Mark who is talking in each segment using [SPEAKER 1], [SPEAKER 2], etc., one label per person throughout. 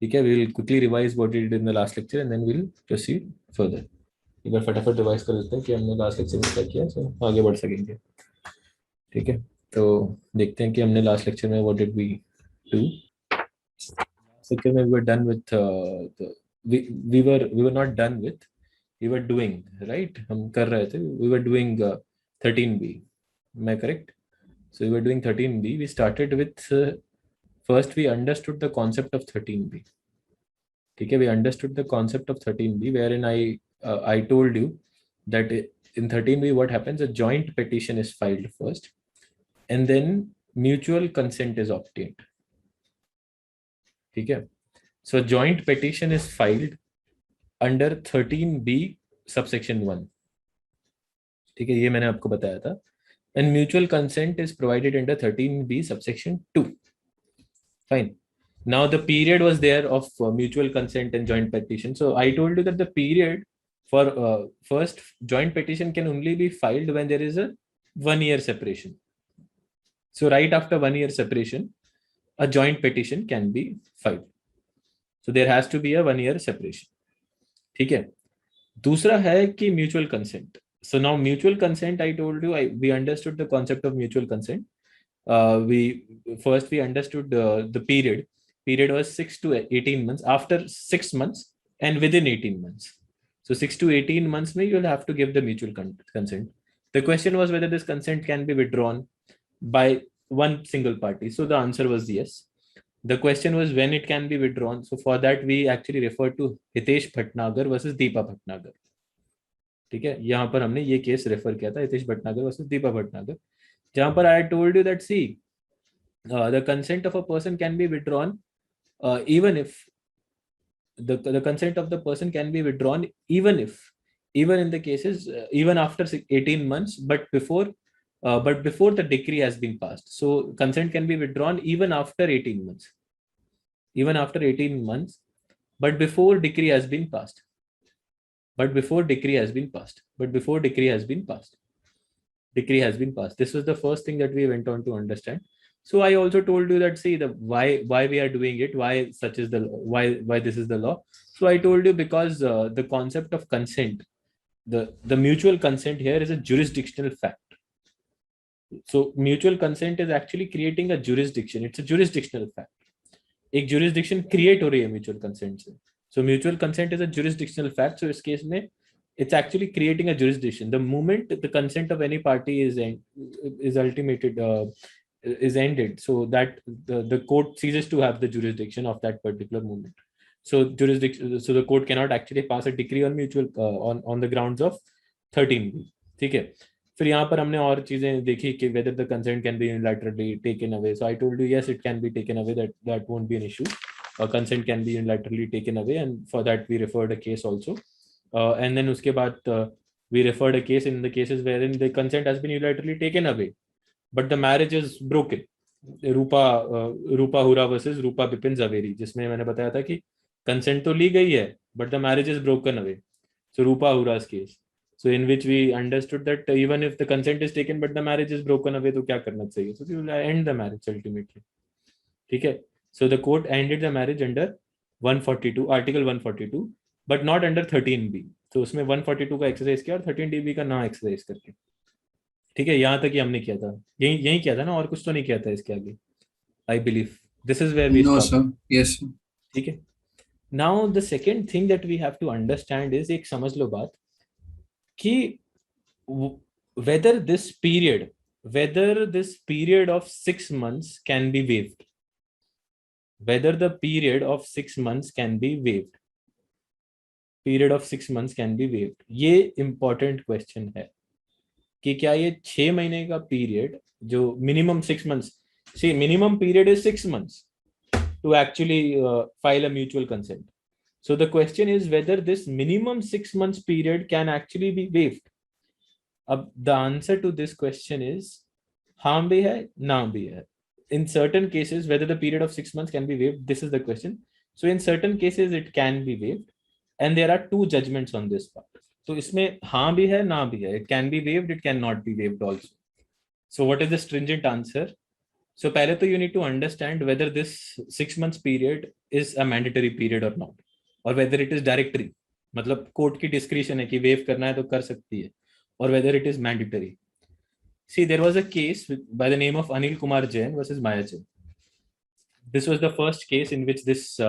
[SPEAKER 1] ठीक है, we will quickly revise what we did in the last lecture and then we'll proceed further. एक बार फटाफट revise कर लेते हैं कि हमने लास्ट लेक्चर में क्या किया, तो आगे बढ़ सकेंगे. ठीक है, तो देखते हैं कि हमने लास्ट लेक्चर में what did we do. Last lecture में we were done with we were not done with, we were doing, right? हम कर रहे थे, we were doing 13b. Am I correct? So we were doing 13b. We started with first we understood the concept of 13b. ठीक है, we understood the concept of 13b wherein I told you that in 13b what happens, a joint petition is filed first and then mutual consent is obtained. ठीक है, so joint petition is filed under 13b subsection 1. ठीक है, ये मैंने आपको बताया था. And mutual consent is provided under 13b subsection 2. Fine. Now the period was there of mutual consent and joint petition. So I told you that the period for first joint petition can only be filed when there is a 1 year separation. So right after 1 year separation, a joint petition can be filed. So there has to be a 1 year separation. ठीक है. दूसरा है कि mutual consent. So now mutual consent, I told you, we understood the concept of mutual consent. We understood the period. Period was 6 to 18 months. After 6 months and within 18 months. So 6 to 18 months, you'll have to give the mutual consent. The question was whether this consent can be withdrawn by one single party. So the answer was yes. The question was when it can be withdrawn. So for that we actually referred to Hitesh Bhatnagar versus Deepa Bhatnagar. ठीक है, यहाँ पर हमने ये case refer किया था, Hitesh Bhatnagar versus Deepa Bhatnagar, जहां पर I told you that see the consent of a person can be withdrawn even if the consent of the person can be withdrawn even in the cases even after 18 months but before the decree has been passed. So consent can be withdrawn even after 18 months, but before decree has been passed. Decree has been passed. This was the first thing that we went on to understand. So I also told you that see the why we are doing it, why such is the why this is the law. So I told you because the concept of consent, the mutual consent here is a jurisdictional fact. So mutual consent is actually creating a jurisdiction. It's a jurisdictional fact. एक jurisdiction create हो रही है mutual consent से. So mutual consent is a jurisdictional fact. So इस case में it's actually creating a jurisdiction. The moment the consent of any party is ended, so that the court ceases to have the jurisdiction of that particular moment. So the court cannot actually pass a decree on mutual on the grounds of 13b. ठीक है. फिर यहाँ पर हमने और चीजें देखी कि whether the consent can be unilaterally taken away. So I told you yes, it can be taken away. That won't be an issue. Consent can be unilaterally taken away, and for that we referred a case also. And then उसके बाद we referred a case in the cases wherein the consent has been unilaterally taken away, but the marriage is broken. रूपा हुरा versus रूपा बिपिन जवेरी, जिसमें मैंने बताया था कि consent तो ली गई है, but the marriage is broken away. So Rupa हुरा's case. So in which we understood that even if the consent is taken but the marriage is broken away, तो क्या करना चाहिए? So we will end the marriage ultimately. ठीक है. So the court ended the marriage under 142, Article 142, but not under 13b. So उसमें 142 का exercise किया और 13db का ना एक्सरसाइज करके. ठीक है, यहाँ तक ही हमने किया था. यही किया था ना, और कुछ तो नहीं किया था इसके आगे. I believe this is where we
[SPEAKER 2] No,
[SPEAKER 1] stop.
[SPEAKER 2] sir. Yes, sir.
[SPEAKER 1] ठीक है. Now the second thing that we have to understand is, एक समझ लो बात कि whether this period of 6 months can be waived. Whether the period of 6 months can be waived. Period of 6 months can be waived. ये important question है कि क्या ये 6 महीने का period जो minimum 6 months, see minimum period is 6 months to actually file a mutual consent. So the question is whether this minimum 6 months period can actually be waived. The answer to this question is हाँ भी है, ना भी है. In certain cases, whether the period of 6 months can be waived, this is the question. So in certain cases it can be waived, and there are 2 judgments on this part. So इसमें हाँ भी है, ना भी है. It can be waived, it cannot be waived also. So what is the stringent answer? So पहले तो you need to understand whether this 6 months period is a mandatory period or not, or whether it is directory, मतलब court की discretion है कि wave करना है तो कर सकती है, or whether it is mandatory. See, there was a case by the name of Anil Kumar Jain versus Maya Jain. This was the first case in which this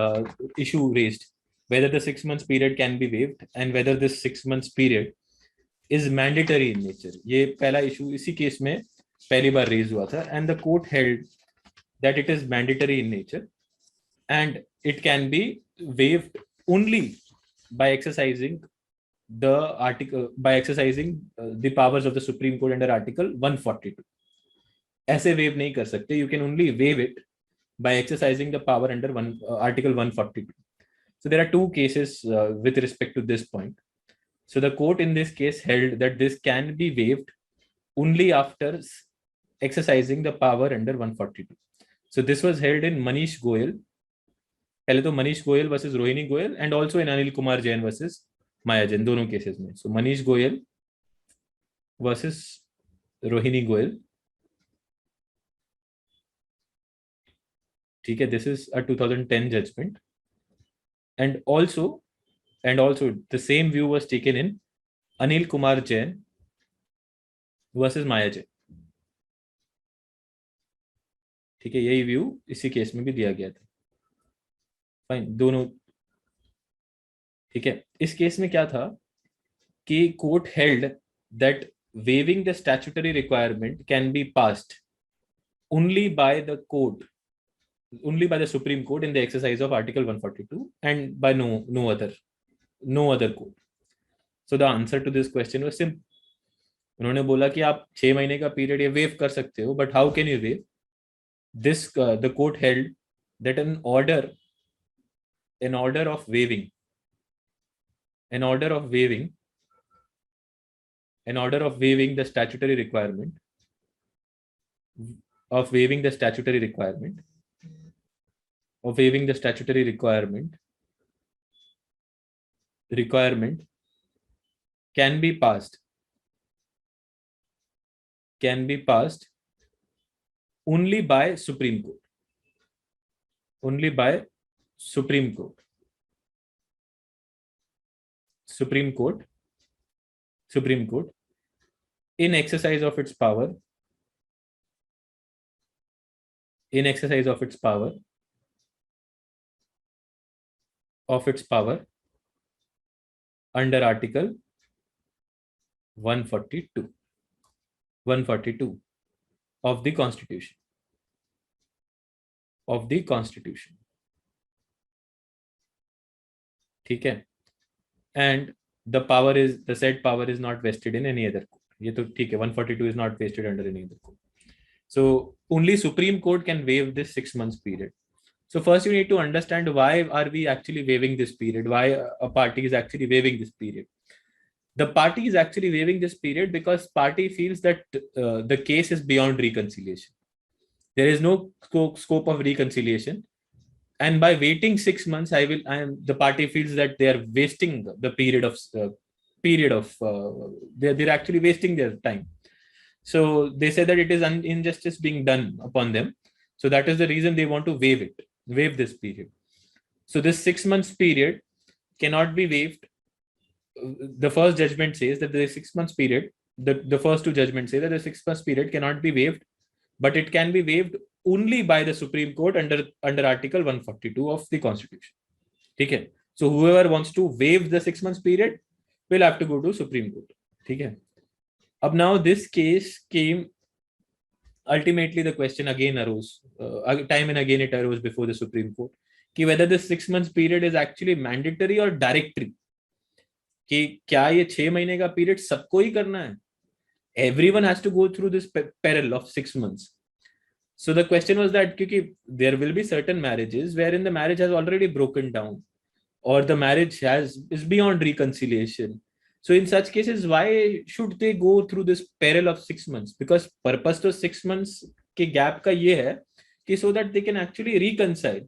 [SPEAKER 1] issue raised, whether the 6 months period can be waived and whether this 6 months period is mandatory in nature. ये पहला issue इसी case में पहली बार raise हुआ था, and the court held that it is mandatory in nature and it can be waived only by exercising the powers of the Supreme Court under Article 142. ऐसे waive नहीं कर सकते. You can only waive it by exercising the power under Article 142. So there are two cases with respect to this point. So the court in this case held that this can be waived only after exercising the power under 142. So this was held in Manish Goyal. पहले तो Manish Goyal versus Rohini Goyal and also in Anil Kumar Jain versus Maya Jain, दोनों cases में. So Manish Goyal versus Rohini Goyal. ठीक है, this is a 2010 judgment. And also the same view was taken in Anil Kumar Jain versus Maya Jain. ठीक है, यही view इसी case में भी दिया गया था. फाइन, दोनों ठीक है. इस केस में क्या था कि court held that waiving the statutory requirement can be passed only by the Supreme Court in the exercise of Article 142 and by no other court. So the answer to this question was simple. उन्होंने बोला कि आप 6 महीने का period ये wave कर सकते हो, but how can you waive this? The court held that an order of waiving the statutory requirement can be passed only by Supreme Court. Supreme Court in exercise of its power under Article 142 of the Constitution. ठीक है. And the said power is not vested in any other court. ये तो ठीक है, 142 is not vested under any other court. So only Supreme Court can waive this 6 months period. So first you need to understand why are we actually waiving this period? Why a party is actually waiving this period? The party is actually waiving this period because party feels that the case is beyond reconciliation. There is no scope of reconciliation. And by waiting 6 months, the party feels that they are wasting the they're actually wasting their time. So they say that it is injustice being done upon them. So that is the reason they want to waive this period. So this 6 months period cannot be waived. The first judgment says that the 6 months period, the first two judgments say that the 6 months period cannot be waived, but it can be waived only by the Supreme Court under Article 142 of the Constitution. Okay. So whoever wants to waive the 6 months period will have to go to Supreme Court. Okay. Now this case came, ultimately the question again arose, time and again it arose before the Supreme Court, whether the 6 months period is actually mandatory or directory. कि क्या ये 6 महीने का period सबको ही करना है? Everyone has to go through this peril of 6 months. So the question was that there will be certain marriages wherein the marriage has already broken down or the marriage is beyond reconciliation. So in such cases, why should they go through this peril of 6 months? Because purpose to 6 months के gap का ये है कि so that they can actually reconcile.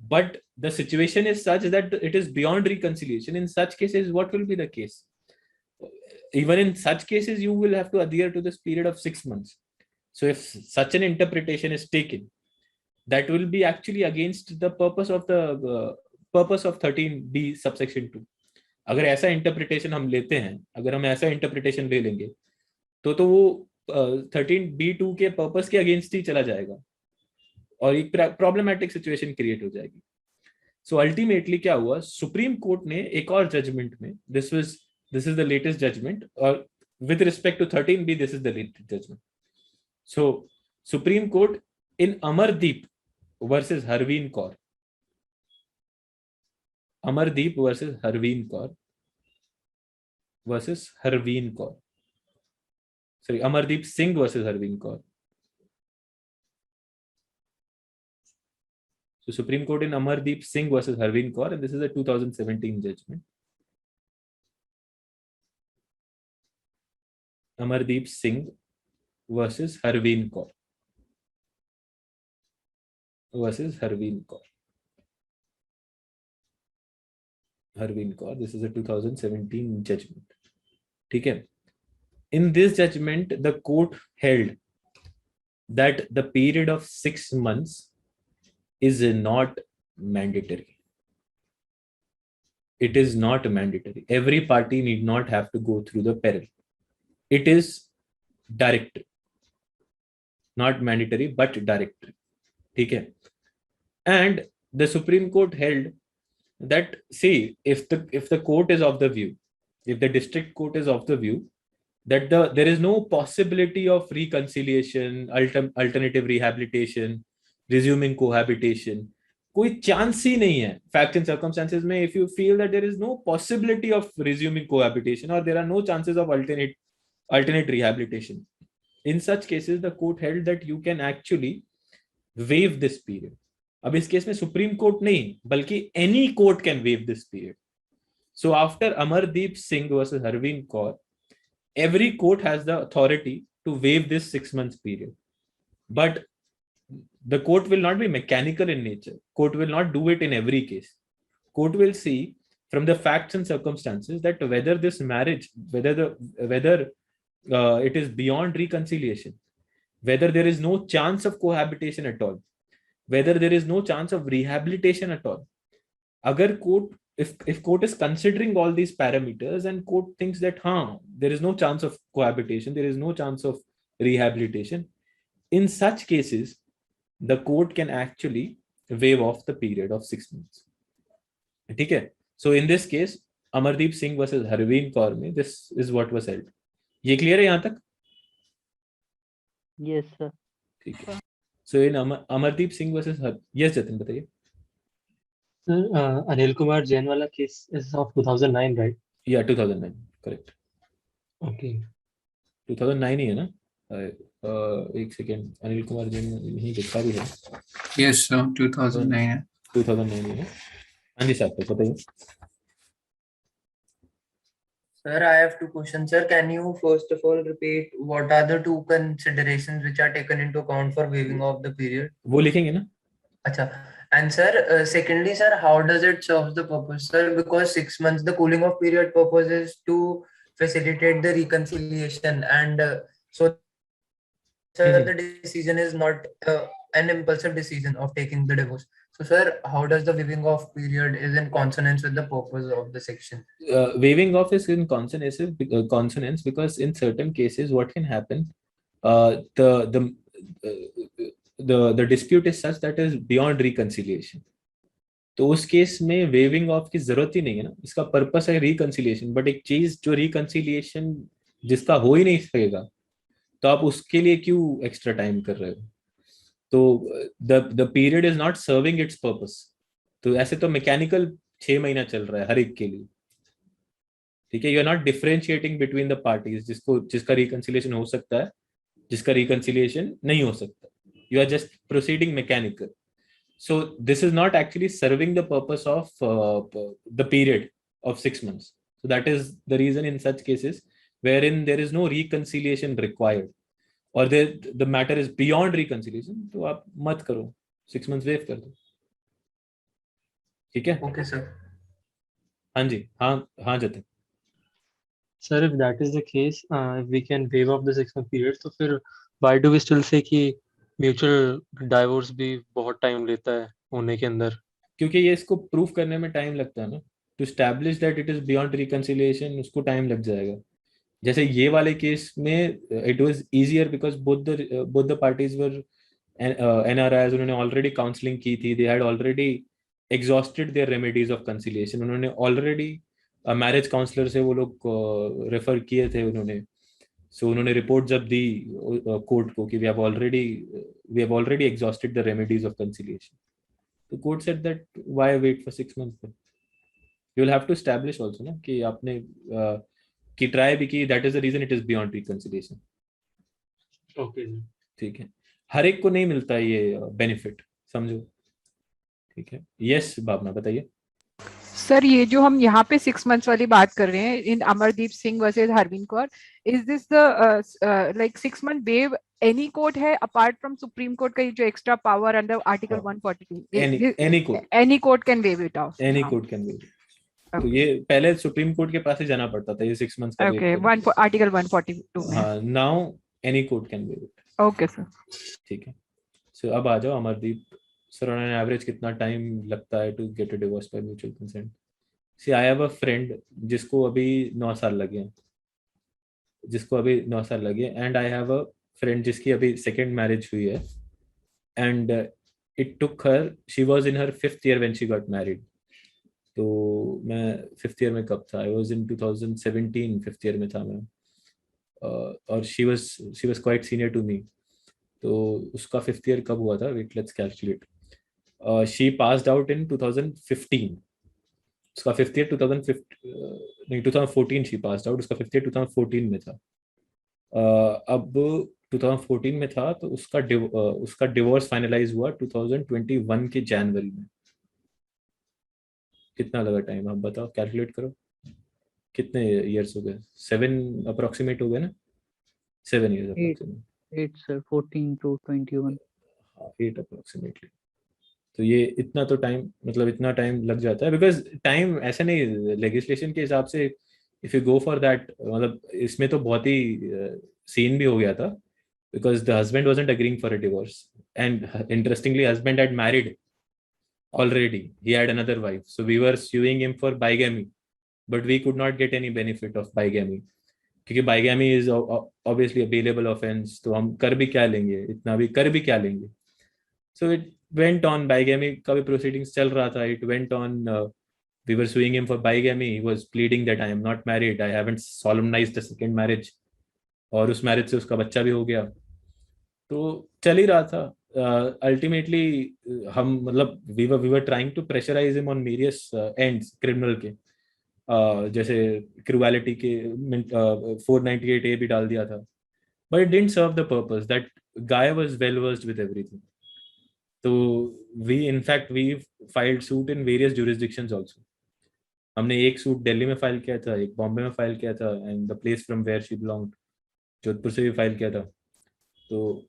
[SPEAKER 1] But the situation is such that it is beyond reconciliation. In such cases, what will be the case? Even in such cases, you will have to adhere to this period of 6 months. So if such an interpretation is taken, that will be actually against the purpose of the purpose of 13b subsection 2. अगर ऐसा interpretation हम लेते हैं, अगर हम ऐसा interpretation ले लेंगे, तो वो 13b2 के पर्पस के अगेंस्ट ही चला जाएगा और एक प्रॉब्लमेटिक सिचुएशन क्रिएट हो जाएगी. सो अल्टीमेटली क्या हुआ, सुप्रीम कोर्ट ने एक और जजमेंट में, this is the latest judgment, और with respect to 13b this is the latest judgment. So Supreme Court in Amardeep versus Harveen Kaur, Amardeep versus Harveen Kaur versus Harveen Kaur, sorry Amardeep Singh versus Harveen Kaur. So Supreme Court in Amardeep Singh versus Harveen Kaur, and this is a 2017 judgment. Amardeep Singh versus Harveen Kaur. Versus Harveen Kaur. Harveen Kaur. This is a 2017 judgment. ठीक है. In this judgment, the court held that the period of 6 months is not mandatory. It is not mandatory. Every party need not have to go through the peril. It is directory, not mandatory but directory. ठीक है. And the Supreme Court held that, see, if the court is of the view, if the district court is of the view that there is no possibility of reconciliation, alternative rehabilitation, resuming cohabitation, कोई chance ही नहीं है. Facts and circumstances में, if you feel that there is no possibility of resuming cohabitation or there are no chances of alternate rehabilitation, in such cases the court held that you can actually waive this period. अब इस case में supreme court नहीं बल्कि any court can waive this period. So after Amardeep Singh versus Harveen Kaur, every court has the authority to waive this 6 months period. But the court will not be mechanical in nature. Court will not do it in every case. Court will see from the facts and circumstances that whether this marriage, whether it is beyond reconciliation, whether there is no chance of cohabitation at all, whether there is no chance of rehabilitation at all. Agar court, if court is considering all these parameters and court thinks that there is no chance of cohabitation, there is no chance of rehabilitation, in such cases the court can actually waive off the period of 6 months. ठीक है. So in this case, Amardeep Singh versus Harveen Kaur में this is what was held. ये clear है यहाँ तक?
[SPEAKER 2] Yes sir.
[SPEAKER 1] ठीक है. So in Amardeep Singh versus yes Jatin बताइए.
[SPEAKER 2] Sir, Anil Kumar Jain वाला case is of 2009, right?
[SPEAKER 1] Yeah, 2009, correct.
[SPEAKER 2] Okay.
[SPEAKER 1] 2009 ही है ना? एक सेकेंड, अनिल कुमार जैन नहीं लिखा भी है.
[SPEAKER 3] Yes sir, 2009 है.
[SPEAKER 1] 2009 ही है. हाँ जी साहब बताइए.
[SPEAKER 4] Sir, I have two questions. Sir, can you first of all repeat what are the two considerations which are taken into account for waiving of the period?
[SPEAKER 1] वो लिखेंगे ना.
[SPEAKER 4] Acha. And sir, secondly, sir, how does it serve the purpose, sir? Because 6 months, the cooling off period purpose is to facilitate the reconciliation, and so sir, the decision is not an impulsive decision of taking the divorce. So, sir, how does the waiving off period is in consonance with the purpose of the section?
[SPEAKER 1] Waiving off is in consonance because in certain cases, what can happen? The dispute is such that is beyond reconciliation. तो उस case में waving of की जरूरत ही नहीं है ना. इसका purpose है रिकंसिलिएशन. बट एक चीज जो रिकंसिलिएशन जिसका हो ही नहीं सकेगा, तो आप उसके लिए क्यों एक्स्ट्रा टाइम कर रहे हो? तो the period is not serving it's purpose. तो ऐसे तो मैकेनिकल 6 महीना चल रहा है हर एक के लिए. ठीक है. You are not differentiating between the parties, जिसका रिकंसिलिएशन हो सकता है, जिसका रिकंसिलिएशन नहीं हो सकता. You are just proceeding mechanical. So this is not actually serving the purpose of the period of 6 months. So that is the reason in such cases wherein there is no reconciliation required or the matter is beyond reconciliation, तो आप मत करो, 6 months waive कर दो. ठीक है.
[SPEAKER 4] Okay, sir.
[SPEAKER 1] हाँ जी. हाँ Jatin.
[SPEAKER 2] Sir, if that is the case, if we can waive off the 6 month period, तो फिर why do we still say कि म्यूचुअल डाइवोर्स भी बहुत टाइम लेता है होने के अंदर?
[SPEAKER 1] क्योंकि ये इसको प्रूफ करने में टाइम लगता है ना, to establish that it is beyond reconciliation, उसको टाइम लग जाएगा। जैसे ये वाले केस में it was easier because both the parties were NRIs, उन्होंने ऑलरेडी काउंसलिंग की थी, they had already exhausted their remedies of conciliation, उन्होंने ऑलरेडी मैरिज काउंसलर से वो लोग रेफर किए थे उन्होंने। सो उन्होंने रिपोर्ट जब दी कोर्ट को कि we have already exhausted the remedies of conciliation, तो court said that why wait for 6 months, you will have to establish also ना कि आपने कि ट्राई भी की, that is the reason it is beyond reconciliation.
[SPEAKER 2] Okay जी,
[SPEAKER 1] ठीक है, हर एक को नहीं मिलता ये बेनिफिट, समझो। ठीक है, यस भावना बताइए।
[SPEAKER 5] सर ये जो हम यहाँ पे 6 months वाली बात कर रहे हैं in Amardeep Singh versus Harvind Kaur, is this the like 6 month waive any court है अपार्ट फ्रॉम सुप्रीम कोर्ट का ये जो extra power under article 142? Any court can waive it off?
[SPEAKER 1] Any court can waive. तो ये पहले सुप्रीम कोर्ट के पास ही जाना पड़ता था ये 6 months का।
[SPEAKER 5] ओके, आर्टिकल 142 में।
[SPEAKER 1] हाँ, now any court can waive it.
[SPEAKER 5] Okay sir,
[SPEAKER 1] ठीक है। सो अब आ जाओ Amardeep sir, on an average कितना टाइम लगता है to get a divorce by mutual consent? See I have a friend जिसको अभी 9 साल लगे हैं, and I have a friend जिसकी अभी सेकेंड मैरिज हुई है, and it took her, she was in her 5th year when she got married. तो मैं 5th year में कब था? I was in 2017 5th year में था मैं, और she was quite senior to me. तो उसका 5th year कब हुआ था? Wait let's calculate. She passed out in 2015, उसका 5th year 2014 she passed out, उसका 5th year 2014 में था। अब 2014 में था तो उसका डिवोर्स फाइनलाइज हुआ 2021 के जनवरी में। कितना लगा टाइम, आप बताओ, कैलकुलेट करो कितने इयर्स हो गए? 7 अप्रोक्सीमेट हो गए ना? 7 years अप्रोक्सीमेट।
[SPEAKER 6] 8 sir, 14 to 21.
[SPEAKER 1] हाँ, 8 अप्रोक्सीमेटली। तो ये इतना तो टाइम, मतलब इतना टाइम लग जाता है, बिकॉज टाइम ऐसा नहीं, लेजिस्लेशन के हिसाब से if you go for that, मतलब इसमें तो बहुत ही सीन भी हो गया था, because the husband wasn't agreeing for a divorce, and interestingly husband had married already, he had another wife, so we were suing him for bigamy, but we could not get any benefit of bigamy, क्योंकि bigamy is obviously a bailable offense, तो हम कर भी क्या लेंगे, इतना भी कर भी क्या लेंगे। so it went on, bigamy का भी proceedings चल रहा था, it went on, we were suing him for bigamy, he was pleading that I am not married, I haven't solemnized the second marriage, और उस मैरिज से उसका बच्चा भी हो गया, तो चल ही रहा था। अल्टीमेटली हम, मतलब we were trying to pressurise him on various ends criminal के, जैसे क्रूएलिटी के 498A भी डाल दिया था, but it didn't serve the purpose, that guy was well versed with everything. तो we filed suit in various jurisdictions also. हमने एक सूट दिल्ली में फाइल किया था, एक बॉम्बे में फाइल किया था, and the place from where she belonged, Jodhpur से भी फाइल किया था। तो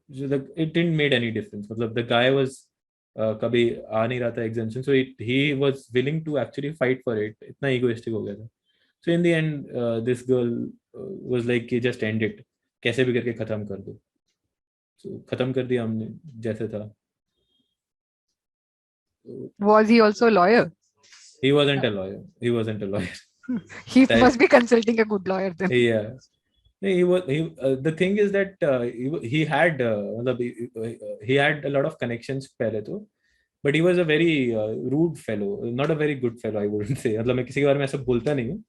[SPEAKER 1] it didn't made any difference, मतलब the guy was कभी आ नहीं रहा था exemption, so he was willing to actually fight for it, इतना egoistic हो गया था। so in the end this girl was like कि just end it, कैसे भी करके खत्म कर दो। so खत्म कर दिया हमने जैसे था।
[SPEAKER 5] was he also a lawyer?
[SPEAKER 1] he wasn't a lawyer
[SPEAKER 5] He must be consulting a good lawyer then.
[SPEAKER 1] yeah, the thing is that he had he had a lot of connections पहले तो, but he was a very rude fellow, not a very good fellow I wouldn't say, मतलब मैं किसी के बारे में ऐसा बोलता नहीं हूँ,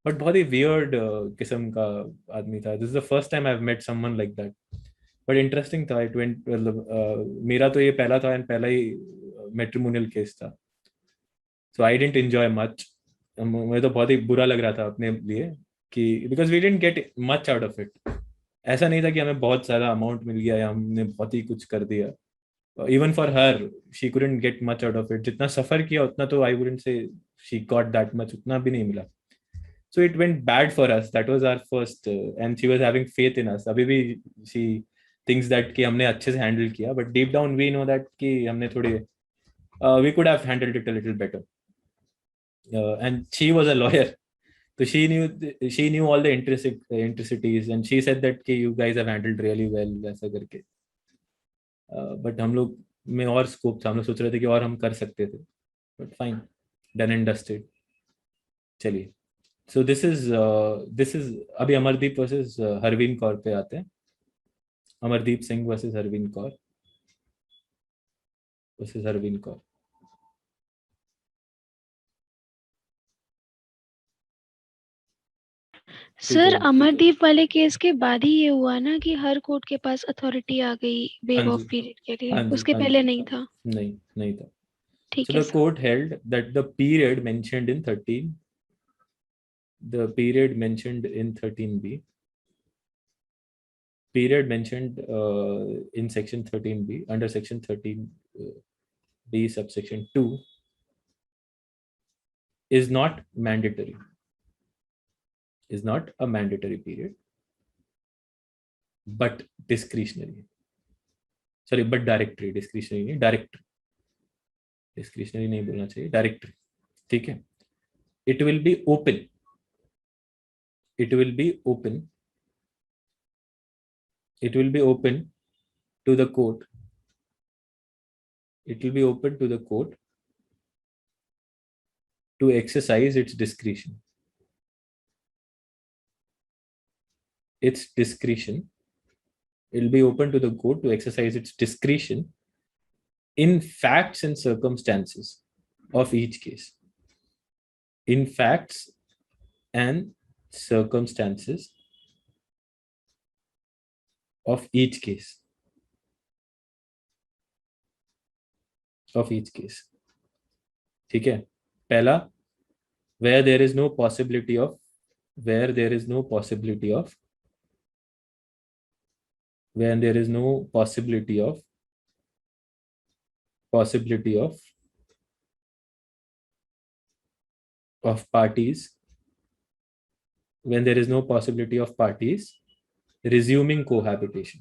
[SPEAKER 1] but बहुत ही weird किस्म का आदमी था। this is the first time I've met someone like that, but interesting था। it went, मतलब मेरा तो ये पहला था, and पहला ही matrimonial case था, so I didn't enjoy much। मुझे तो बहुत ही बुरा लग रहा था अपने लिए कि because we didn't get much out of it. ऐसा नहीं था कि हमें बहुत सारा अमाउंट मिल गया या हमने बहुत ही कुछ कर दिया। Even for her she couldn't get much out of it. जितना सफर किया उतना तो I wouldn't say she got that much, उतना भी नहीं मिला। So it went bad for us, that was our first, and she was having faith in us. अभी भी शी थिंक्स दैट कि हमने अच्छे से हैंडल किया, but deep down we know that कि हमने थोड़ी we could have handled it a little better, and she was a lawyer. So she knew all the intricacies and she said that कि you guys have handled really well ऐसा करके. But हम लोग में और स्कोप था, हम लोग सोच रहे थे कि और हम कर सकते थे. But fine, done and dusted. चलिए. So this is अभी अमरदीप वर्सेस हरवीन कौर पे आते हैं. अमरदीप सिंह वर्सेस हरवीन कौर.
[SPEAKER 7] सर अमरदीप वाले केस के बाद ही ये हुआ ना कि हर कोर्ट के पास अथॉरिटी आ गई वेव
[SPEAKER 1] हाँ
[SPEAKER 7] ऑफ
[SPEAKER 1] जी,
[SPEAKER 7] पीरियड के लिए,
[SPEAKER 1] हाँ जी,
[SPEAKER 7] उसके
[SPEAKER 1] हाँ जी.
[SPEAKER 7] पहले नहीं था.
[SPEAKER 1] नहीं था.
[SPEAKER 7] ठीक
[SPEAKER 1] So
[SPEAKER 7] है
[SPEAKER 1] the
[SPEAKER 7] sir.
[SPEAKER 1] court held that the period mentioned in 13B, period mentioned in section 13B, under section 13B subsection 2 is not mandatory, is not a mandatory period, but discretionary. Sorry, but directory. Discretionary नहीं, directory. Discretionary नहीं बोलना चाहिए, directory. ठीक है. It will be open. It will be open. It will be open to the court. It will be open to the court to exercise its discretion. Its discretion. It will be open to the court to exercise its discretion in facts and circumstances of each case. In facts and circumstances of each case. Of each case. ठीक है. पहला, where there is no possibility of when there is no possibility of parties, when there is no possibility of parties resuming cohabitation.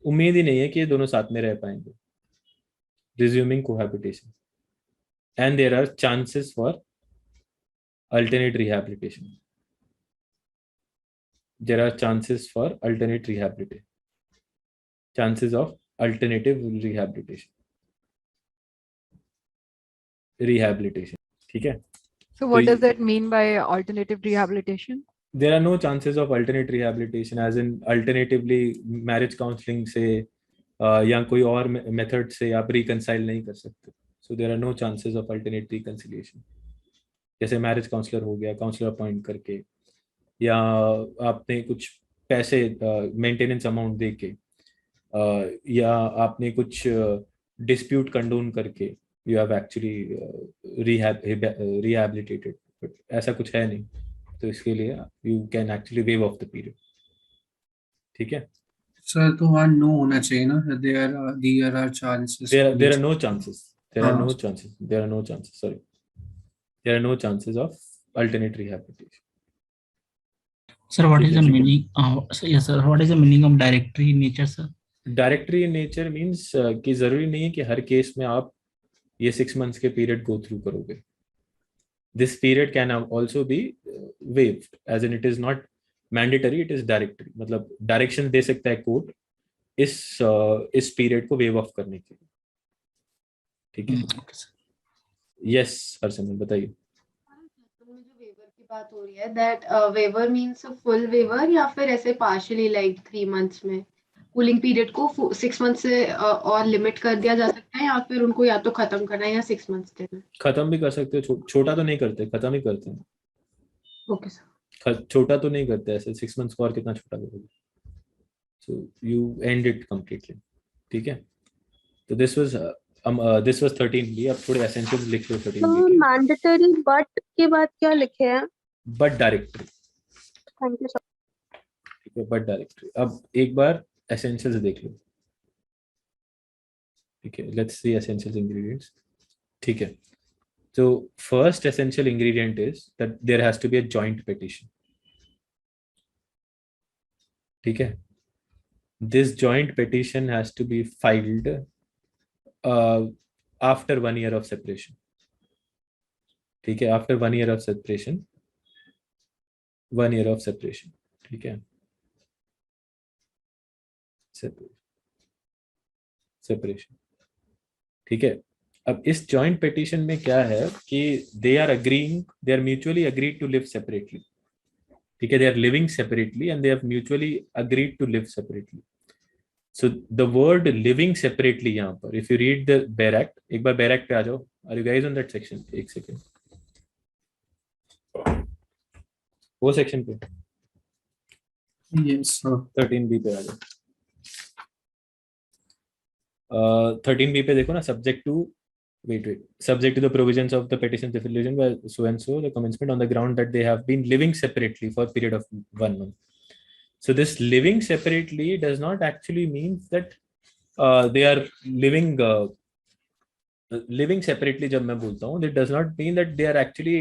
[SPEAKER 1] उम्मीद ही नहीं है कि ये दोनों साथ में रह पाएंगे. Resuming cohabitation. And there are chances for alternate rehabilitation. There are chances for alternate rehabilitation. Chances of alternative rehabilitation. ठीक है.
[SPEAKER 5] So what
[SPEAKER 1] So
[SPEAKER 5] does that mean by alternative rehabilitation?
[SPEAKER 1] There are no chances of alternate rehabilitation, as in alternatively marriage counseling से या कोई और method से आप reconcile नहीं कर सकते. So there are no chances of alternate reconciliation. जैसे मैरिज काउंसलर हो गया, काउंसलर अपॉइंट करके, या आपने कुछ पैसे मेंटेनेंस अमाउंट दे के, या आपने कुछ डिस्प्यूट कंडोन करके यू हैव एक्चुअली रिहैबिलिटेटेड. बट ऐसा कुछ है नहीं, तो इसके लिए you can actually wave of the period. ठीक है
[SPEAKER 3] सर, तो वहाँ नो होना चाहिए ना. there are chances.
[SPEAKER 1] there are no chances. There are
[SPEAKER 3] हाँ.
[SPEAKER 1] no chances. There are no chances. Sorry. There are no chances of alternate rehabilitation.
[SPEAKER 8] Sir, what
[SPEAKER 1] ठीक
[SPEAKER 8] is
[SPEAKER 1] है,
[SPEAKER 8] the
[SPEAKER 1] ठीक है.
[SPEAKER 8] meaning? Yes, sir. What is the meaning of directory in nature, sir?
[SPEAKER 1] Directory in nature means कि जरूरी नहीं है कि हर case में आप ये 6 months के पीरियड गो थ्रू करोगे. This period can also be waived, as in it is not mandatory, it is directory. मतलब डायरेक्शन दे सकता है कोर्ट इस पीरियड को वेव ऑफ करने के लिए. ठीक है.
[SPEAKER 8] Okay, sir.
[SPEAKER 1] यस हरसिमरन बताइए.
[SPEAKER 9] जो वेवर की बात हो रही है, that waiver means full waiver या फिर ऐसे पार्शियली, लाइक 3 months में कूलिंग पीरियड को 6 months से और लिमिट कर दिया जा सकता है, या फिर उनको या तो खत्म करना है या 6 months देना है.
[SPEAKER 1] खत्म भी कर सकते हो. छोटा तो नहीं करते, खत्म ही करते हैं.
[SPEAKER 9] Okay sir.
[SPEAKER 1] छोटा तो नहीं करते ऐसे. 6 months को और कितना छोटा करोगे. So you and it completely. ठीक है. तो दिस वाज 13B. अब थोड़े एसेंशियल्स लिख लो 13B के.
[SPEAKER 10] मैंडेटरी बट के बाद क्या लिखे हैं?
[SPEAKER 1] But directory.
[SPEAKER 10] Thank you sir.
[SPEAKER 1] ठीक है, बट डायरेक्टरी. अब एक बार एसेंशियल्स देख लो. ठीक है, लेट्स सी एसेंशियल इंग्रेडिएंट्स. ठीक है. So first essential ingredient is that there has to be a joint petition. ठीक है. This joint petition has to be filed after 1 year of separation. ठीक है, after 1 year of separation, 1 year of separation, ठीक है, separation, ठीक है। अब इस जॉइंट पिटीशन में क्या है कि they are mutually agreed to live separately, ठीक है, they are living separately and they have mutually agreed to live separately. So the word living separately यहाँ पर, if you read the bare act, एक बार बेयर एक्ट पे आ जाओ, are you guys on that section? एक second, वो section पे
[SPEAKER 3] Yes, sir.
[SPEAKER 1] 13B पे आ जाओ। 13B पे देखो ना, subject to subject to the provisions of the petition definition by so and so the commencement on the ground that they have been living separately for a period of 1 month. So this living separately does not actually mean that they are living separately. जब मैं बोलता हूँ, it does not mean that they are actually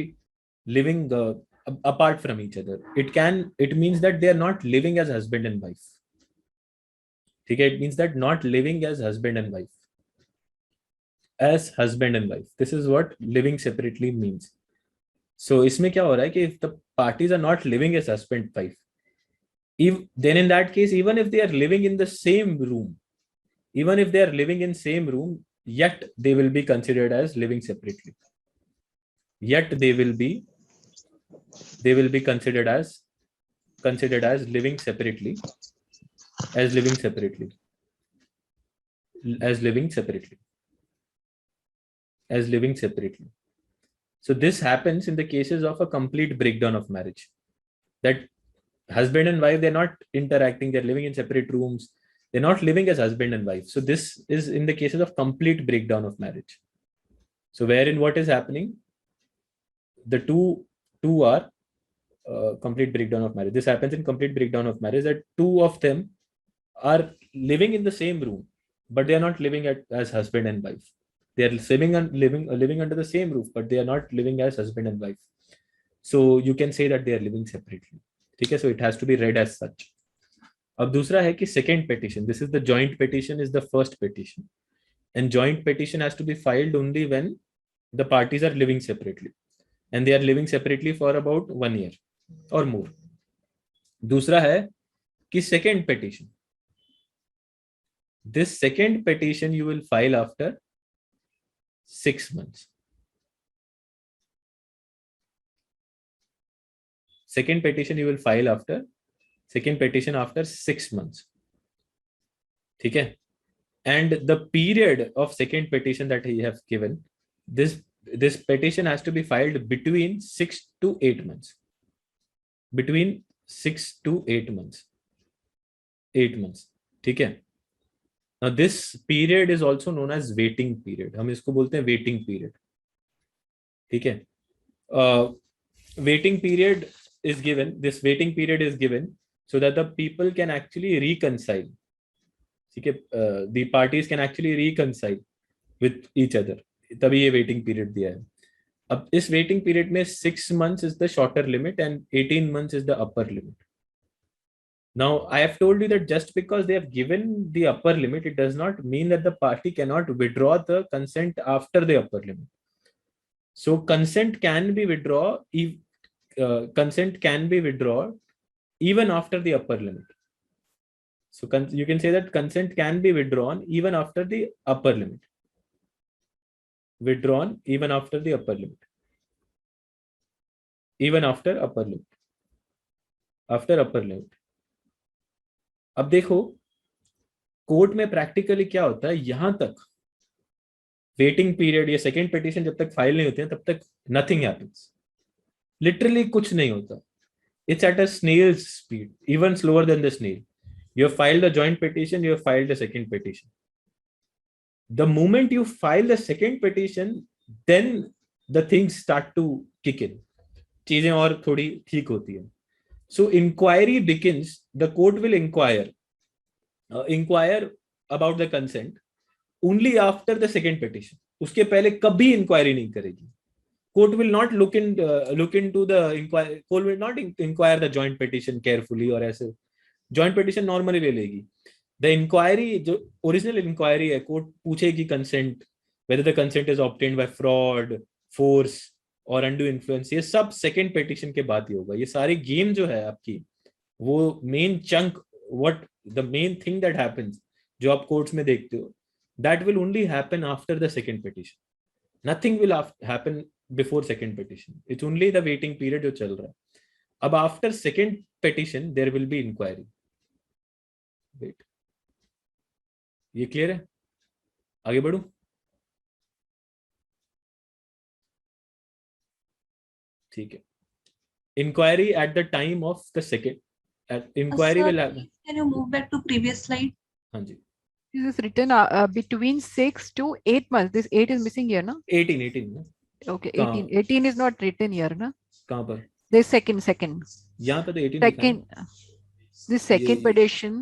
[SPEAKER 1] living apart from each other. It means that they are not living as husband and wife. ठीक है, it means that not living as husband and wife. As husband and wife, this is what living separately means. So इसमें क्या हो रहा है कि if the parties are not living as husband and wife, then in that case, even if they are living in the same room, yet they will be considered as living separately. Yet they will be considered as living separately, as living separately. So this happens in the cases of a complete breakdown of marriage, that husband and wife, they're not interacting, they're living in separate rooms, they're not living as husband and wife. So this is in the cases of complete breakdown of marriage. So wherein what is happening, the two are complete breakdown of marriage. This happens in complete breakdown of marriage, that two of them are living in the same room, but they are not living as husband and wife. They are living under the same roof, but they are not living as husband and wife. So you can say that they are living separately. ठीक है, so it has to be read as such. अब दूसरा है कि second petition, this is the joint petition, is the first petition, and joint petition has to be filed only when the parties are living separately, and they are living separately for about 1 year or more. दूसरा है कि second petition, this second petition you will file after 6 months. Second petition you will file after 6 months. ठीक है, and the period of second petition that he have given, this petition has to be filed between 6 to 8 months. Between 6 to 8 months. 8 months. ठीक है. Now this period is also known as waiting period. हम इसको बोलते हैं waiting period. ठीक है. Waiting period is given. This waiting period is given so that the people can actually reconcile. ठीक है. The parties can actually reconcile with each other. तभी ये waiting period दिया है. अब इस waiting period में 6 months is the shorter limit and 18 months is the upper limit. Now, I have told you that just because they have given the upper limit, it does not mean that the party cannot withdraw the consent after the upper limit. So, consent can be withdrawn even after the upper limit. So, you can say that consent can be withdrawn even after the upper limit. Withdrawn even after the upper limit. Even after upper limit. After upper limit. अब देखो court में practically क्या होता है, यहां तक waiting period, ये second petition जब तक फाइल नहीं होती है तब तक नथिंग हैपेंस, लिटरली कुछ नहीं होता. It's at a snail's speed, even slower than the snail. You have filed the joint petition, you have filed the second petition. The moment you file the second petition, then the things start to kick in, चीजें और थोड़ी ठीक होती है. So inquiry begins, the court will inquire about the consent only after the second petition. उसके पहले कभी inquiry नहीं करेगी. Court will not look into the inquiry. Court will not inquire the joint petition carefully और ऐसे. Joint petition normally ले लेगी. The inquiry, जो original inquiry है, court पूछेगी consent, whether the consent is obtained by fraud, force, और undo influence, ये सब second petition के बाद ही होगा। ये सारी गेम जो है आपकी, वो main chunk, what the main thing that happens जो आप कोर्ट्स में देखते हो, that will only happen after the second petition. Nothing will happen before second petition, it's only the waiting period जो चल रहा है। अब after second petition there will be inquiry. Wait, ये क्लियर है? आगे बढ़ूं? ठीक है। Inquiry at the time of the second inquiry will happen.
[SPEAKER 11] Can you move back to previous slide?
[SPEAKER 1] हाँ जी,
[SPEAKER 5] This is written between 6 to 8 months. This 8 is missing here, na?
[SPEAKER 1] 18 ना?
[SPEAKER 5] Okay,
[SPEAKER 1] कहाँ?
[SPEAKER 5] 18. 18 is not written here, na?
[SPEAKER 1] कहाँ पर?
[SPEAKER 5] This second.
[SPEAKER 1] यहाँ पे तो 18 लिखा है।
[SPEAKER 5] Second, this second
[SPEAKER 1] ये-
[SPEAKER 5] petition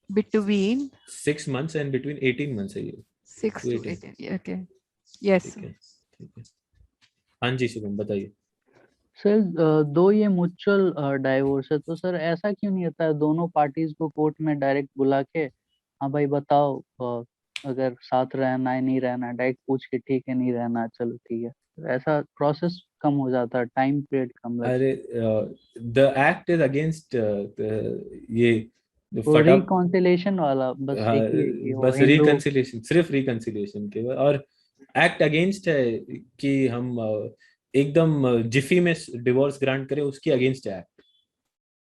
[SPEAKER 5] between
[SPEAKER 1] 6 months and between 18 months है ये।
[SPEAKER 5] 6 to
[SPEAKER 1] 18.
[SPEAKER 5] 18. Yeah, okay. Yes.
[SPEAKER 1] ठीक है, ठीक है। हाँ जी शुभम बताइए।
[SPEAKER 6] सर दो ये म्यूचुअल डाइवोर्स है, तो सर ऐसा क्यों नहीं होता है दोनों पार्टीज को कोर्ट में डायरेक्ट बुला के, हाँ भाई बताओ अगर साथ रहना है नहीं रहना है, डायरेक्ट पूछ के ठीक है नहीं रहना है चलो ठीक है, तो ऐसा प्रोसेस कम हो जाता है, टाइम पीरियड कम लगता है।
[SPEAKER 1] अरे द एक्ट इज अगेंस्ट ये
[SPEAKER 6] वो रिकॉन्सिलेशन वाला बस
[SPEAKER 1] हाँ,
[SPEAKER 6] एक ही है कि वो
[SPEAKER 1] बस
[SPEAKER 6] हिंदू
[SPEAKER 1] रिकंसिलिएशन, सिर्फ रिकंसिलिएशन के, और एक्ट अगेंस्ट है कि हम एकदम जिफी में डिवोर्स ग्रांट करें, उसकी अगेंस्ट है एक्ट।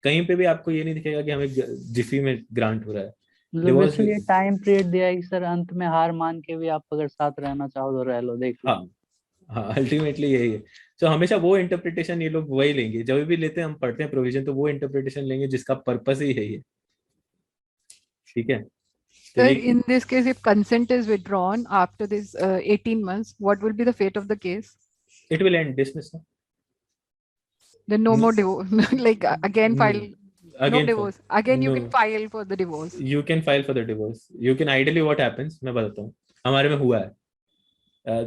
[SPEAKER 1] कहीं पे भी आपको ये नहीं दिखेगा कि हमें जिफी में ग्रांट हो रहा है
[SPEAKER 6] मतलब
[SPEAKER 1] डिवोर्स।
[SPEAKER 6] इसलिए टाइम पीरियड दिया है कि सर अंत में हार मान के भी आप अगर साथ रहना चाहो तो रह लो, देख लो।
[SPEAKER 1] हाँ हाँ, अल्टीमेटली यही है। तो हमेशा वो इंटरप्रिटेशन ये लोग वही लेंगे, जब भी लेते हैं हम पढ़ते हैं प्रोविजन, तो वो इंटरप्रिटेशन लेंगे जिसका पर्पस ही यही है। ठीक है। तो
[SPEAKER 5] Sir,
[SPEAKER 1] ये
[SPEAKER 5] in this case, if consent is withdrawn after this 18 months, what will be the fate of the case?
[SPEAKER 1] it will end dismiss no?
[SPEAKER 5] Then no more divorce. Like again file. No
[SPEAKER 1] Again
[SPEAKER 5] divorce. Again you
[SPEAKER 1] no,
[SPEAKER 5] can file for the divorce.
[SPEAKER 1] you can file for the divorce. You can ideally what happens, मैं बताता हूँ हमारे में हुआ है।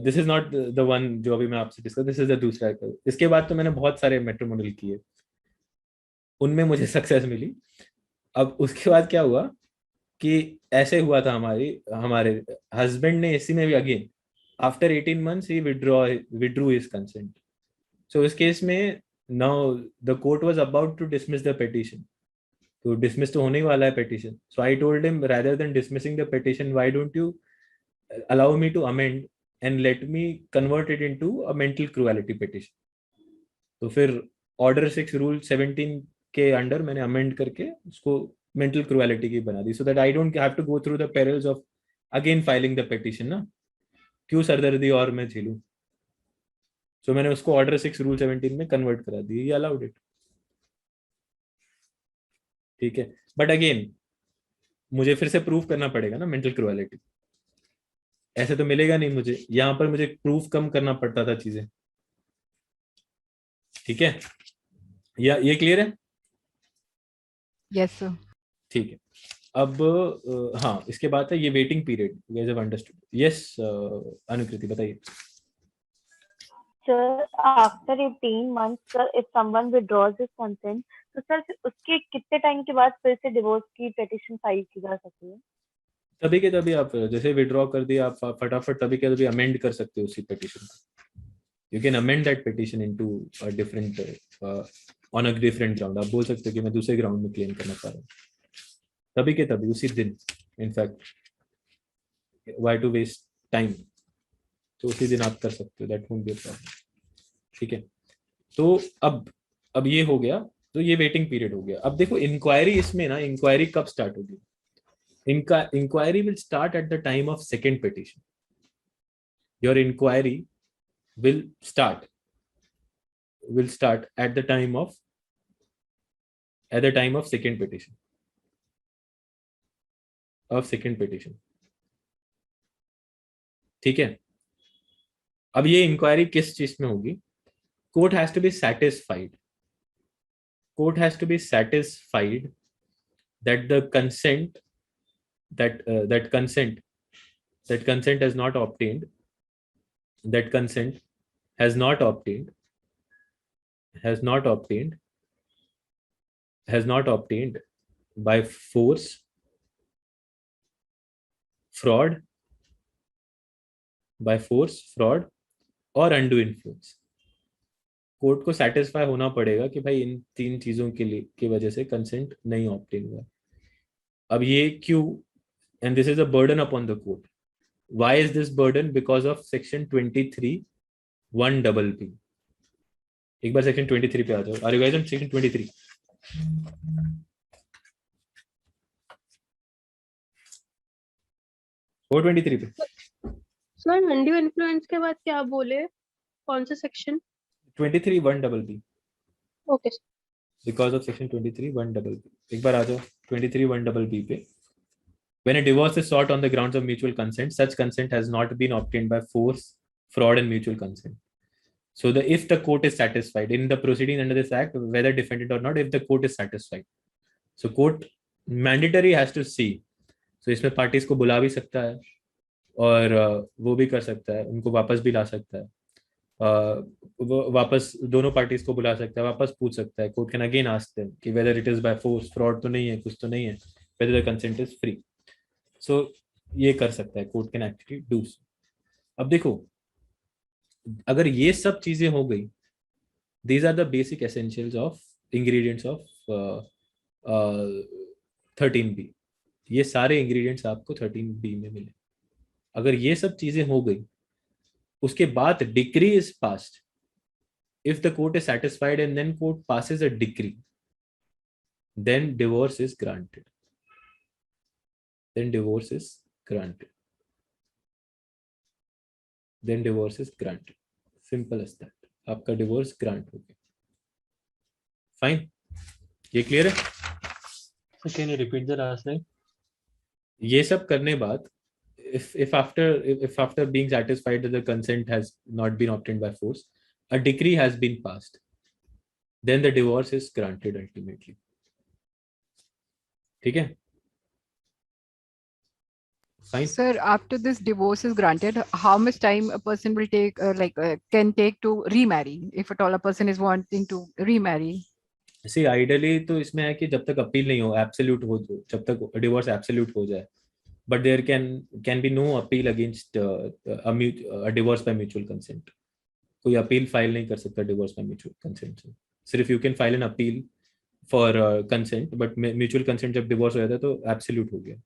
[SPEAKER 1] This is not the one जो अभी मैं आपसे डिस्कस, दिस इज द दूसरा। इसके बाद तो मैंने बहुत सारे मैट्रिमोनियल किए, उनमें मुझे सक्सेस मिली। अब उसके बाद क्या हुआ कि ऐसे हुआ था हमारे हस्बैंड ने इसी में भी अगेन आफ्टर 18 months ही withdrew his consent. So इस केस में now the court was about to dismiss the petition. तो dismiss तो होने ही वाला है petition. So I told him rather than dismissing the petition, why don't you allow me to amend and let me convert it into a mental cruelty petition. तो फिर order 6 rule 17 के under मैंने amend करके उसको mental cruelty की बना दी, so that I don't have to go through the perils of again filing the petition ना, क्यों सरदर्दी और मैं झेलूं। सो मैंने उसको ऑर्डर 6 रूल 17 में कन्वर्ट करा दी, ये अलाउड इट। ठीक है, बट अगेन मुझे फिर से प्रूफ करना पड़ेगा ना मेंटल क्रुएलिटी, ऐसे तो मिलेगा नहीं मुझे, यहां पर मुझे प्रूफ कम करना पड़ता था चीजें। ठीक है, या ये क्लियर है?
[SPEAKER 5] Yes sir.
[SPEAKER 1] ठीक है, अब हाँ इसके बाद है ये waiting period, you guys have understood? Yes Anukriti बताइए।
[SPEAKER 12] Sir, after 18 months, sir, if someone withdraws his consent, तो सर उसके कितने टाइम के बाद फिर से डिवोर्स की पिटीशन फाइल की जा सकती है?
[SPEAKER 1] तभी के तभी आप जैसे विड्रॉ कर दिया आप फटाफट तभी के तभी अमेंड कर सकते हो उसी पिटीशन को। You can amend that petition into a different on a different ground. आप बोल सकते हो कि मैं दूसरे ग्राउंड में क्लेम करना चाह रहा हूँ, तभी के तभी उसी दिन। In fact why to waste time, तो उसी दिन आप कर सकते हो, that won't be a problem. ठीक है, तो अब ये हो गया, तो ये वेटिंग पीरियड हो गया। अब देखो इंक्वायरी, इसमें ना इंक्वायरी कब स्टार्ट होगी? Inquiry will start at the time of second petition. Your inquiry will start at the time of second petition. ठीक है, अब ये इंक्वायरी किस चीज में होगी? Court has to be satisfied. Court has to be satisfied that the consent that consent has not obtained, has not obtained by force, fraud or undue influence. Court को satisfy होना पड़ेगा कि भाई इन 3 चीजों के लिए की वजह से कंसेंट नहीं ऑब्टेन हुआ। अब ये क्यों? And this is a burden upon the court. Why is this burden? Because of section 23(1)(b). एक बार सेक्शन 23 पे आ जाओ। Are you guys on section 23? और 23 पे
[SPEAKER 10] सर अनड्यू इन्फ्लुएंस के बाद क्या बोले, कौन सा section?
[SPEAKER 1] 23(1)(b).
[SPEAKER 10] Okay
[SPEAKER 1] because of section 23(1)(b). एक बार आ जाओ 23(1)(b) पे। When a divorce is sought on the grounds of mutual consent, such consent has not been obtained by force, fraud, and mutual consent. So if the court is satisfied in the proceeding under this act, whether defendant or not, if the court is satisfied, so court mandatory has to see. So इसमें parties को बुला भी सकता है और वो भी कर सकता है, उनको वापस भी ला सकता है, वो वापस दोनों पार्टीज को बुला सकता है, वापस पूछ सकता है। Court can again ask them कि whether it is by force, fraud तो नहीं है, कुछ तो नहीं है, whether the consent is free. So ये कर सकता है, court can actually do so. अब देखो, अगर ये सब चीजें हो गई, these are the basic essentials of ingredients of 13B. ये सारे इंग्रेडिएंट्स आपको 13B में मिले। अगर ये सब चीजें हो गई, उसके बाद decree is passed. If the court is satisfied and then court passes a decree, then divorce is granted. Then divorce is granted. Then divorce is granted. Simple as that. आपका डिवोर्स ग्रांट हो गया। Fine, ये clear है?
[SPEAKER 2] Can you repeat the last line?
[SPEAKER 1] ये सब करने बाद, if after being satisfied that the consent has not been obtained by force, a decree has been passed, then the divorce is granted ultimately. ठीक है? Fine.
[SPEAKER 5] Sir, after this divorce is granted, how much time a person will take, can take to remarry, if at all a person is wanting to remarry?
[SPEAKER 1] See, ideally तो इसमें है कि जब तक appeal नहीं हो, एब्सोल्यूट हो, जब तक डिवोर्स एब्सोल्यूट हो जाए, but there can be no appeal against a divorce by mutual consent. कोई अपील फाइल नहीं कर सकता डिवोर्स by mutual consent से। सिर्फ you can file an appeal for consent, but mutual consent जब डिवोर्स हो जाता है तो एब्सोल्यूट हो गया।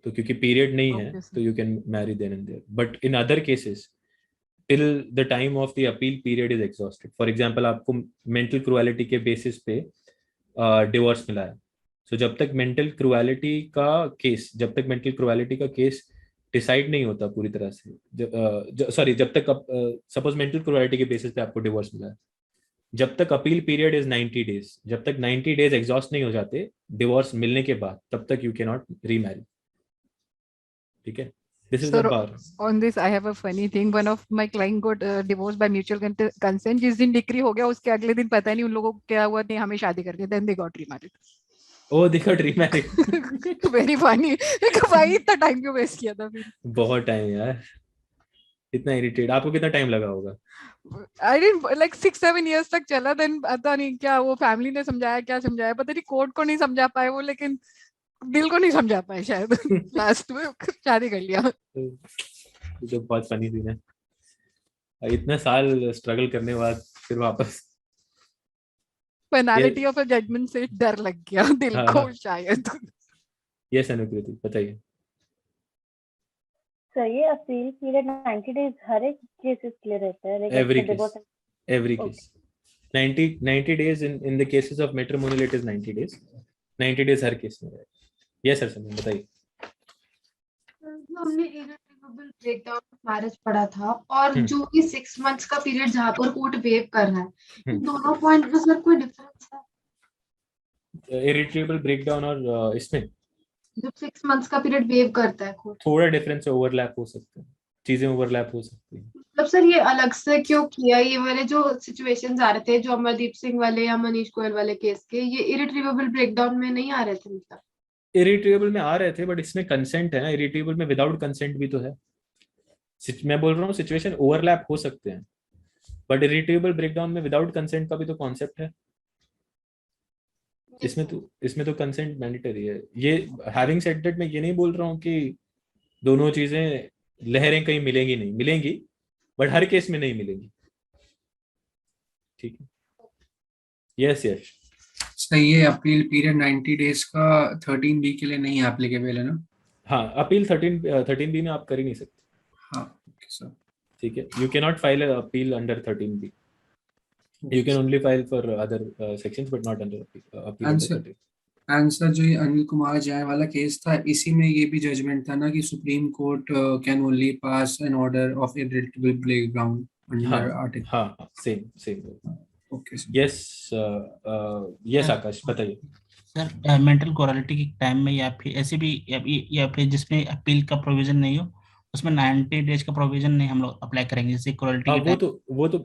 [SPEAKER 1] तो क्योंकि पीरियड नहीं है तो you can marry then and there. But in other cases, till the time of the appeal period is exhausted. For example, आपको mental cruelty के basis पे डिवोर्स मिला है, so जब तक mental cruelty का केस डिसाइड नहीं होता पूरी तरह से, जब तक सपोज मेंटल क्रुएलिटी के बेसिस पे आपको डिवोर्स मिला है, जब तक अपील पीरियड इज 90 डेज, जब तक 90 डेज एग्जॉस्ट नहीं हो जाते डिवोर्स मिलने के बाद, तब तक यू कैन नॉट रीमैरी। ठीक है? This is the bar.
[SPEAKER 5] On this, I have a funny thing. One of my client got divorced by mutual consent. जिस दिन डिक्री हो गया, उसके अगले दिन पता नहीं उन लोगों को क्या हुआ, नहीं हमें शादी करनी है, then they got remarried.
[SPEAKER 1] Oh, they got remarried.
[SPEAKER 5] Very funny. भाई इतना टाइम क्यों वेस्ट किया था फिर?
[SPEAKER 1] बहुत टाइम यार, इतना इरिटेट। आपको कितना टाइम लगा होगा?
[SPEAKER 5] I didn't like 6-7 years तक चला, then पता नहीं क्या वो फैमिली ने समझाया, क्या समझाया पता नहीं, कोर्ट को नहीं समझा पाए वो, लेकिन दिल को नहीं समझा पाए शायद। लास्ट में शादी कर लिया।
[SPEAKER 1] जो बहुत फनी सीन है, इतने साल स्ट्रगल करने के बाद फिर वापस
[SPEAKER 5] पेनाल्टी ऑफ अ जजमेंट से डर लग गया दिल को शायद।
[SPEAKER 1] यस अनुकृति, बताइए।
[SPEAKER 12] सर ये अपील पीरियड 90 डेज हर एक केसेस के लिए रहता है?
[SPEAKER 1] Every case 90 days in the cases of matrimonial it is 90 days. 90 days her case में। यस सर, समझ बताइए।
[SPEAKER 9] हमने इररिवर्सिबल ब्रेकडाउन ऑफ मैरिज पढ़ा था, और जो कि 6 months का पीरियड जहाँ पर कोर्ट वेव कर रहा है, दोनों पॉइंट में सर कोई डिफरेंस है?
[SPEAKER 1] इरिट्रेबल ब्रेकडाउन और इसमें
[SPEAKER 9] जब 6 months का पीरियड वेव करता है कोर्ट,
[SPEAKER 1] थोड़ा डिफरेंस ओवरलैप हो सकता है, चीजें ओवरलैप हो सकती है।
[SPEAKER 9] मतलब सर ये अलग से क्यों किया? ये वाले जो सिचुएशंस आ रहे थे, जो अमरदीप सिंह वाले या मनीष गोयल वाले केस के, ये इरिट्रेबल ब्रेकडाउन में नहीं आ रहे थे? मतलब
[SPEAKER 1] इरिट्रेबल में आ रहे थे, बट इसमें कंसेंट है ना, इरिट्रेबल में विदाउट कंसेंट भी तो है। मैं बोल रहा हूँ सिचुएशन ओवरलैप हो सकते हैं, बट इरिट्रेबल ब्रेकडाउन में विदाउट कंसेंट का भी तो कॉन्सेप्ट है। इसमें तो कंसेंट मैंडेटरी है। ये हैविंग सेड दैट, मैं ये नहीं बोल रहा हूँ कि दोनों चीजें लहरें कहीं मिलेंगी, नहीं मिलेंगी, बट हर केस में नहीं मिलेंगी। ठीक है, यस यस।
[SPEAKER 3] सही है, अपील पीरियड 90 डेज का 13B के लिए नहीं एप्लीकेबल है ना?
[SPEAKER 1] हाँ, अपील 13B में आप कर ही नहीं सकते।
[SPEAKER 3] हाँ, ओके सर।
[SPEAKER 1] ठीक है, you can not file appeal under 13B, you can only file for other sections but not under appeal under
[SPEAKER 3] answer
[SPEAKER 1] 13.
[SPEAKER 3] Answer जो ये अनिल कुमार जैन वाला केस था, इसी में ये भी जजमेंट था ना कि Supreme Court can only pass an order of irreducible playground under article.
[SPEAKER 1] हाँ, same.
[SPEAKER 3] Okay sir.
[SPEAKER 1] Yes yes Akash बताइए।
[SPEAKER 8] सर मेंटल क्वालिटी के टाइम में या फिर ऐसे भी या फिर जिसमें अपील का प्रोविजन नहीं हो, उसमें 90 डेज का प्रोविजन नहीं हम लोग अप्लाई करेंगे, जैसे क्वालिटी
[SPEAKER 1] हाँ,
[SPEAKER 8] के
[SPEAKER 1] वो तो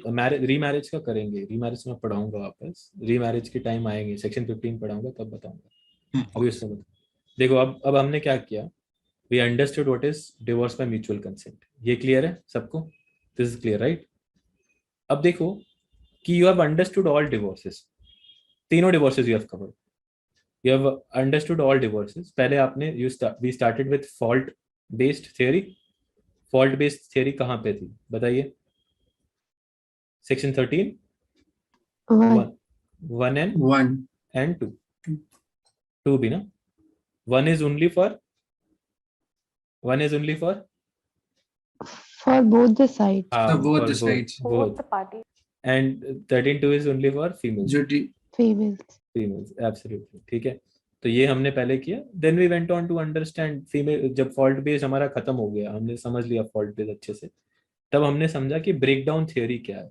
[SPEAKER 1] रीमैरिज का करेंगे। रीमैरिज में पढ़ाऊंगा वापस, रीमैरिज के टाइम आएंगे, सेक्शन 15 पढ़ाऊंगा तब बताऊंगा। अभी उससे मत देखो। अब हमने क्या किया, we understood what is divorce by mutual consent. ये क्लियर है सबको? This is clear right? अब देखो कि you have understood all divorces, तीनों divorces you have covered, you have understood all divorces. पहले आपने we started with fault based theory. Fault based theory कहाँ पे थी बताइए? सेक्शन 13 1 and 2 भी ना? one is only for
[SPEAKER 5] For both the sides.
[SPEAKER 3] both the sides.
[SPEAKER 12] Both the parties.
[SPEAKER 1] And 13(2) is only for females.
[SPEAKER 5] Females.
[SPEAKER 1] Absolutely. ठीक है, तो ये हमने पहले किया। Then we went on to understand female. जब फॉल्ट बेस हमारा खत्म हो गया, हमने समझ लिया फॉल्ट बेस अच्छे से, तब हमने समझा कि ब्रेकडाउन थ्योरी क्या है।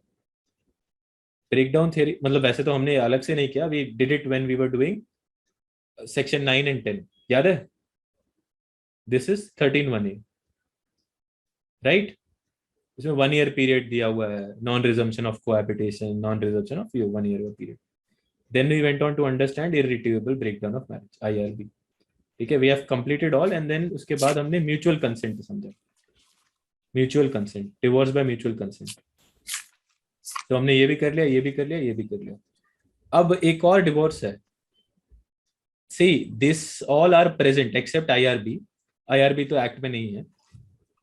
[SPEAKER 1] ब्रेकडाउन थ्योरी मतलब वैसे तो हमने अलग से नहीं किया, we did it when we were doing section 9 and 10, याद है? This is 13(1)(a), right? इसमें 1 year पीरियड दिया हुआ है, non resumption of cohabitation, non resumption of 1 year का period. Then we went on to understand irretrievable breakdown of marriage, IRB। ठीक है, we have completed all and then उसके बाद हमने म्यूचुअल कंसेंट समझा। Mutual consent, divorce by mutual consent. तो हमने ये भी कर लिया, ये भी कर लिया, ये भी कर लिया। अब एक और डिवोर्स है। See, this all are present except IRB। IRB तो एक्ट में नहीं है।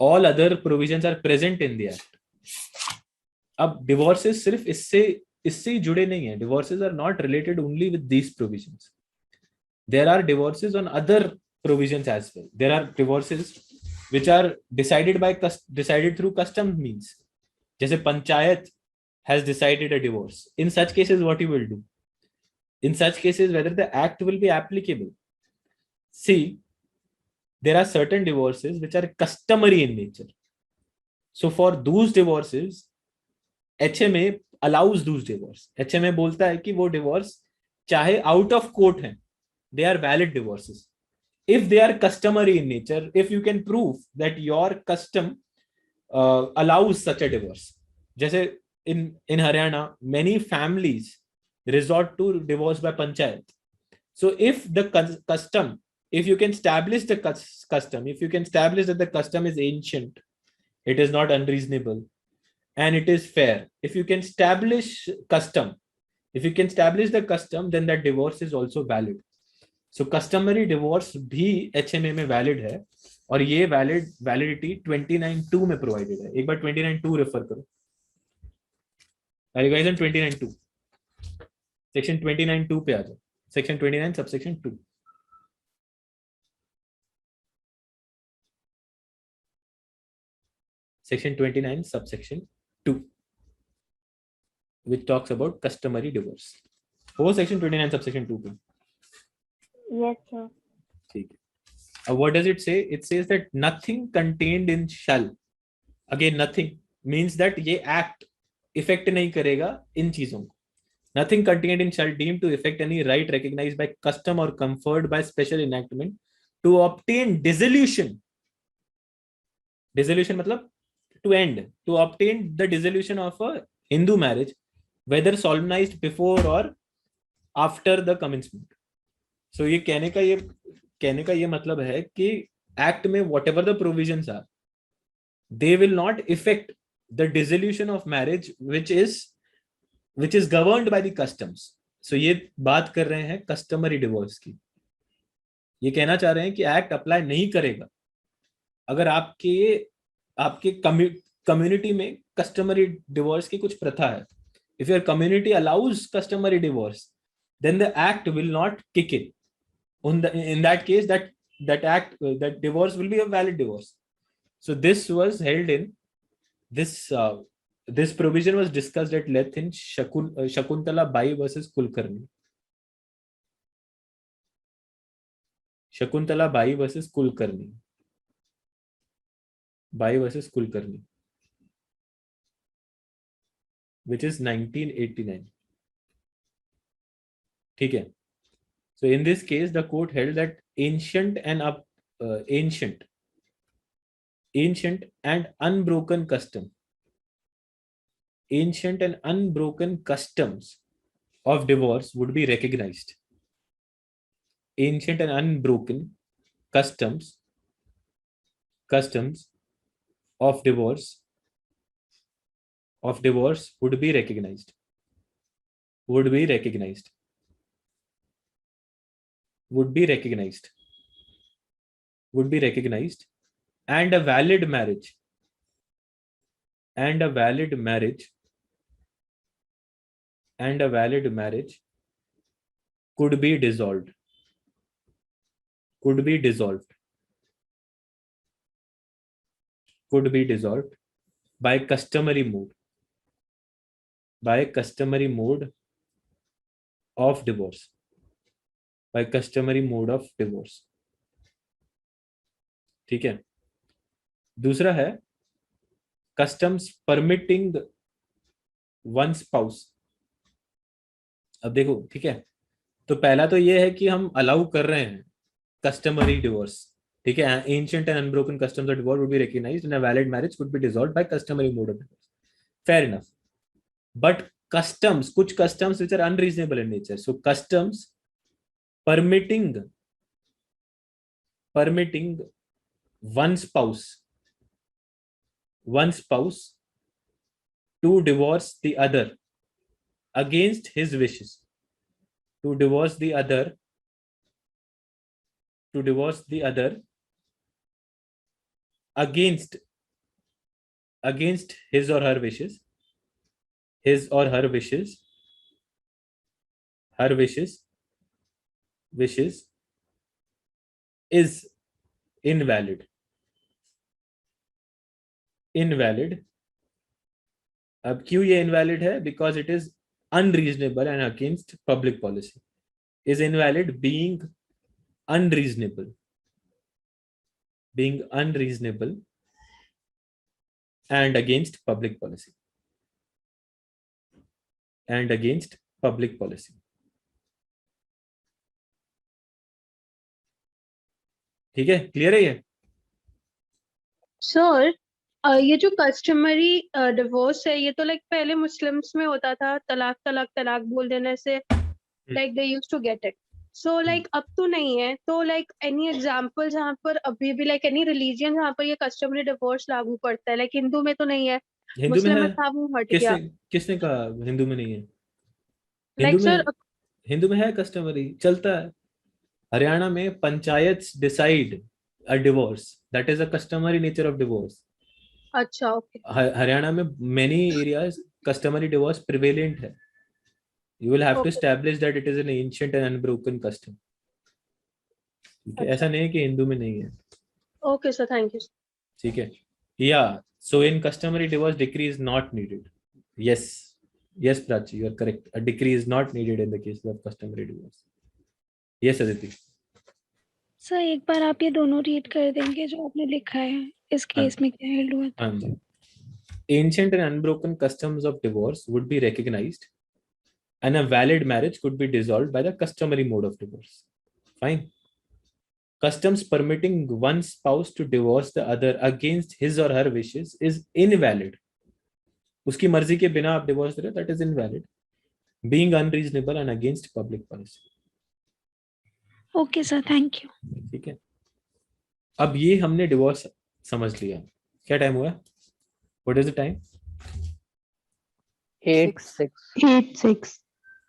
[SPEAKER 1] All other provisions are present in the act। अब डिवोर्सेस सिर्फ इससे जुड़े नहीं है। Divorces are not related only with these provisions. There are divorces on other provisions as well. There are divorces which are decided through custom means, जैसे panchayat has decided a divorce। in such cases what you will do? In such cases whether the act will be applicable? See, there are certain divorces which are customary in nature, so for those divorces HMA allows those divorce। HMA बोलता है कि वो divorce चाहे out of court है, they are valid divorces if they are customary in nature, if you can prove that your custom allows such a divorce। जैसे in Haryana many families resort to divorce by panchayat। So if the custom, if you can establish the custom, if you can establish that the custom is ancient, it is not unreasonable and it is fair, if you can establish custom, if you can establish the custom, then that divorce is also valid। So customary divorce भी HMA में valid है और ये validity 29(2) में provided है। एक बार 29(2) refer करो। Are you guys on 29(2)? Section 29(2) पे आ जाओ। Section 29 subsection 2। Section 29 subsection 2 which talks about customary divorce। वो सेक्शन 29 सबसेक्शन 2 पे।
[SPEAKER 12] Yes, sir।
[SPEAKER 1] ठीक है। What does it say? It says that nothing contained in shall। Again, nothing means that ये act effect नहीं करेगा इन चीजों को। Nothing contained in shall deem to effect any right recognized by custom or conferred by special enactment to obtain dissolution। Dissolution मतलब to end, to obtain the dissolution of a Hindu marriage, whether solemnized before or after the commencement। So ये कहने का ये मतलब है कि act में whatever the provisions are, they will not affect the dissolution of marriage which is governed by the customs। So ये बात कर रहे हैं customary divorce की। ये कहना चाह रहे हैं कि एक्ट अप्लाई नहीं करेगा अगर आपके कम्युनिटी में कस्टमरी डिवोर्स की कुछ प्रथा है। If your community allows customary divorce, then the act will not kick in. In that case, that divorce will be a valid divorce. So this was held in this this provision was discussed at length in Shakuntala Bai versus Kulkarni. Shakuntala Bai versus Kulkarni. Bai versus Kulkarni, which is 1989. Okay. So in this case, the court held that ancient and unbroken customs of divorce would be recognized. Ancient and unbroken customs of divorce would be recognized. And a valid marriage could be dissolved by customary mode of divorce. ठीक है. दूसरा है customs permitting one spouse. अब देखो, ठीक है, तो पहला तो ये है कि हम अलाउ कर रहे हैं customary divorce. ठीक है, ancient and unbroken customs of divorce would be recognized and a valid marriage could be dissolved by customary mode of divorce. Fair enough. But customs, कुछ customs which are unreasonable in nature. So customs permitting one spouse to divorce the other against his wishes, against his or her wishes, is invalid. अब क्यों ये invalid है? Because it is unreasonable and against public policy. Is invalid being unreasonable and against public policy. ठीक है, clear है ये?
[SPEAKER 10] Sir ये जो कस्टमरी डिवोर्स है, ये तो लाइक पहले मुस्लिम्स में होता था, तलाक बोल देने से like they used to get it. So like अब तो नहीं है, तो लाइक एनी एग्जांपल जहाँ पर अभी भी लाइक एनी रिलीजन जहाँ पर ये कस्टमरी डिवोर्स लागू पड़ता है? लाइक हिंदू में तो नहीं है, मुस्लिम में था, वो हट गया.
[SPEAKER 1] किसने कहा हिंदू में नहीं है?
[SPEAKER 10] लाइक सर
[SPEAKER 1] हिंदू में है, कस्टमरी चलता है. हरियाणा में panchayat decide a divorce, that is a customary nature of divorce.
[SPEAKER 10] अच्छा, ओके.
[SPEAKER 1] हरियाणा में many areas customary divorce prevalent है. You will have to establish that it is an ancient and unbroken custom. ठीक है, ऐसा नहीं है कि हिंदू में नहीं है.
[SPEAKER 10] Okay, sir, thank you.
[SPEAKER 1] ठीक है. Yeah, so in customary divorce, decree is not needed. Yes, Prachi, you are correct. A decree is not needed in the case of customary divorce. Yes, Aditi.
[SPEAKER 7] Sir एक बार आप ये दोनों read कर देंगे जो आपने लिखा है, इस केस में क्या हेल्ड हुआ था?
[SPEAKER 1] हाँ जी. Ancient and unbroken customs of divorce would be recognized and a valid marriage could be dissolved by the customary mode of divorce. Fine. Customs permitting one spouse to divorce the other against his or her wishes is invalid. उसकी मर्जी के बिना आप divorce दे रहे हो, that is invalid. Being unreasonable and against public policy.
[SPEAKER 7] Okay sir, thank you.
[SPEAKER 1] ठीक है, अब ये हमने डिवोर्स समझ लिया. क्या टाइम हुआ? What is the time?
[SPEAKER 6] 8:06.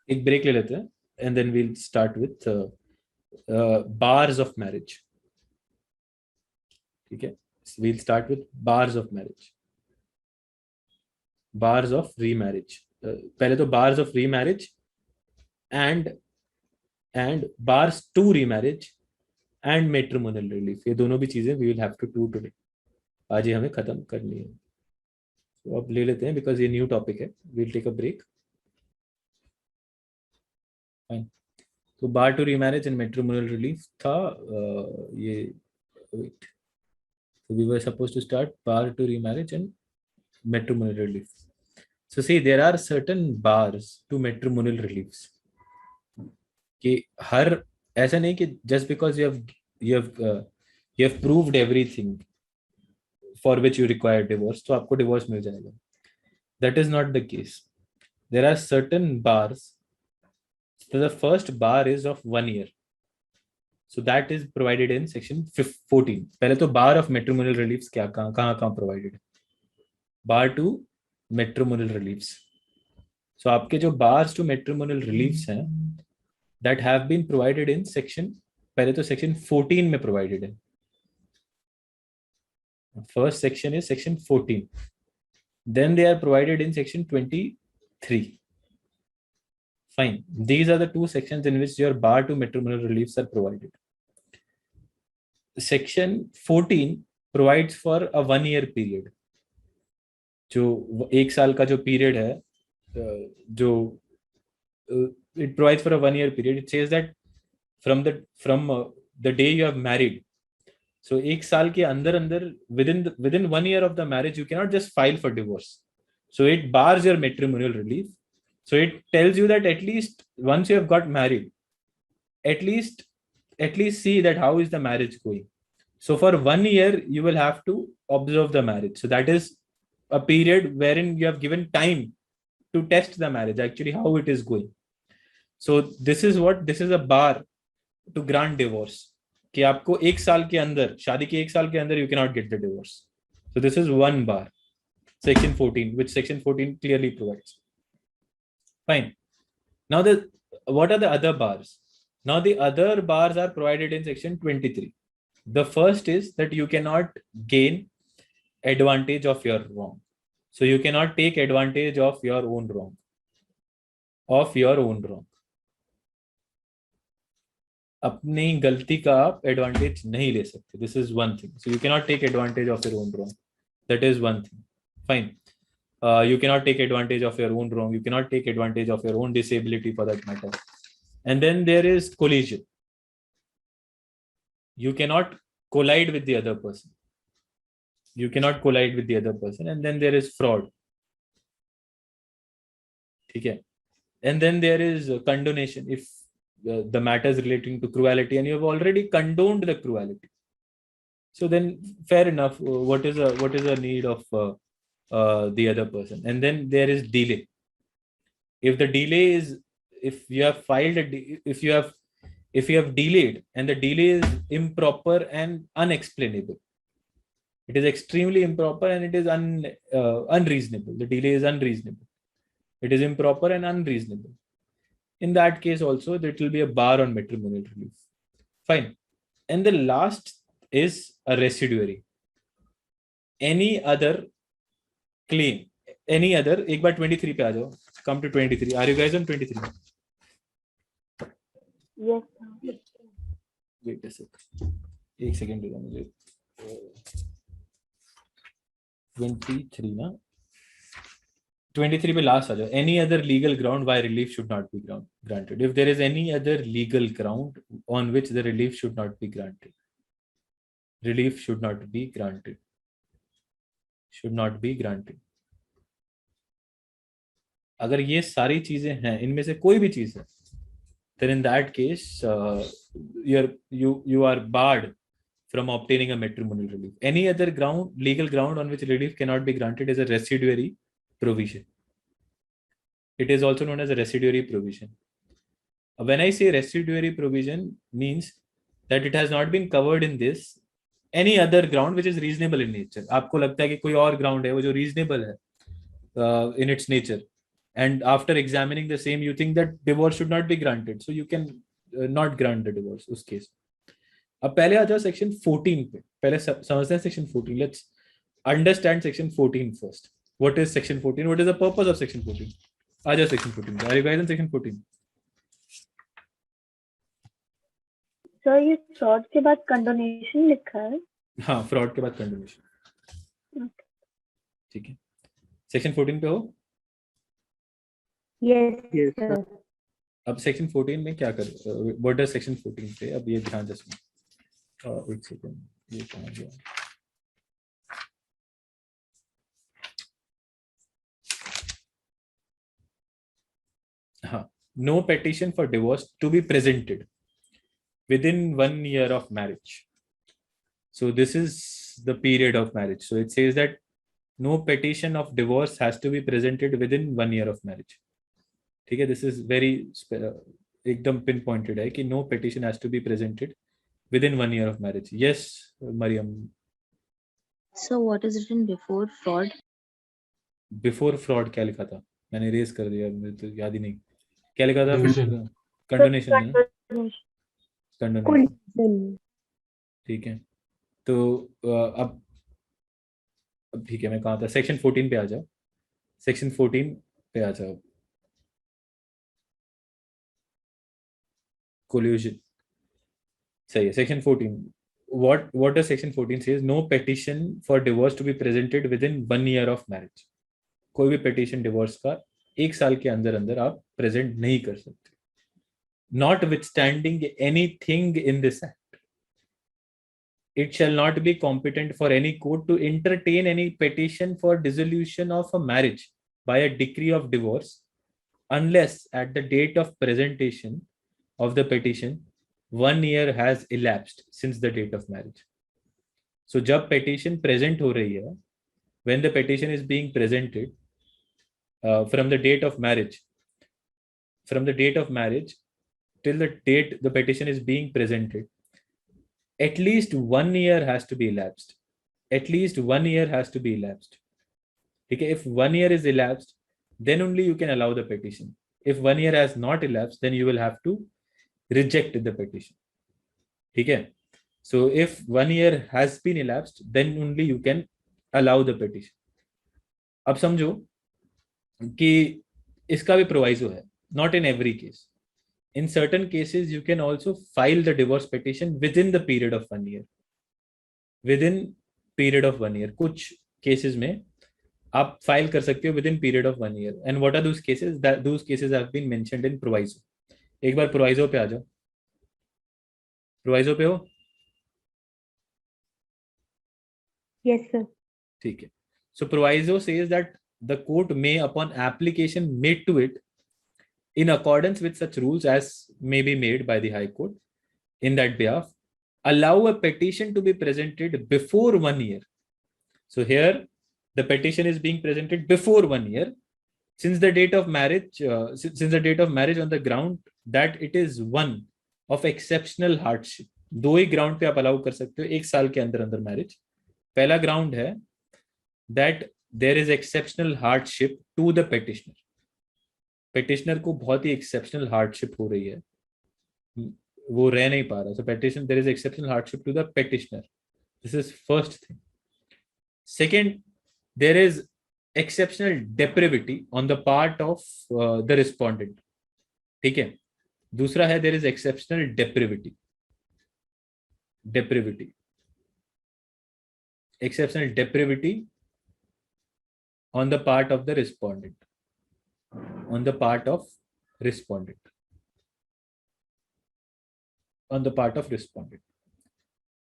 [SPEAKER 1] एक ब्रेक ले लेते हैं and then we'll start with bars of marriage. ठीक है, we'll start with bars of marriage, bars of remarriage. पहले तो bars of remarriage and bars to remarriage and matrimonial relief, ये दोनों भी चीजें we will have to do today. आज ही हमें खत्म करनी है. तो अब ले लेते हैं because ये new topic है. We'll take a break. Fine. तो bar to remarriage and matrimonial relief था ये wait. So we were supposed to start bar to remarriage and matrimonial relief. So see, there are certain bars to matrimonial reliefs. कि हर ऐसा नहीं कि just because you have proved everything for which you require divorce, तो आपको divorce मिल जाएगा. That is not the case. There are certain bars. So the first bar is of 1 year. So that is provided in section 14. पहले तो bar of matrimonial reliefs क्या कहाँ provided है? Bar to matrimonial reliefs. So आपके जो bars to matrimonial reliefs हैं, that have been provided in section, पहले तो section 14 में provided है. First section is section 14. Then they are provided in section 23. Fine. These are the two sections in which your bar to matrimonial reliefs are provided. Section 14 provides for a 1 year period. जो 1 साल का जो period है, जो it provides for a 1 year period. It says that from the day you have married. So 1 साल के अंदर within 1 year of the marriage, you cannot just file for divorce. So it bars your matrimonial relief. So it tells you that at least once you have got married, at least see that how is the marriage going. So for 1 year, you will have to observe the marriage. So that is a period wherein you have given time to test the marriage, actually how it is going. So this is a bar to grant divorce. कि आपको 1 साल के अंदर, शादी के 1 साल के अंदर you cannot get the divorce. So this is one bar. Section 14, which section 14 clearly provides. Fine. Now what are the other bars? Now the other bars are provided in section 23. The first is that you cannot gain advantage of your wrong. So you cannot take advantage of your own wrong. अपनी गलती का आप advantage नहीं ले सकते. This is one thing. So you cannot take advantage of your own wrong. That is one thing. Fine. You cannot take advantage of your own wrong. You cannot take advantage of your own disability for that matter. And then there is collision. You cannot collide with the other person. And then there is fraud. Okay. And then there is condonation. If the matters relating to cruelty and you have already condoned the cruelty, so then fair enough. What is a need of the other person? And then there is delay. If you have delayed and the delay is improper and unexplainable, it is extremely improper and it is unreasonable. The delay is unreasonable. It is improper and unreasonable. In that case also, there will be a bar on matrimonial relief. Fine. And the last is a residuary. Any other claim, एक बार 23 पे आ जाओ. Come to 23. Are you guys on 23?
[SPEAKER 12] Yes.
[SPEAKER 1] Wait a sec. एक second देगा मुझे. 23 ना? 23 पे last आ जाओ. Any other legal ground why relief should not be granted. If there is any other legal ground on which the relief should not be granted. Relief should not be granted. Should not be granted. अगर ये सारी चीजें हैं, इनमें से कोई भी चीज है, then in that case you are barred from obtaining a matrimonial relief. Any other legal ground on which relief cannot be granted is a residuary provision. It is also known as a residuary provision. When I say residuary provision, means that it has not been covered in this any other ground which is reasonable in nature. आपको लगता है कि कोई और ground है वो जो reasonable है in its nature, and after examining the same you think that divorce should not be granted, so you can not grant the divorce उस case. अब पहले आ जाओ section 14 पे. पहले समझते हैं section 14. Let's understand section 14 first. What is section 14? What is the purpose of section 14? आ जाओ section 14 पे। Are you guys on section 14?
[SPEAKER 12] Sir ये फ्रॉड के बाद कंडोनेशन लिखा है।
[SPEAKER 1] हाँ, फ्रॉड के बाद कंडोनेशन। ठीक है, सेक्शन 14 पे हो?
[SPEAKER 12] Yes sir.
[SPEAKER 1] अब सेक्शन 14 में क्या कर, व्हाट डज सेक्शन 14 पे, अब ये ध्यान से सुनो। एक सेकंड, ये कहाँ गया? हाँ, no petition for divorce to be presented within 1 year of marriage. So this is the period of marriage. So it says that no petition of divorce has to be presented within 1 year of marriage. ठीक है, this is very एकदम pinpointed है कि no petition has to be presented within 1 year of marriage. Yes, Mariam.
[SPEAKER 13] So what is written before fraud?
[SPEAKER 1] Before fraud क्या लिखा था? मैंने race कर दिया, मुझे तो याद ही नहीं क्या लिखा था। कंडोनेशन है ना, कंडोनेशन। ठीक है, तो अब ठीक है, मैं कहाँ था? सेक्शन 14 पे आ जाओ, सेक्शन 14 पे आ जाओ। कोल्यूशन सही है। Section 14, what does section 14 says? No petition for divorce to be presented within 1 year of marriage. कोई भी petition divorce का 1 साल के अंदर अंदर आप प्रेजेंट नहीं कर सकते। Notwithstanding anything in this act, it shall not be competent for any court to entertain any petition for dissolution of a marriage by a decree of divorce unless at the date of presentation of the petition 1 year has elapsed since the date of marriage. So जब petition present हो रही है, when the petition is being presented from the date of marriage till the date the petition is being presented, at least 1 year has to be elapsed. At least 1 year has to be elapsed. Okay, if 1 year is elapsed, then only you can allow the petition. If 1 year has not elapsed, then you will have to reject the petition. Okay, so if 1 year has been elapsed, then only you can allow the petition. अब समझो कि इसका भी proviso है, not in every case. In certain cases, you can also file the divorce petition within the period of 1 year. Within period of 1 year, कुछ cases में आप file कर सकते हो within period of 1 year. And what are those cases? That those cases have been mentioned in proviso. एक बार proviso पे आ जाओ. proviso पे हो?
[SPEAKER 12] Yes sir.
[SPEAKER 1] ठीक है. So proviso says that the court may, upon application made to it, in accordance with such rules as may be made by the High Court in that behalf, allow a petition to be presented before 1 year. So here the petition is being presented before 1 year since the date of marriage, on the ground that it is one of exceptional hardship. दो ही ground पे आप allow कर सकते हो 1 साल के अंदर अंदर मैरिज। पहला ग्राउंड है that there is exceptional hardship to the petitioner. Petitioner को बहुत ही एक्सेप्शनल हार्डशिप हो रही है, वो रह नहीं पा रहा। So petition, there is exceptional hardship to the petitioner. This is first thing. Second, there is exceptional depravity on the part of the respondent. ठीक है, दूसरा है there is exceptional depravity on the part of the respondent.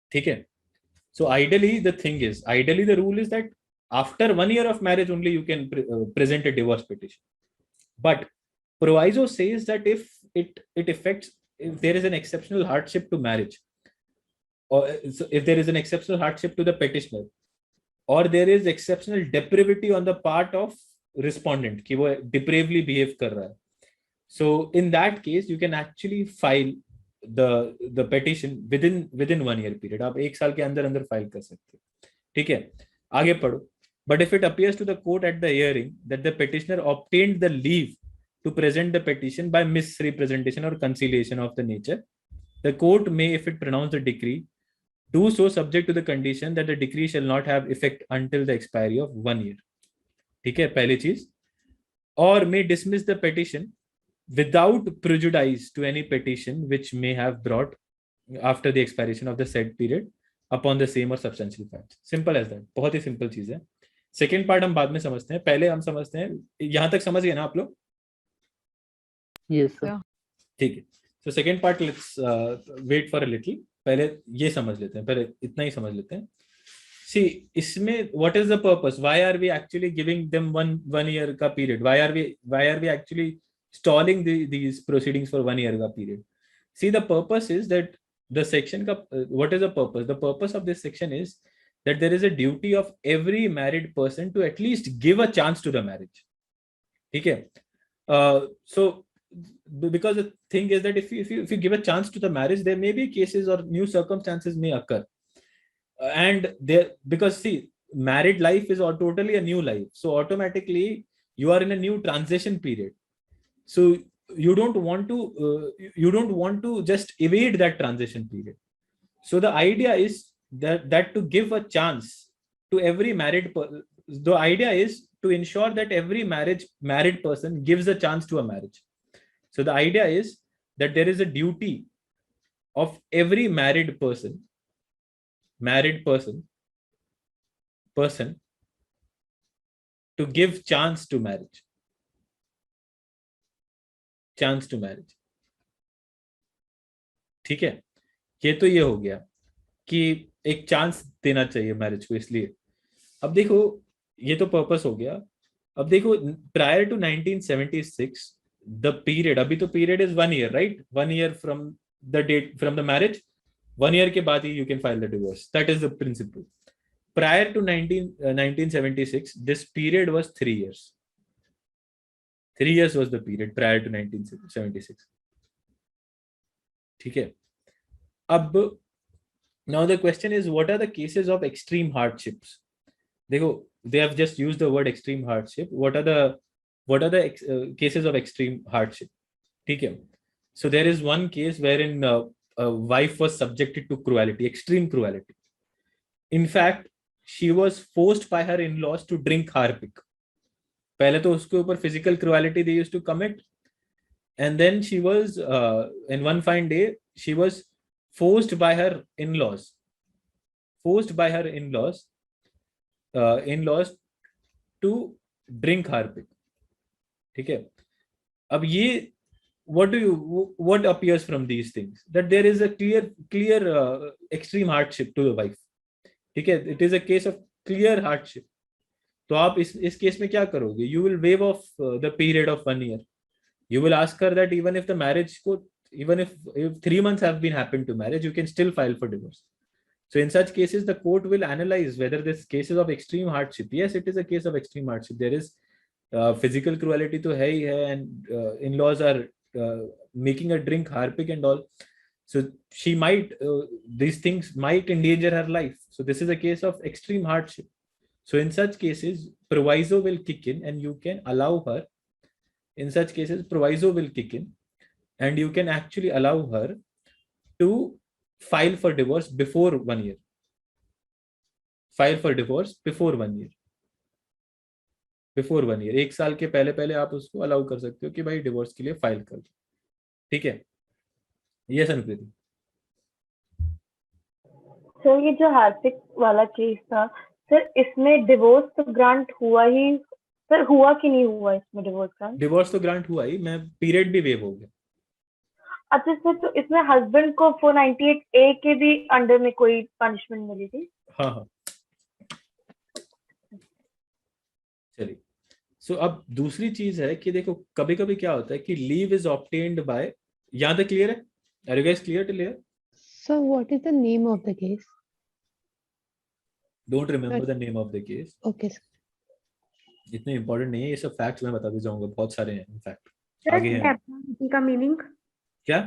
[SPEAKER 1] ठीक है, so ideally the rule is that after 1 year of marriage only you can present a divorce petition, but proviso says that if there is an exceptional hardship to marriage, or if there is an exceptional hardship to the petitioner, or there is exceptional depravity on the part of respondent कि वो depravely behave कर रहा है, so in that case you can actually file the petition within 1 year period. आप 1 साल के अंदर अंदर फाइल कर सकते हो। ठीक है, आगे पढ़ो। But if it appears to the court at the hearing that the petitioner obtained the leave to present the petition by misrepresentation or conciliation of the nature, the court may, if it pronounce the decree, do so subject to the condition that the decree shall not have effect until the expiry of 1 year. ठीक है, पहली चीज or may dismiss the petition without prejudice to any petition which may have brought after the expiration of the said period upon the same or substantial facts. Simple as that. बहुत ही simple चीज है. Second part हम बाद में समझते हैं, पहले हम समझते हैं. यहां तक समझ गए ना आप लोग?
[SPEAKER 6] Yes sir.
[SPEAKER 1] ठीक है. So second part, let's wait for a little. पहले ये समझ लेते हैं, पहले इतना ही समझ लेते हैं. See, इसमें what is the purpose? Why are we actually giving them one year का period? Why are we actually stalling these proceedings for 1 year का period? See, the purpose is that the section का what is the purpose? The purpose of this section is that there is a duty of every married person to at least give a chance to the marriage. ठीक है? So because the thing is that if you give a chance to the marriage, there may be cases or new circumstances may occur, and there, because see, married life is totally a new life, so automatically you are in a new transition period, so you don't want to just evade that transition period. So the idea is that to give a chance to every the idea is to ensure that every married person gives a chance to a marriage. So the idea is that there is a duty of every married person to give chance to marriage. ठीक है? ये तो ये हो गया कि एक chance देना चाहिए मैरिज को. इसलिए अब देखो, ये तो पर्पस हो गया. अब देखो, प्रायर टू 1976 the period, अभी तो period is 1 year, right? 1 year from the date from the marriage. 1 year के बाद ही you can file the divorce. That is the principle. Prior to 1976, this period was 3 years. 3 years was the period prior to 1976. ठीक है? अब now the question is, what are the cases of extreme hardships? देखो, they have just used the word extreme hardship. What are the cases of extreme hardship? ठीक है? So there is one case wherein a wife was subjected to cruelty, extreme cruelty. In fact, she was forced by her in-laws to drink harpic. पहले तो उसके ऊपर physical cruelty they used to commit, and then she was in one fine day she was forced by her in-laws to drink harpic. ठीक है? अब ये what appears from these things? That there is a clear extreme hardship to the wife. ठीक है? It is a case of clear hardship. तो आप इस case में क्या करोगे? You will waive off the period of 1 year. You will ask her that even if the marriage even if 3 months have been happened to marriage, you can still file for divorce. So in such cases, the court will analyze whether this case is of extreme hardship. Yes, it is a case of extreme hardship. There is physical cruelty to hai, and in-laws are making her drink harpic and all. So she might, these things might endanger her life. So this is a case of extreme hardship. So in such cases, proviso will kick in, and you can allow her. In such cases, proviso will kick in, and you can actually allow her to file for divorce before 1 year. File for divorce before 1 year. Before 1 year. 1 साल के पहले आप उसको allow कर सकते हो कि भाई डिवोर्स के लिए फाइल कर दो. ठीक है? यस अनुप्रीति.
[SPEAKER 12] सर ये जो हार्पिक वाला केस था सर, इसमें डिवोर्स तो ग्रांट हुआ ही सर, हुआ कि नहीं हुआ इसमें डिवोर्स ग्रांट?
[SPEAKER 1] डिवोर्स तो ग्रांट हुआ ही, मैं पीरियड भी वेव हो गया.
[SPEAKER 12] अच्छा सर, तो इसमें हस्बैंड को 498A के भी अंडर में कोई पनिशमेंट मिली थी?
[SPEAKER 1] हाँ. चलिए. सो अब दूसरी चीज है कि देखो, कभी कभी क्या होता है कि लीव इज ऑब्टेन्ड बाय. यहाँ तक क्लियर है? Are you guys clear till here?
[SPEAKER 14] So what is the name of the case?
[SPEAKER 1] Don't remember the name of the case.
[SPEAKER 14] Okay.
[SPEAKER 1] इतने इंपॉर्टेंट नहीं है ये सब. फैक्ट्स मैं बताते जाऊंगा, बहुत सारे हैं इनफैक्ट.
[SPEAKER 10] सर
[SPEAKER 1] आगे हैं.
[SPEAKER 10] डेप्राविटी का मीनिंग
[SPEAKER 1] क्या?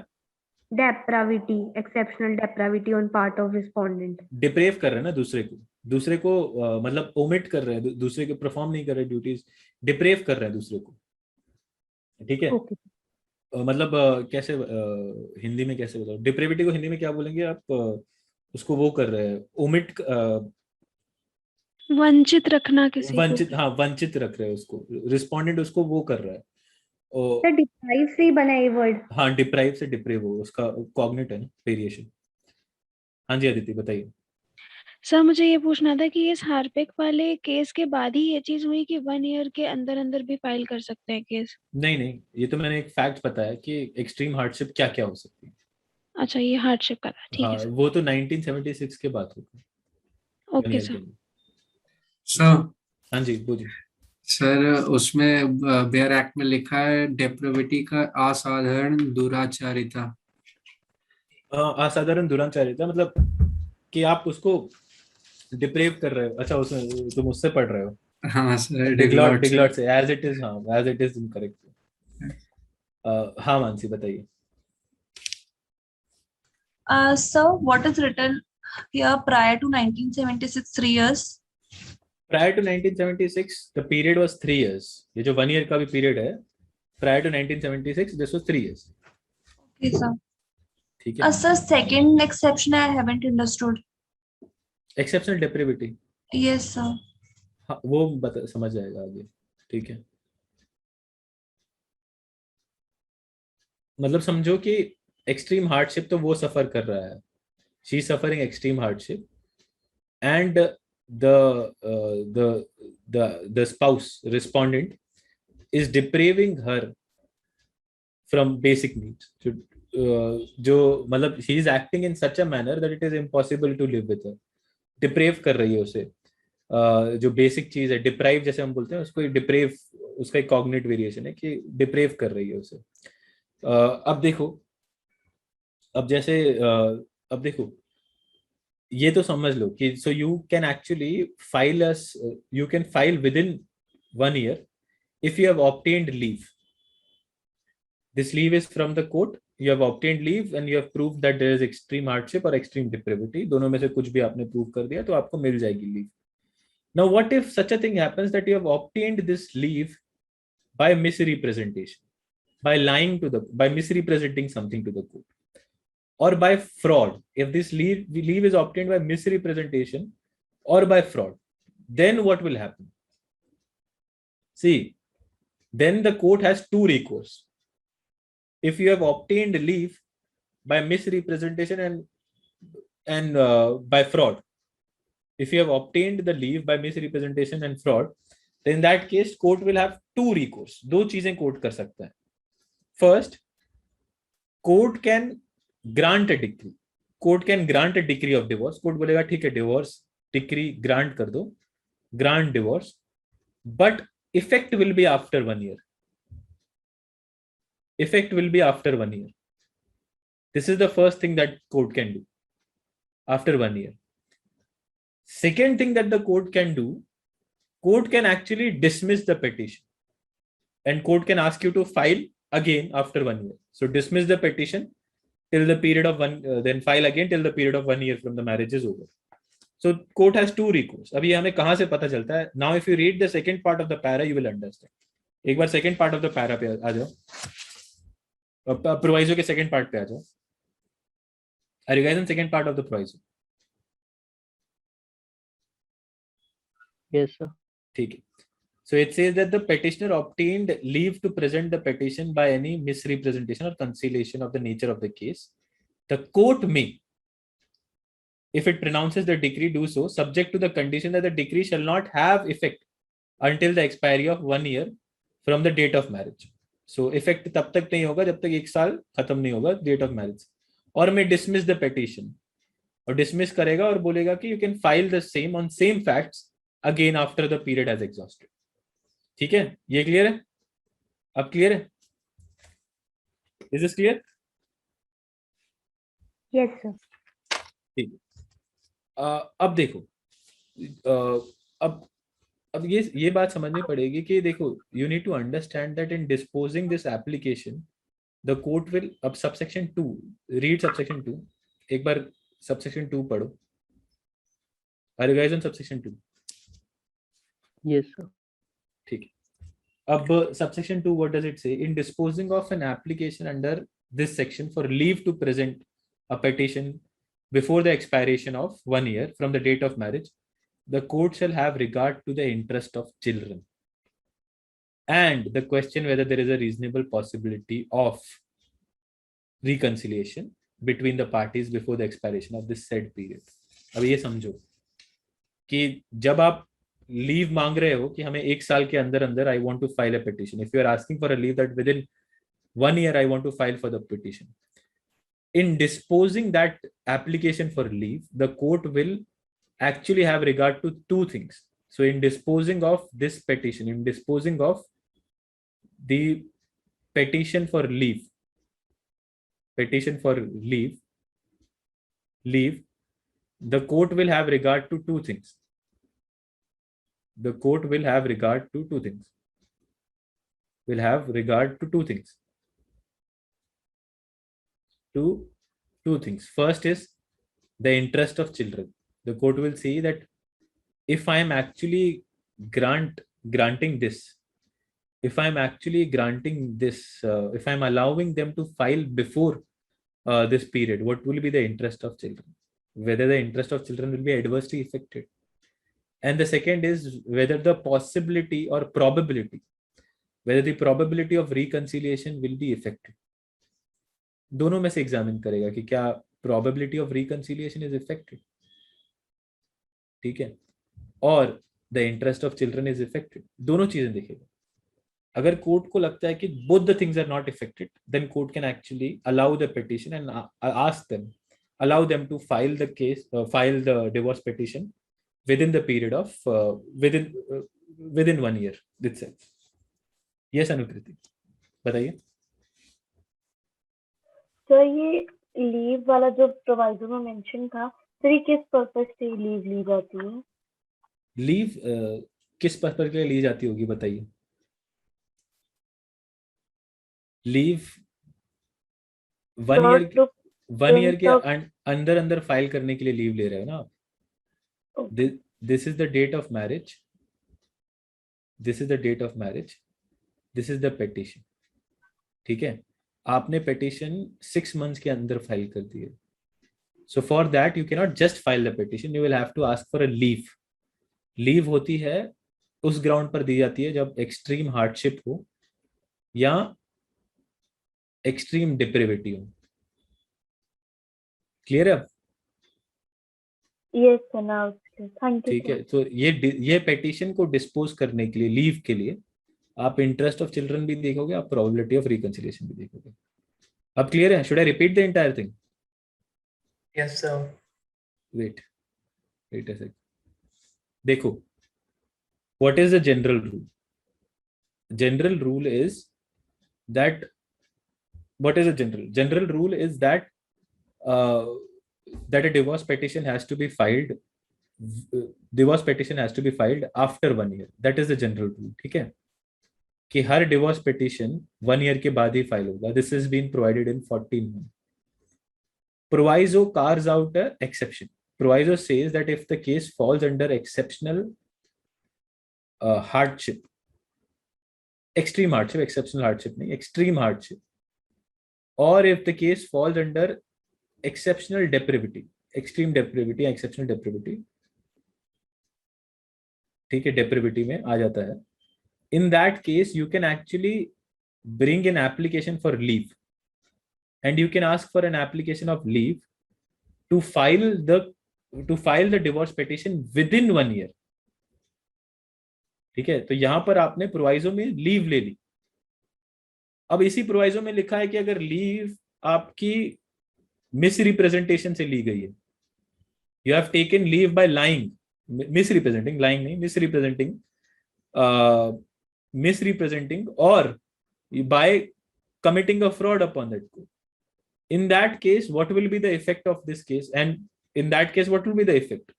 [SPEAKER 10] Depravity, exceptional depravity on part of respondent.
[SPEAKER 1] Deprive कर रहे हैं ना दूसरे को मतलब ओमिट कर रहे हैं, दूसरे के परफॉर्म नहीं कर रहे ड्यूटीज, डिप्रेव कर रहे हैं दूसरे को. ठीक है? मतलब कैसे हिंदी में कैसे बताओ? डिप्रेविटी को हिंदी में क्या बोलेंगे आप? उसको वो कर रहे हैं, ओमिट
[SPEAKER 7] वंचित रखना किसी को।
[SPEAKER 1] वंचित, हाँ वंचित रख रहे हैं उसको, रिस्पोंडेंट उसको वो कर रहा है।
[SPEAKER 12] सर डिप्राइव से ही बना ये वर्ड।
[SPEAKER 1] हाँ डिप्राइव से डिप्रेव हो, उसका कॉग्निट है ना, वेरिएशन। हाँ जी अदिति बताइए।
[SPEAKER 7] सर मुझे ये पूछना था कि इस हार्पिक वाले केस के बाद ही ये चीज हुई कि 1 ईयर के अंदर अंदर भी फाइल कर सकते हैं केस?
[SPEAKER 1] नहीं, ये तो मैंने एक फैक्ट बताया कि एक्सट्रीम हार्डशिप क्या क्या हो सकती है।
[SPEAKER 7] अच्छा ये हार्डशिप का था, ठीक
[SPEAKER 1] हाँ
[SPEAKER 7] है सर।
[SPEAKER 1] वो तो 1976 के बाद होगा।
[SPEAKER 7] Okay sir.
[SPEAKER 3] सर
[SPEAKER 1] हाँ जी बोलिए।
[SPEAKER 3] सर उसमें बेयर एक्ट में लिखा है डेप्रेविटी का असाधारण दुराचारिता।
[SPEAKER 1] असाधारण दुराचारिता मतलब कि आप उसको डिप्रेव कर रहे हो। अच्छा उसमें तुम उससे पढ़ रहे हो?
[SPEAKER 3] हाँ सर
[SPEAKER 1] डिग्लॉट से एज इट इज। हाँ एज इट इज इनकरेक्ट। हाँ मानसी बताइए।
[SPEAKER 11] So what is written here prior to 1976 3 years?
[SPEAKER 1] Prior to 1976 the period was 3 years. ये जो 1 year का भी पीरियड है, prior to 1976 this was 3 years.
[SPEAKER 11] Okay sir.
[SPEAKER 1] ठीक है।
[SPEAKER 11] Sir second exception I haven't understood.
[SPEAKER 1] Exceptional depravity.
[SPEAKER 11] Yes sir.
[SPEAKER 1] हाँ वो समझ जाएगा आगे। ठीक है, मतलब समझो कि एक्सट्रीम हार्डशिप तो वो सफर कर रहा है, she suffering extreme hardship and the spouse respondent is depraving her from basic needs. जो मतलब she is acting in such a manner that it is impossible to live with her. deprave कर रही है उसे। जो बेसिक चीज है deprive जैसे हम बोलते हैं उसको, डिप्रेव उसका एक कॉग्निट वेरिएशन है कि डिप्रेव कर रही है उसे। अब देखो, अब जैसे अब देखो ये तो समझ लो कि सो you can actually file us, you can file with in 1 year if you have obtained leave. This leave is from the court, you have obtained leave and you have proved that there is extreme hardship or extreme depravity, दोनों में से कुछ भी आपने prove कर दिया तो आपको मिल जाएगी leave. Now what if such a thing happens that you have obtained this leave by misrepresentation, by lying to the, by misrepresenting something to the court, or by fraud? If this leave is obtained by misrepresentation or by fraud, then what will happen? See, then the court has two recourse. If you have obtained leave by misrepresentation and by fraud, if you have obtained the leave by misrepresentation and fraud, then in that case court will have two recourse. दो चीजें court कर सकता है. First, court can grant a decree. Court can grant a decree of divorce. Court बोलेगा ठीक है divorce decree grant कर दो, grant divorce, but effect will be after 1 year. Effect will be after 1 year. This is the first thing that court can do after 1 year. Second thing that the court can do, court can actually dismiss the petition and court can ask you to file again after 1 year. So dismiss the petition till the period of then file again till the period of 1 year from the marriage is over. So court has two recourse. अभी हमें कहाँ से पता चलता है? Now if you read the second part of the para, you will understand. एक बार second part of the para पे आ जाओ, proviso के second part पे आ जाओ. Are you guys in second part of the proviso?
[SPEAKER 6] Yes, sir.
[SPEAKER 1] ठीक है. So it says that the petitioner obtained leave to present the petition by any misrepresentation or conciliation of the nature of the case. The court may, if it pronounces the decree, do so subject to the condition that the decree shall not have effect until the expiry of 1 year from the date of marriage. So effect तब तक नहीं होगा जब तक 1 साल खत्म नहीं होगा date of marriage. और may dismiss the petition, और dismiss करेगा और बोलेगा कि you can file the same on same facts again after the period has exhausted. ठीक है, ये क्लियर है? अब क्लियर है? Is this clear?
[SPEAKER 12] Yes sir.
[SPEAKER 1] ठीक है. अब देखो, अब ये बात समझनी पड़ेगी कि देखो, you need to understand that in disposing this application, the court will, अब subsection 2, read subsection 2, एक बार subsection 2 पढ़ो. Are you guys on subsection 2?
[SPEAKER 6] Yes, sir.
[SPEAKER 1] ठीक है. अब subsection 2, what does it say? In disposing of an application under this section for leave to present a petition before the expiration of 1 year from the date of marriage, the court shall have regard to the interest of children, and the question whether there is a reasonable possibility of reconciliation between the parties before the expiration of this said period. अब ये समझो कि जब आप leave मांग रहे हो कि हमें 1 साल के अंदर अंदर I want to file a petition, if you are asking for a leave that within 1 year I want to file for the petition, in disposing that application for leave, the court will actually have regard to two things. So in disposing of this petition, in disposing of the petition for leave, the court will have regard to two things. The court will have regard to two things. Will have regard to two things. Two things. First is the interest of children. The court will see that if I am actually granting this, if I'm allowing them to file before this period, what will be the interest of children? Whether the interest of children will be adversely affected. And the second is whether the possibility or probability, whether the probability of reconciliation will be affected. दोनों में से examine करेगा कि क्या probability of reconciliation is affected, ठीक है, और the interest of children is affected. दोनों चीजें देखेगा. अगर कोर्ट को लगता है कि both the things are not affected, then court can actually allow the petition and allow them to file the case, file the divorce petition within the period of within 1 year itself. Yes, Anukriti, बताइए.
[SPEAKER 12] तो ये leave वाला जो provider में mention था, तो ये किस पर्पस से लीव ली जाती है?
[SPEAKER 1] लीव किस पर्पस के लिए ली जाती होगी बताइए. लीव 1 year के अंदर फाइल करने के लिए लीव ले रहे हो ना. This is the date of marriage. This is the date of marriage. This is the petition. ठीक है, आपने petition 6 months के अंदर फाइल कर दी है. So for that you cannot just file the petition. You will have to ask for a leave. Leave होती है उस ग्राउंड पर दी जाती है जब एक्सट्रीम हार्डशिप हो या एक्सट्रीम डिप्रेविटी हो. क्लियर है?
[SPEAKER 12] Yes sir, now thank you.
[SPEAKER 1] ठीक है, तो ये पेटिशन को डिस्पोज करने के लिए, लीव के लिए, आप इंटरेस्ट ऑफ चिल्ड्रन भी देखोगे, आप प्रोबेबिलिटी ऑफ रिकंसिलिएशन भी देखोगे. अब क्लियर है? Should I repeat the entire thing?
[SPEAKER 4] Yes sir.
[SPEAKER 1] Wait a second. देखो, what is the general rule? General rule is that, what is the general rule is that that a divorce petition has to be filed after 1 year. That is the general rule. ठीक है, कि हर divorce petition 1 year के बाद ही file होगा. This has been provided in 14. Proviso carves out an exception. Proviso says that if the case falls under exceptional hardship, extreme hardship, exceptional hardship नहीं, extreme hardship, or if the case falls under exceptional depravity, extreme depravity, exceptional depravity, ठीक है, depravity में आ जाता है. In that case, you can actually bring an application for leave, and you can ask for an application of leave to file the divorce petition within 1 year. ठीक है, तो यहां पर आपने प्रोवाइजो में लीव ले ली. अब इसी प्रोवाइजो में लिखा है कि अगर लीव आपकी मिसरिप्रेजेंटेशन से ली गई है, you have taken leave by lying, misrepresenting, lying नहीं, मिसरिप्रेजेंटिंग और by committing a fraud upon that court. In that case, what will be the effect of this case? And in that case, what will be the effect?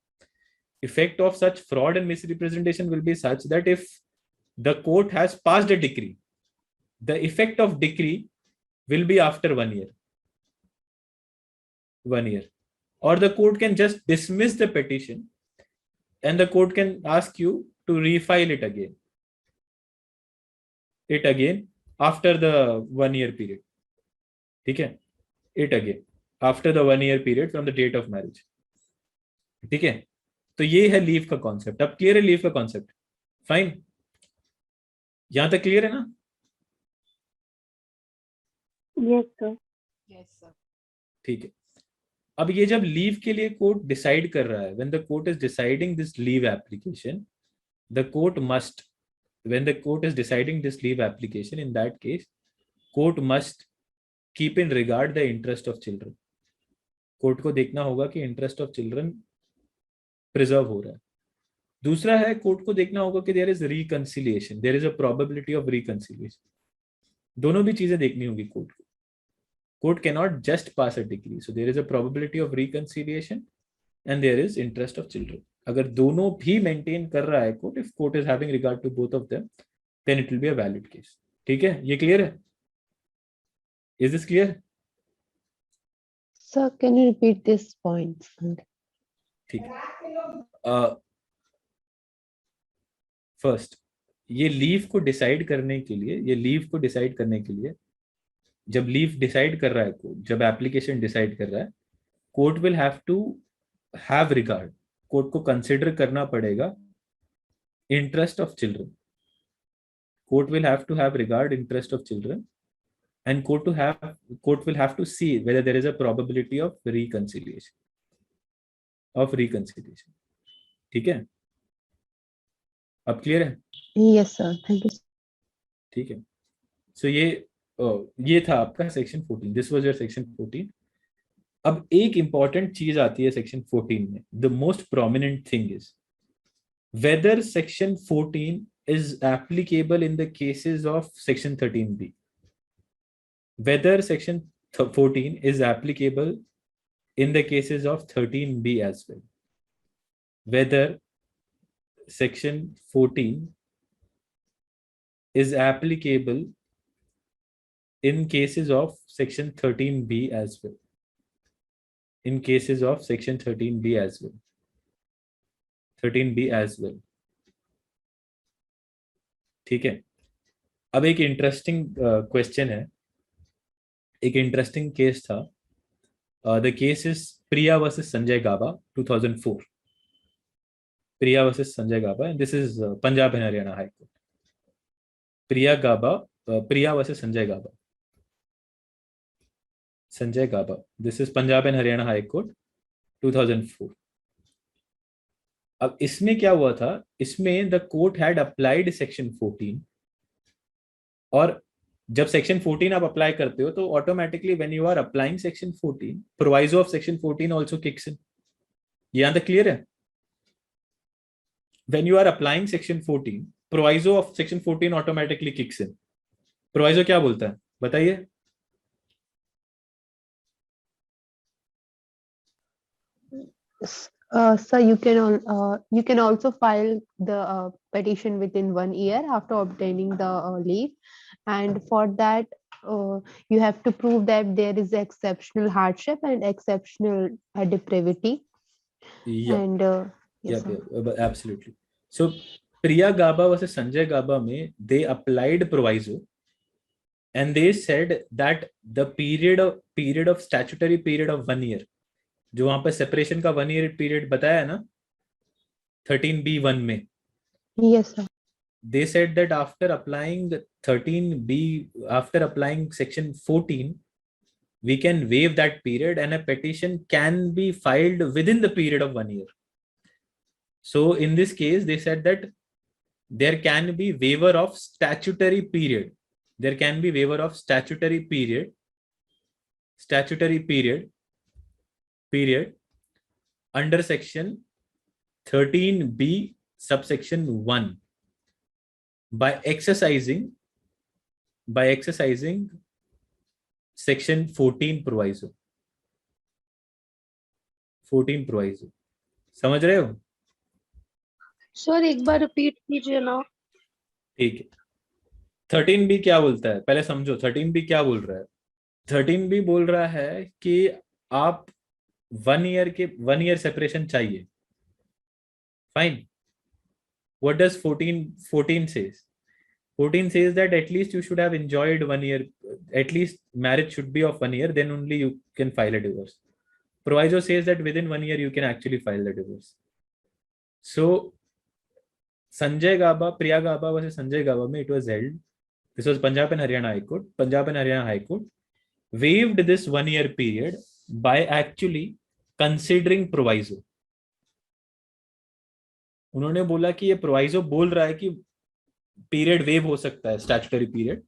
[SPEAKER 1] Effect of such fraud and misrepresentation will be such that if the court has passed a decree, the effect of decree will be after 1 year. 1 year. Or the court can just dismiss the petition and the court can ask you to refile it again after the 1 year period. ठीक है, it again after the 1 year period from the date of marriage. ठीक है, तो ये है leave का concept. अब clear है लीव का कॉन्सेप्ट? फाइन, यहां तक क्लियर है ना?
[SPEAKER 12] Yes sir.
[SPEAKER 5] Yes, sir.
[SPEAKER 1] ठीक है. अब ये जब लीव के लिए कोर्ट डिसाइड कर रहा है, when the court is deciding this leave application, the court must, when the court is deciding this leave application, in that case court must keep in regard the interest of children. Court को देखना होगा कि interest of children preserve हो रहा है. दूसरा है, court को देखना होगा कि there is reconciliation, there is a probability of reconciliation. दोनों भी चीजें देखनी होगी कोर्ट को. Court cannot just pass a decree. So there is a probability of reconciliation and there is interest of children. अगर दोनों भी maintain कर रहा है court, if court is having regard to both of them, then it will be a valid case. ठीक है, ये clear है? Is this clear?
[SPEAKER 14] Sir, can you repeat this point?
[SPEAKER 1] ठीक है. First, ये लीव को डिसाइड करने के लिए, जब लीव डिसाइड कर रहा है कोर्ट, जब एप्लीकेशन डिसाइड कर रहा है, court will have to have regard, court को कंसिडर करना पड़ेगा interest of children. Court will have to have regard interest of children and court will have to see whether there is a probability of reconciliation. ठीक है, अब clear है?
[SPEAKER 14] Yes, sir. Thank you.
[SPEAKER 1] ठीक है. सो ये था आपका section 14. This was your section 14. अब एक इंपॉर्टेंट चीज आती है सेक्शन 14 में. The most prominent thing is whether section 14 is applicable in the cases of section 13B. Whether section 14 is applicable in the cases of 13B as well. Whether section 14 is applicable in cases of section 13B as well. In cases of section 13B as well. 13B as well. ठीक है. अब एक interesting question है, एक interesting case था. The case is Priya versus Sanjay Gaba 2004. Priya versus Sanjay Gaba, and this is Punjab and Haryana high court. Priya versus Sanjay Gaba. This is Punjab and Haryana high court 2004. अब इसमें क्या हुआ था, इसमें the court had applied section 14, और जब सेक्शन 14 आप अप्लाई करते हो तो automatically when you are applying section 14, proviso of section 14 also kicks in. यहां तक क्लियर है? When you are applying section 14, proviso of section 14 automatically kicks in. Proviso क्या बोलता है, बताइए?
[SPEAKER 14] Sir, you can also file the petition within 1 year after obtaining the leave, and for that you have to prove that there is exceptional hardship and exceptional depravity.
[SPEAKER 1] Yeah.
[SPEAKER 14] And yes,
[SPEAKER 1] yeah, absolutely. So Priya Gaba versus Sanjay Gaba में they applied proviso and they said that the period of statutory period of 1 year, जो वहां पर separation का 1 year period बताया है ना 13B1 में.
[SPEAKER 14] yes sir.
[SPEAKER 1] They said that after applying 13B, after applying section 14, we can waive that period and a petition can be filed within the period of 1 year. So in this case, they said that there can be waiver of statutory period. There can be waiver of statutory period under section 13B subsection 1 by exercising section 14 proviso. 14 proviso. समझ रहे हो?
[SPEAKER 10] Sir एक बार repeat कीजिए ना.
[SPEAKER 1] ठीक है. 13B क्या बोलता है, पहले समझो. 13B क्या बोल रहा है? 13B बोल रहा है कि आप 1 year सेपरेशन चाहिए. Fine. What does 14 says? 14 says that at least you should have enjoyed 1 year, at least marriage should be of 1 year, then only you can file a divorce. Proviso says that within 1 year you can actually file the divorce. So Sanjay Gaba, Priya Gaba versus Sanjay Gaba, it was held. This was Punjab and Haryana High Court. Punjab and Haryana High Court waived this 1 year period by actually considering proviso. उन्होंने बोला कि ये proviso बोल रहा है कि period wave हो सकता है, statutory period,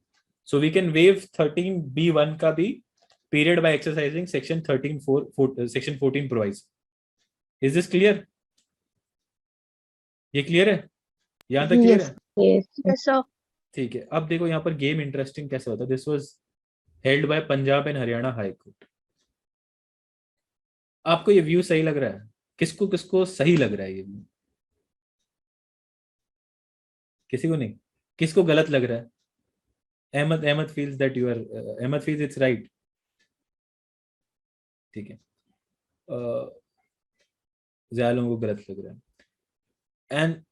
[SPEAKER 1] so we can waive 13B1 का भी period by exercising section 14 proviso. Is this clear? ये क्लियर है? यहाँ तक क्लियर है?
[SPEAKER 10] Yes, sir.
[SPEAKER 1] ठीक है. अब देखो यहाँ पर गेम इंटरेस्टिंग कैसे होता है. This was held by Punjab and Haryana high court. आपको ये व्यू सही लग रहा है? किसको किसको सही लग रहा है ये व्यू? किसी को नहीं. किसको गलत लग रहा है? Ahmad feels that you are Ahmed feels it's right. ठीक है. ज्यादा लोगों को गलत लग रहा है. And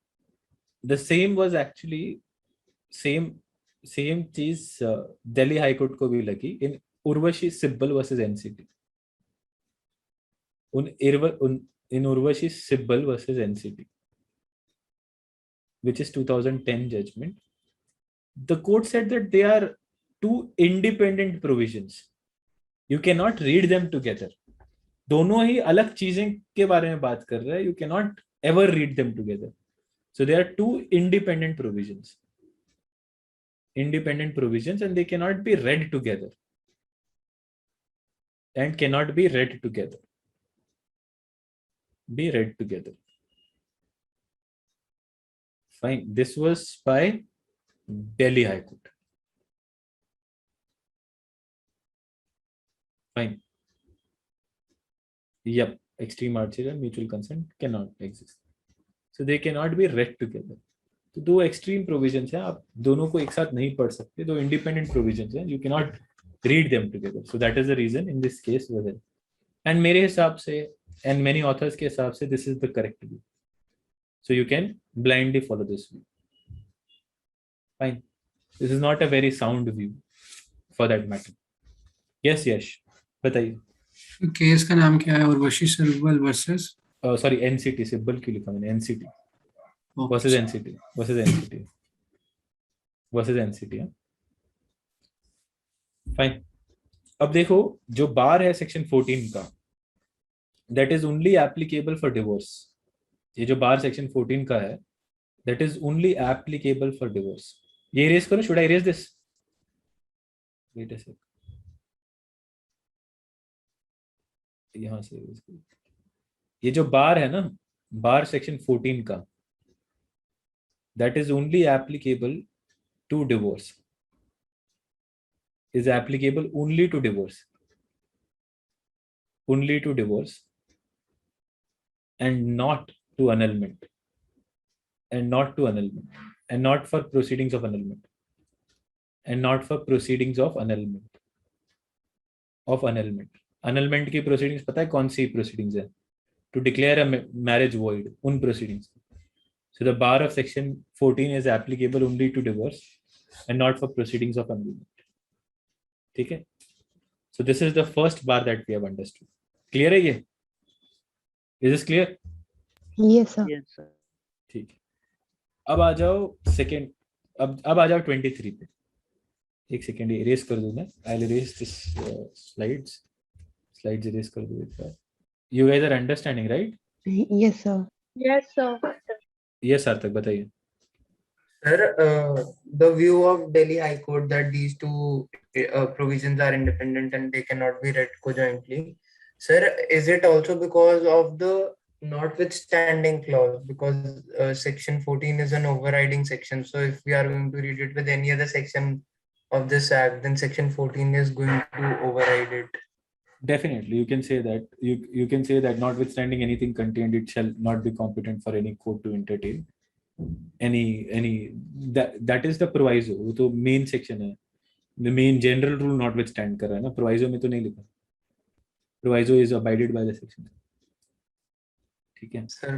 [SPEAKER 1] the same was actually same चीज दिल्ली हाई कोर्ट को भी लगी in Urvashi Sibal versus NCT. in Urvashi Sibbal versus NCT, which is 2010 judgment. The court said that they are two independent provisions. You cannot read them together. दोनों ही अलग चीजें के बारे में बात कर रहे हैं. You cannot ever read them together. So they are two independent provisions. Independent provisions, and they cannot be read together. And cannot be read together. Be read together. Fine. This was by Delhi High Court. Fine. Yep. Extreme hardship and mutual consent cannot exist. So they cannot be read together. तो दो extreme provisions हैं. आप दोनों को एक साथ नहीं पढ़ सकते. दो independent provisions हैं. You cannot read them together. So that is the reason in this case was it. And मेरे हिसाब से and many authors के हिसाब से this is the correct view. So you can blindly follow this view. Fine. This is not a very sound view for that matter. Yes, Yash. बताइए.
[SPEAKER 3] Case का नाम क्या है? Urvashi Sibal versus
[SPEAKER 1] sorry NCT. Sibal क्यों लिखा मैंने? NCT versus NCT versus NCT versus NCT. Fine. अब देखो जो बार है सेक्शन 14 का, that is only applicable for divorce. ये जो बार सेक्शन 14 का है, that is only applicable for divorce. ये इरेज करो. Should I erase this? Wait a sec. यहां से ये जो बार है ना, बार सेक्शन 14 का, that is only applicable to divorce. Is applicable only to divorce. Only to divorce and not to annulment. And not to annulment. And not for proceedings of annulment. And not for proceedings of annulment. Of annulment. Annulment की proceedings पता है कौन सी proceedings है? To declare a marriage void. उन proceedings. So the bar of section 14 is applicable only to divorce and not for proceedings of annulment. ठीक है? So this is the first bar that we have understood. Clear है ये? Is this clear?
[SPEAKER 14] Yes, sir.
[SPEAKER 6] Yes, sir.
[SPEAKER 1] ठीक है. अब आ जाओ second. अब आ जाओ 23 पे. एक सेकेंड erase कर दूँ मैं. I'll erase this slides. Slides erase कर दूँ एक बार. You guys are understanding, right?
[SPEAKER 14] Yes, sir.
[SPEAKER 10] Yes, sir.
[SPEAKER 1] Yes, सार्थक बताइए.
[SPEAKER 4] Sir, the view of Delhi High Court that these two provisions are independent and they cannot be read conjointly. Sir, is it also because of the notwithstanding clause? Because section 14 is an overriding section. So if we are going to read it with any other section of this act, then section 14 is going to override it.
[SPEAKER 1] Definitely, you can say that. You can say that notwithstanding anything contained, it shall not be competent for any court to entertain any that is the proviso. वो तो main section है. The main general rule notwithstand कर रहा है ना. Proviso में तो नहीं लिखा. Proviso is abided by the section. ठीक है.
[SPEAKER 4] Sir,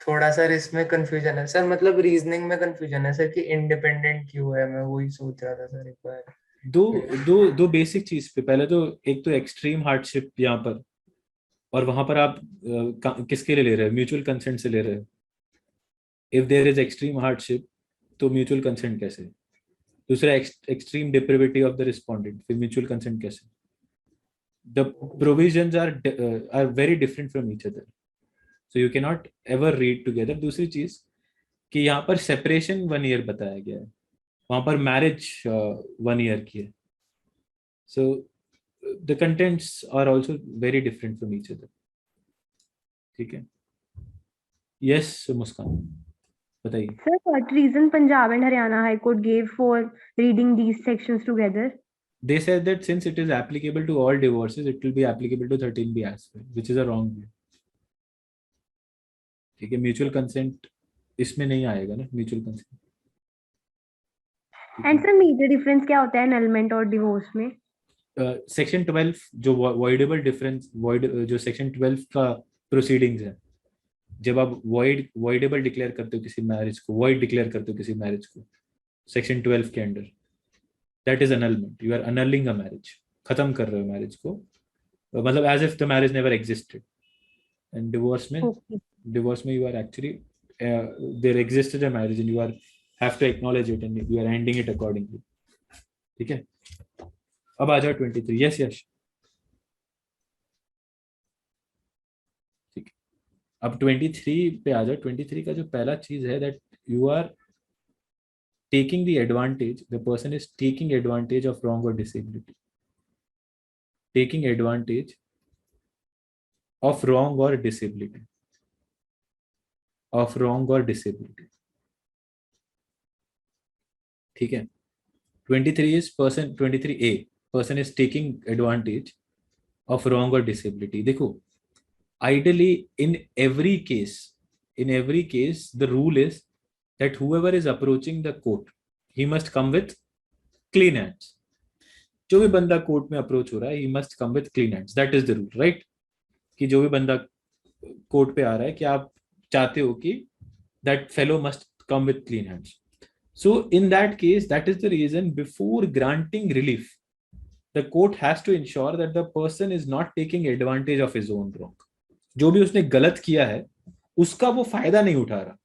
[SPEAKER 4] थोड़ा सा इसमें confusion है. Sir, मतलब reasoning में confusion है. Sir कि independent क्यों है? मैं वही सोच रहा था सर एक बार.
[SPEAKER 1] दो बेसिक चीज पे. पहले तो एक तो एक्सट्रीम हार्डशिप यहाँ पर, और वहां पर आप किसके लिए ले रहे हैं? म्यूचुअल कंसेंट से ले रहे हैं. If there is extreme hardship तो म्यूचुअल कंसेंट कैसे? दूसरा extreme depravity of the respondent, फिर म्यूचुअल कंसेंट कैसे? The provisions are very different from each other, so you can not ever read together. दूसरी चीज कि यहाँ पर सेपरेशन 1 ईयर बताया गया है, वहां पर मैरिज 1 ईयर की है. So the contents are also very different from each other. ठीक है. यस मुस्कान बताइए.
[SPEAKER 15] Sir, what reason Punjab and Haryana High Court gave for reading these sections together?
[SPEAKER 1] They said that since it is applicable to all divorces, it will be applicable to 13B as well, which is a wrong view. ठीक है. Mutual consent इसमें नहीं आएगा ना, mutual consent.
[SPEAKER 15] And sir, major difference क्या होता है annulment और divorce में?
[SPEAKER 1] सेक्शन 12 जो voidable difference, जो सेक्शन 12 का प्रोसीडिंग्स है, जब आप voidable डिक्लेयर करते हो किसी मैरिज को, void डिक्लेयर करते हो किसी मैरिज को सेक्शन 12 के under, that is annulment. You are annulling a marriage, खत्म कर रहे हो मैरिज को, मतलब as if the marriage never existed. And divorce में you are actually there existed a marriage and you are have to acknowledge it and you are ending it accordingly. ठीक है. अब आ जाओ 23. यस यश. अब 23 पे आ जाओ. 23 का जो पहला चीज है that you are taking the advantage, the person is taking advantage of wrong or disability. Taking advantage of wrong or disability, of wrong or disability. ठीक है. 23 is person, 23A person is taking advantage of wrong or disability. देखो, ideally in every case the rule is that whoever is approaching the court, he must come with clean hands. जो भी बंदा court में approach हो रहा है, he must come with clean hands. That is the rule, right? कि जो भी बंदा कोर्ट पे आ रहा है, कि आप चाहते हो कि that fellow must come with clean hands. So in that case, that is the reason before granting relief, the court has to ensure that the person is not taking advantage of his own wrong. जो भी उसने गलत किया है उसका वो फायदा नहीं उठा रहा.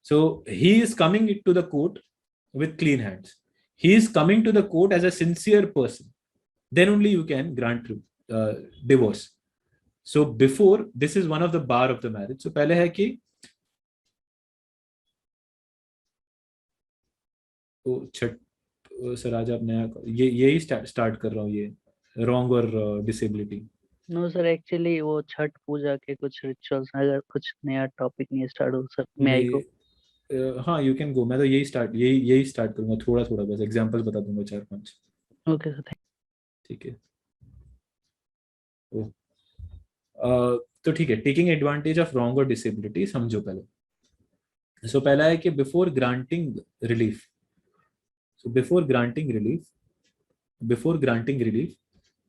[SPEAKER 1] So he is coming to the court with clean hands. He is coming to the court as a sincere person. Then only you can grant divorce. So before, this is one of the bar of the marriage. So पहले है कि sir आज आप नया यही start कर रहा हूँ, ये wrong or disability.
[SPEAKER 6] No sir, actually वो छठ पूजा के कुछ रिचुअल्स, अगर कुछ नया टॉपिक नहीं स्टार्ट हो सर, मैं आई को.
[SPEAKER 1] हाँ यू कैन गो. मैं तो यही स्टार्ट करूंगा, थोड़ा थोड़ा बस एग्जांपल्स बता दूंगा 4-5.
[SPEAKER 6] Okay sir.
[SPEAKER 1] ठीक है. तो ठीक है. Taking advantage of wrong or disability समझो पहले. सो पहला है कि before granting relief, before granting relief,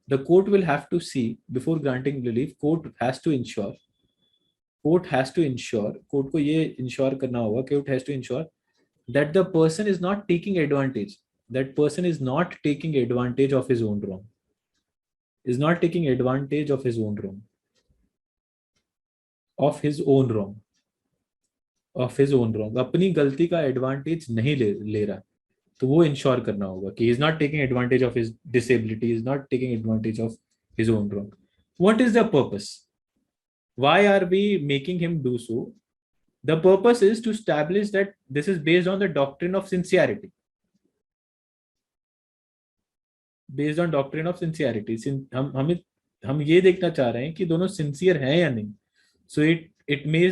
[SPEAKER 1] the court will have to see, before granting relief, court has to ensure, court को ये ensure करना होगा, court has to ensure that the person is not taking advantage, that person is not taking advantage of his own wrong, is not taking advantage of his own wrong, of his own wrong, of his own wrong. अपनी गलती का advantage नहीं ले रहा, तो वो ensure करना होगा कि he is not taking advantage of his disability, he is not taking advantage of his own wrong. What is the purpose? Why are we making him do so? The purpose is to establish that this is based on the doctrine of sincerity. Based on doctrine of sincerity. हम ये देखना चाह रहे हैं कि दोनों sincere हैं या नहीं. So it may,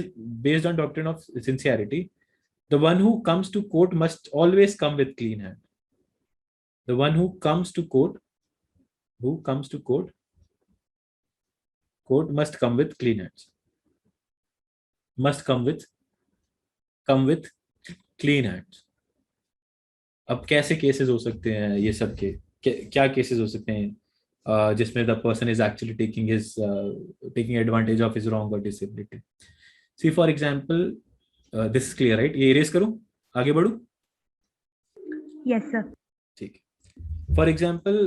[SPEAKER 1] based on doctrine of sincerity, the one who comes to court must always come with clean hand. The one who comes to court must come with clean hands. Must come with clean hands. अब कैसे cases हो सकते हैं ये सब के, क्या cases हो सकते हैं जिसमें the person is actually taking advantage of his wrong or disability. See for example, this is clear, right? ये erase करूं, आगे बढ़ूं?
[SPEAKER 15] Yes sir.
[SPEAKER 1] ठीक. For example,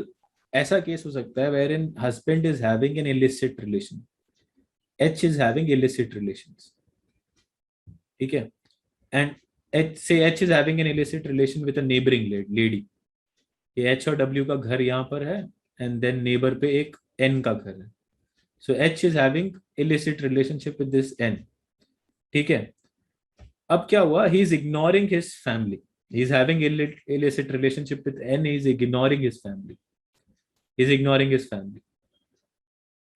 [SPEAKER 1] ऐसा केस हो सकता है wherein husband is having an illicit relation, H is having illicit relations. ठीक है. and H is having an illicit relation with a neighboring lady. ये H और W का घर यहाँ पर है, and then neighbor पे एक N का घर है. So H is having illicit relationship with this N. ठीक है. अब क्या हुआ? He is ignoring his family. He is having illicit relationship with N. He is ignoring his family. He is ignoring his family.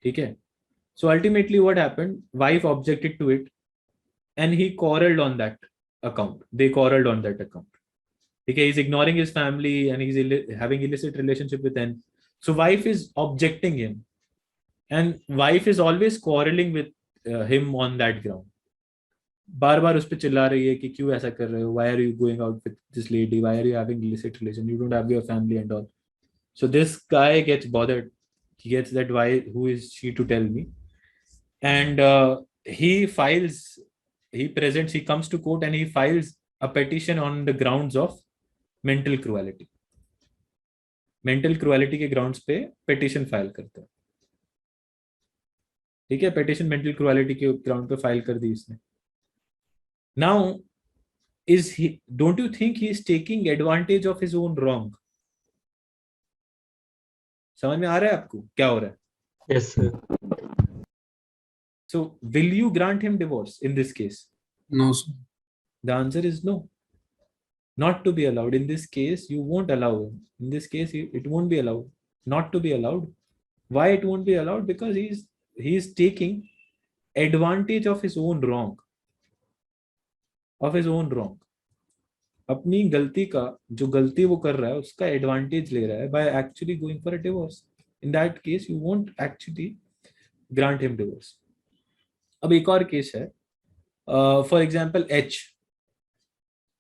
[SPEAKER 1] ठीक है. So ultimately, what happened? Wife objected to it, and he quarreled on that account. They quarreled on that account. Okay, he's ignoring his family and he's having illicit relationship with N. So wife is objecting him, and wife is always quarreling with him on that ground. बार बार उस पे चिल्ला रही है कि क्यों ऐसा कर रहे हो? Why are you going out with this lady? Why are you having illicit relation? You don't have your family and all. So this guy gets bothered. He gets that why? Who is she to tell me? And he comes to court and he files a petition on the grounds of mental cruelty. Mental cruelty के grounds पे petition file करता है. ठीक है, petition mental cruelty के ground पे file कर दी इसने. Now, don't you think he is taking advantage of his own wrong? समझ में आ रहा है आपको क्या हो रहा है?
[SPEAKER 2] Yes, sir.
[SPEAKER 1] So, will you grant him divorce in this case?
[SPEAKER 3] No, sir.
[SPEAKER 1] The answer is no. Not to be allowed. In this case, you won't allow him. In this case, it won't be allowed. Not to be allowed. Why it won't be allowed? Because he is taking advantage of his own wrong. Of his own wrong. अपनी गलती का जो गलती वो कर रहा है उसका एडवांटेज ले रहा है by actually going for a divorce. In that case, you won't actually grant him divorce. अब एक और केस है. For example, H.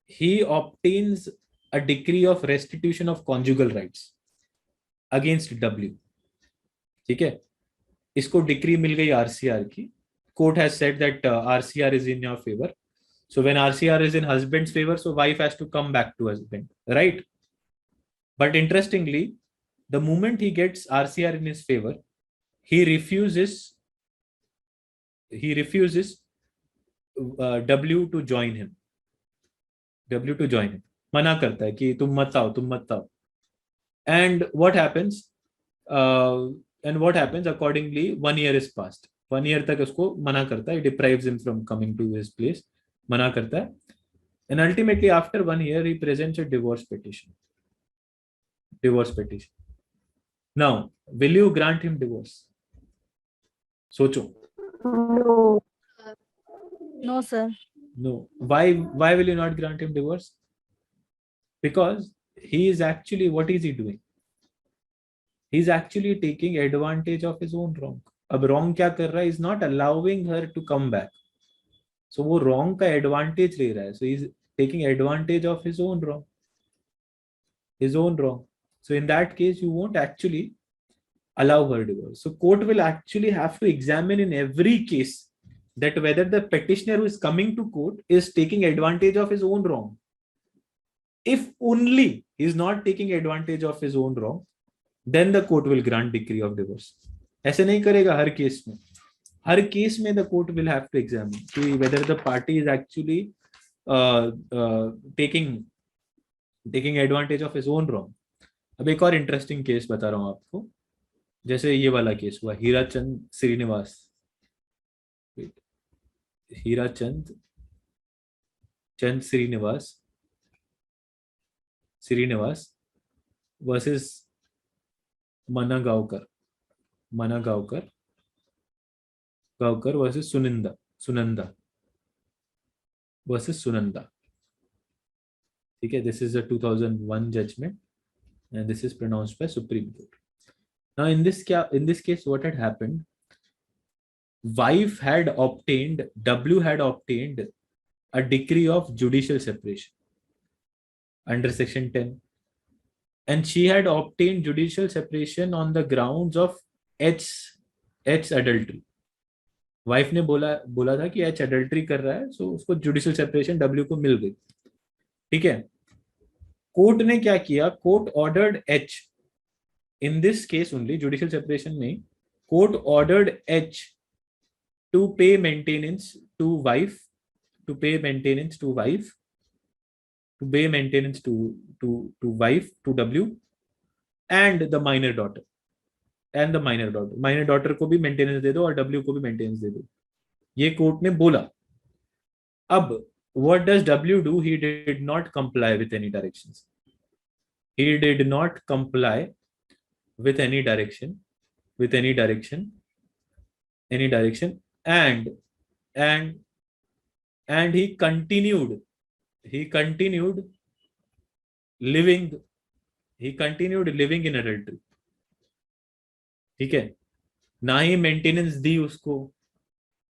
[SPEAKER 1] He obtains a decree of restitution of conjugal rights against W. ठीक है, इसको डिक्री मिल गई RCR की. Court has said that RCR is in your favor. So when RCR is in husband's favor, so wife has to come back to husband, right? But interestingly, the moment he gets RCR in his favor, he refuses W to join him. मना करता है कि तुम मत आओ. And what happens? Accordingly, 1 year is passed. 1 year तक उसको मना करता है. It deprives him from coming to his place. मना करता है. And ultimately, after 1 year, he presents a divorce petition. Now, will you grant him divorce? सोचो.
[SPEAKER 15] No.
[SPEAKER 11] No, sir.
[SPEAKER 1] No. Why will you not grant him divorce? Because he is actually, what is he doing? He's actually taking advantage of his own wrong. अब wrong क्या कर रहा है? He's not allowing her to come back. So वो wrong का advantage ले रहा है. So he's taking advantage of his own wrong. So in that case, you won't actually allow her divorce. So court will actually have to examine in every case that whether the petitioner who is coming to court is taking advantage of his own wrong. If only he is not taking advantage of his own wrong, then the court will grant decree of divorce. ऐसे नहीं करेगा हर case में. हर case में the court will have to examine whether the party is actually taking advantage of his own wrong. अब एक और interesting case बता रहा हूँ आपको. जैसे ये वाला केस हुआ Hirachand Srinivas versus Mana Gaokar versus Sunanda versus Sunanda. Okay, this is a 2001 judgment and this is pronounced by Supreme Court. Now in this case, what had happened? W had obtained a decree of judicial separation under section 10, and she had obtained judicial separation on the grounds of H adultery. Wife ने बोला था कि H adultery कर रहा है, so उसको judicial separation W को मिल गई. ठीक है, कोर्ट ने क्या किया? Court ordered H, in this case only judicial separation में, court ordered H to pay maintenance to wife to pay maintenance to wife, to pay maintenance to wife, to W, and the minor daughter. And the minor daughter को भी maintenance दे दो और W को भी maintenance दे दो, ये court ने बोला. अब what does W do? He did not comply with any directions. He did not comply with any direction, and he continued living in adultery. ठीक है, ना ही मेंटेनेंस दी उसको,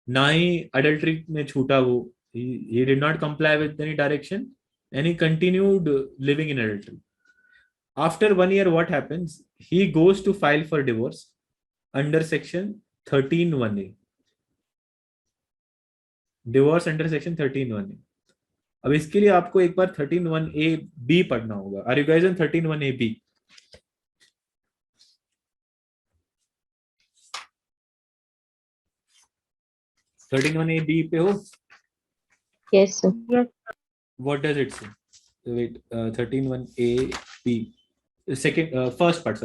[SPEAKER 1] ना ही अडल्ट्री में छूटा वो. He did not comply with any direction and he continued living in adultery. After 1 year, what happens? He goes to file for divorce under section 13(1)(a). Divorce under section 13(1)(a). अब इसके लिए आपको एक बार 13(1)(a)(b) पढ़ना होगा. Are you guys in 13(1)(a)(b)? पे हो?
[SPEAKER 13] Yes, sir.
[SPEAKER 15] Yes.
[SPEAKER 1] What does it say? Wait, 13(1)(a)(b). First part.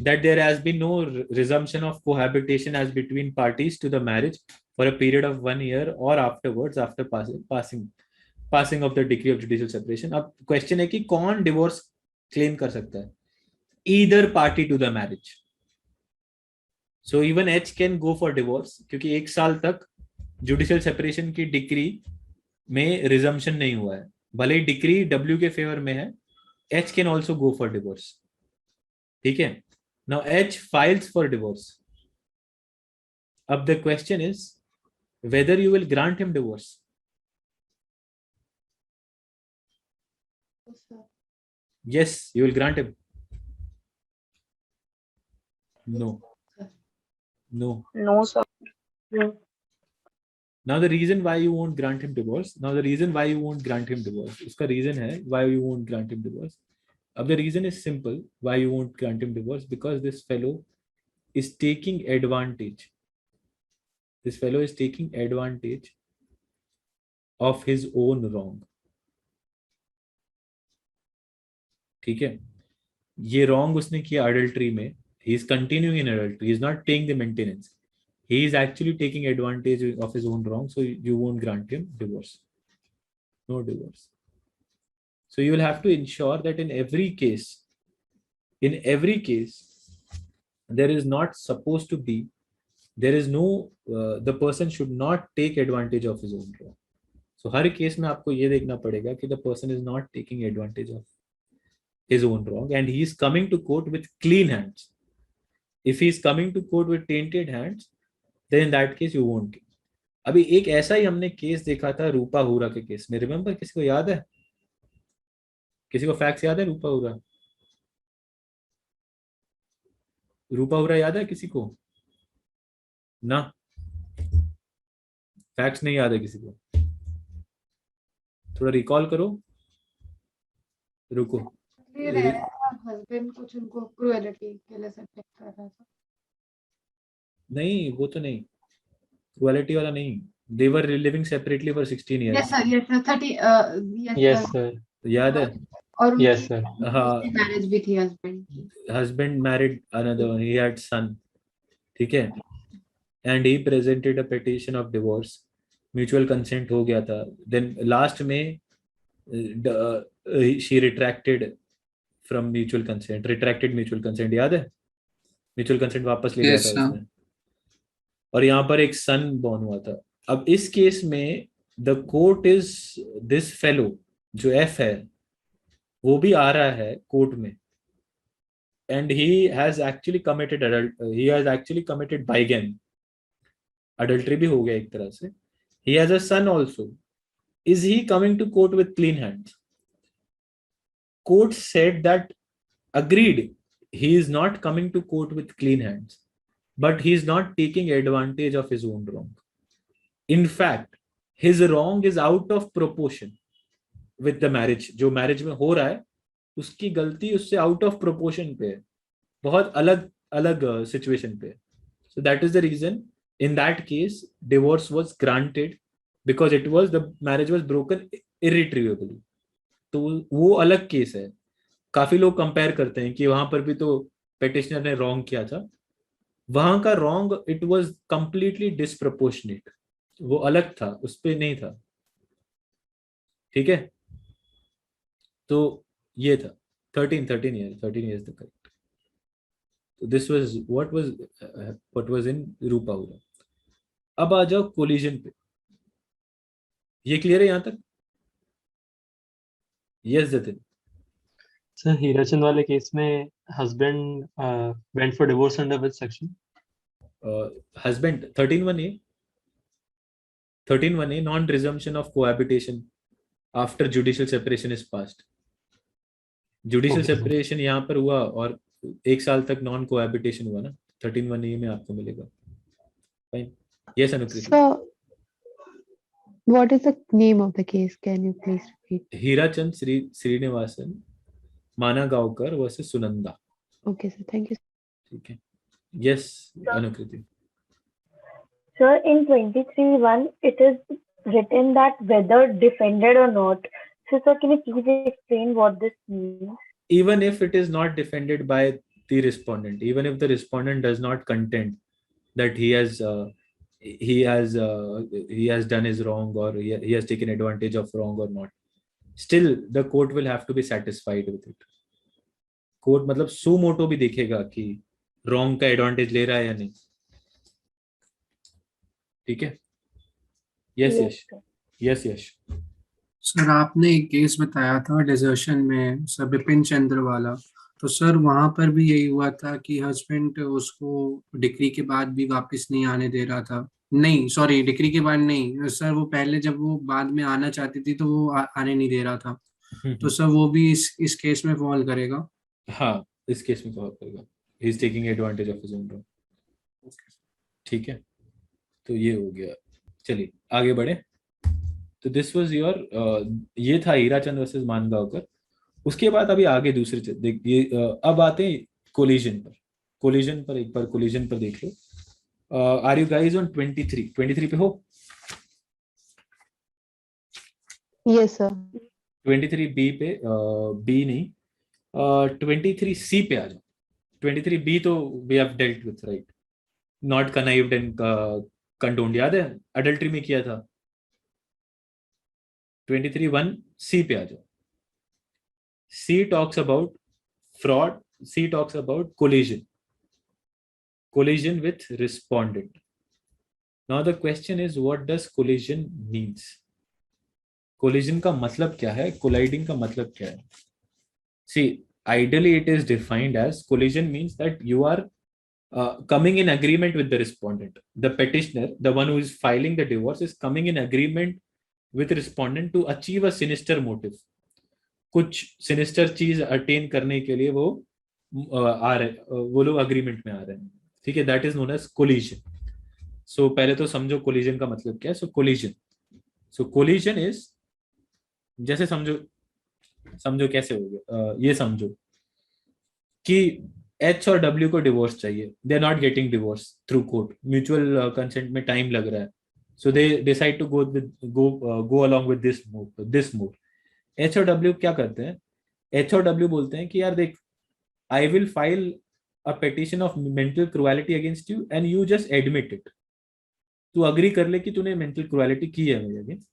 [SPEAKER 1] That there has been no resumption of cohabitation as between parties to the marriage for a period of 1 year or afterwards, after passing of the decree of judicial separation. अब question है कि कौन divorce claim कर सकता है? Either party to the marriage. So even H can go for divorce क्योंकि 1 साल तक जुडिशियल सेपरेशन की डिक्री में रिजम्पशन नहीं हुआ है. भले ही डिक्री W के फेवर में है, H can also go for divorce. ठीक है, now H files for divorce. अब the question is whether you will grant him divorce. Yes, you will grant him. No,
[SPEAKER 12] sir. No.
[SPEAKER 1] Now the reason why you won't grant him divorce. उसका reason है why you won't grant him divorce. अब the reason is simple why you won't grant him divorce, because this fellow is taking advantage. Of his own wrong. ठीक है, ये wrong उसने किया adultery में. He is continuing in adultery. He is not paying the maintenance. He is actually taking advantage of his own wrong. So you won't grant him divorce. No divorce. So you will have to ensure that in every case, there is not supposed to be, there is no, the person should not take advantage of his own wrong. So her case में आपको ये देखना पड़ेगा कि the person is not taking advantage of his own wrong and he is coming to court with clean hands. If he is coming to court with tainted hands, then in that case you won't. अभी एक ऐसा ही हमने case देखा था रूपा हुरा के case में. Remember, किसी को याद है? किसी को फैक्ट्स याद है रूपा हुरा याद है किसी को? ना, फैक्ट्स नहीं याद है किसी को? थोड़ा रिकॉल करो. रुको.
[SPEAKER 9] हस्बैंड कुछ उनको क्रूएलिटी के लिए सब्जेक्ट कर रहा था.
[SPEAKER 1] नहीं, वो तो नहीं, क्रूएलिटी वाला नहीं. They were living separately for 16 years.
[SPEAKER 9] Yes sir, 30.
[SPEAKER 2] Yes sir.
[SPEAKER 1] याद है?
[SPEAKER 9] और
[SPEAKER 2] Yes sir.
[SPEAKER 1] हाँ,
[SPEAKER 9] मैरिज भी थी.
[SPEAKER 1] husband married another one. He had son. ठीक है, and he presented a petition of divorce. Mutual consent हो गया था. Then last में she retracted from mutual consent. याद है? Mutual consent वापस ले लिया था उसने. और यहाँ पर एक सन बॉर्न हुआ था. अब इस केस में the court is this fellow जो एफ है वो भी आ रहा है कोर्ट में and he has actually committed bigamy. Adultery भी हो गया एक तरह से. He has a son also. Is he coming to court with clean hands? Court said that agreed he is not coming to court with clean hands, but he is not taking advantage of his own wrong. In fact, his wrong is out of proportion with the marriage. जो marriage में हो रहा है उसकी गलती उससे out of proportion पे है, बहुत अलग situation पे है. So that is the reason in that case divorce was granted because it was, the marriage was broken irretrievably. तो वो अलग केस है. काफी लोग कंपेयर करते हैं कि वहां पर भी तो पेटिशनर ने रॉन्ग किया था. वहां का wrong, it was completely disproportionate, वो अलग था, उस पे नहीं था. ठीक है, तो ये था 13 years the correct. So this was what was in रूपा हुआ. अब आ जाओ कोलिजन पे. ये क्लियर है यहाँ तक? यस जतिन.
[SPEAKER 2] सर हीराचंद वाले केस में husband went for divorce under which section?
[SPEAKER 1] Husband 13(1)(a) non resumption of cohabitation after judicial separation is passed. Judicial
[SPEAKER 2] Okay, sir.
[SPEAKER 1] separation यहाँ पर हुआ और 1 साल तक नॉन कोहैबिटेशन हुआ ना, 13(1)(a) में आपको मिलेगा. Fine. Yes Anukriti.
[SPEAKER 14] So, what is the name of the case? Can you please repeat?
[SPEAKER 1] Hirachand Srinivasan Managaonkar versus Sunanda.
[SPEAKER 14] Okay, sir. Thank you.
[SPEAKER 1] ठीक है. Yes Anukriti.
[SPEAKER 12] Sir, in 23(1), it is written that whether defended or not. So, sir, can you please explain what this means?
[SPEAKER 1] Even if it is not defended by the respondent, even if the respondent does not contend that he has done his wrong, or he has taken advantage of wrong or not, still the court will have to be satisfied with it. Court मतलब सो मोटो भी देखेगा कि wrong का advantage ले रहा है या नहीं. ठीक है. यस यश.
[SPEAKER 3] सर आपने एक केस बताया था डिजर्शन में, सर बिपिन चंद्र वाला. तो सर वहां पर भी यही हुआ था कि हस्बैंड उसको डिक्री के बाद भी वापस नहीं आने दे रहा था. नहीं सॉरी, डिक्री के बाद नहीं सर, वो पहले जब वो बाद में आना चाहती थी तो वो आने नहीं दे रहा था. तो सर वो भी इस केस में फॉल करेगा?
[SPEAKER 1] हाँ, इस केस में फॉल करेगा. He is taking advantage of his own wrong. ठीक है, तो ये हो गया. चलिए आगे बढ़े. तो दिस वाज योर, ये था हीराचंद वर्सेस मानगांवकर. उसके बाद अभी आगे दूसरे देखिए, अब आते हैं कोलिजन पर. कोलिजन पर एक बार कोलिजन पर देख लो. आर यू गाइज ऑन 23 पे हो?
[SPEAKER 14] Yes, sir.
[SPEAKER 1] 23B पे, बी नहीं, 23C पे आ जाओ. 23B तो we have dealt with, right? Not connived and condoned, याद है अडल्ट्री में किया था. 23(1)C पे आ जाओ. C talks about fraud. C talks about collision with respondent. Now the question is, what does collision means? Collision का मतलब क्या है? Colliding का मतलब क्या है? See, ideally it is defined as, collision means that you are coming in agreement with the respondent. The petitioner, the one who is filing the divorce, is coming in agreement with respondent to achieve a sinister motive. कुछ sinister चीज attain करने के लिए वो आ रहे, वो लोग agreement में आ रहे हैं. ठीक है, that is known as collusion. So पहले तो समझो कोलिजन का मतलब क्या है. सो कोलिजन इज, जैसे समझो कैसे हो गया, ये समझो कि H और W को डिवोर्स चाहिए. They are not getting divorce through court. Mutual consent में टाइम लग रहा है. So they decide to go along with this move. H और W क्या करते हैं? H और W बोलते हैं कि यार देख, I will file a petition of mental cruelty against you and you just admit it. तू अग्री कर ले कि तूने mental cruelty की है मेरे against,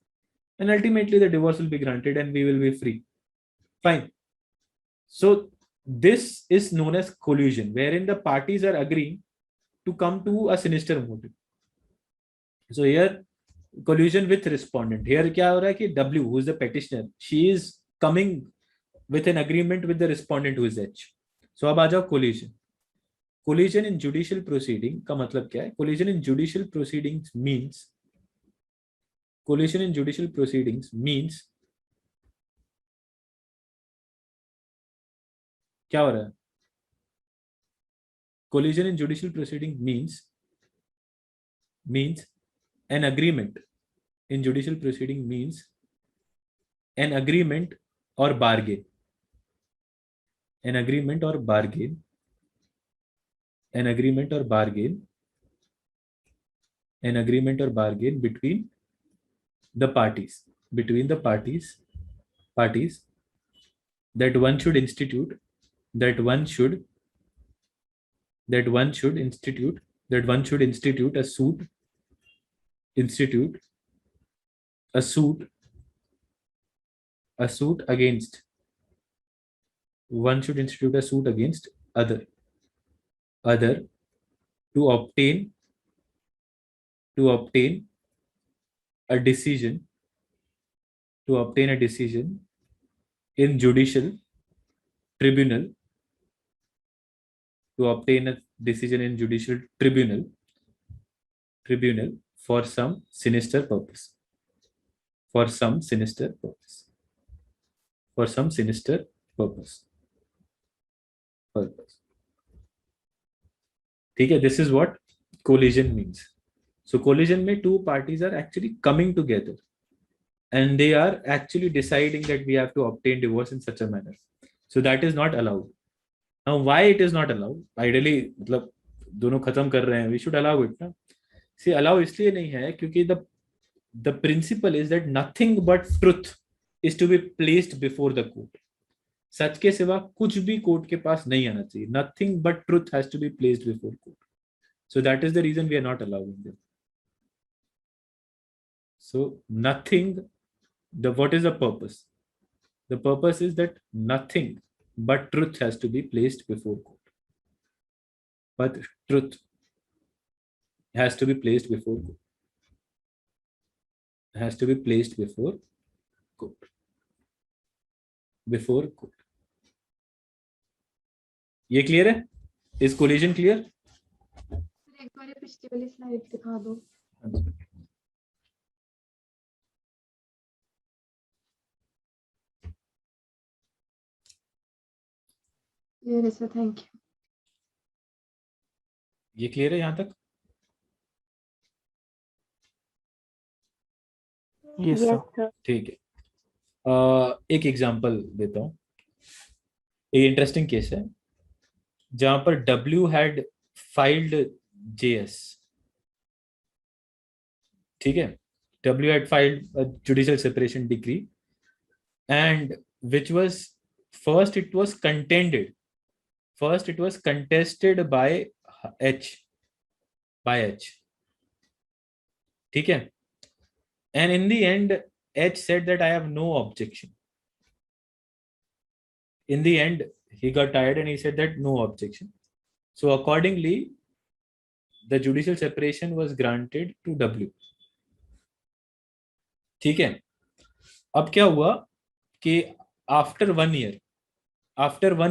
[SPEAKER 1] and ultimately the divorce will be granted and we will be free. Fine. So this is known as collusion, wherein the parties are agreeing to come to a sinister motive. So here collusion with respondent. Here क्या हो रहा है कि W, who is the petitioner, she is coming with an agreement with the respondent who is H. So अब आ जाओ collusion. Collusion in judicial proceeding का मतलब क्या है? Collusion in judicial proceedings means क्या हो रहा है? Collusion in judicial proceeding means an agreement. In judicial proceeding means an agreement or bargain. An agreement or bargain between the parties, between the parties that one should institute a suit against other to obtain a decision in judicial tribunal for some sinister purpose. ठीक है, this is what collision means. So collision में two parties are actually coming together and they are actually deciding that we have to obtain divorce in such a manner. So that is not allowed. Now why it is not allowed? Ideally मतलब दोनों खत्म कर रहे हैं, we should allow it ना. See, allow इसलिए नहीं है क्योंकि the principle is that nothing but truth is to be placed before the court. सच के सिवा कुछ भी कोर्ट के पास नहीं आना चाहिए. Nothing but truth has to be placed before court. So that is the reason we are not allowing them. So nothing, what is the purpose? The purpose is that nothing but truth has to be placed before court. But truth has to be placed before court. Has to be placed before court. Before court. ये clear है? Is collision clear?
[SPEAKER 9] एक बार ये पिछली वाली slide दिखा दो. ये sir, thank you.
[SPEAKER 1] ये क्लियर है यहाँ तक?
[SPEAKER 12] Yes, sir.
[SPEAKER 1] ठीक है. एक एग्जांपल देता हूँ. एक इंटरेस्टिंग केस है जहां पर W had filed JS. ठीक है, W had filed a judicial separation decree and which was first it was contested by H. ठीक है, and in the end H said that I have no objection. In the end he got tired and he said that no objection. So accordingly the judicial separation was granted to W. ठीक है, अब क्या हुआ कि after 1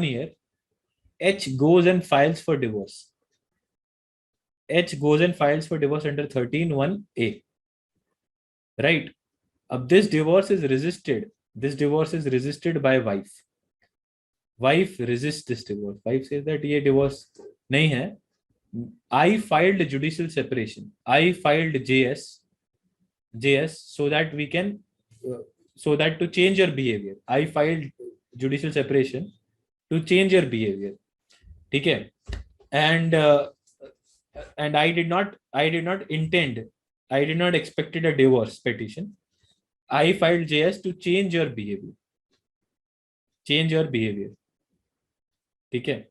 [SPEAKER 1] year H goes and files for divorce. H goes and files for divorce under 13(1)(a). Right? अब this divorce is resisted by wife. Wife resists this divorce. Wife says that ये divorce नहीं है. I filed judicial separation. I filed JS so that we can so that to change your behavior. I filed judicial separation to change your behavior. ठीक है, and I did not expected a divorce petition. I filed JS to change your behavior. ठीक है,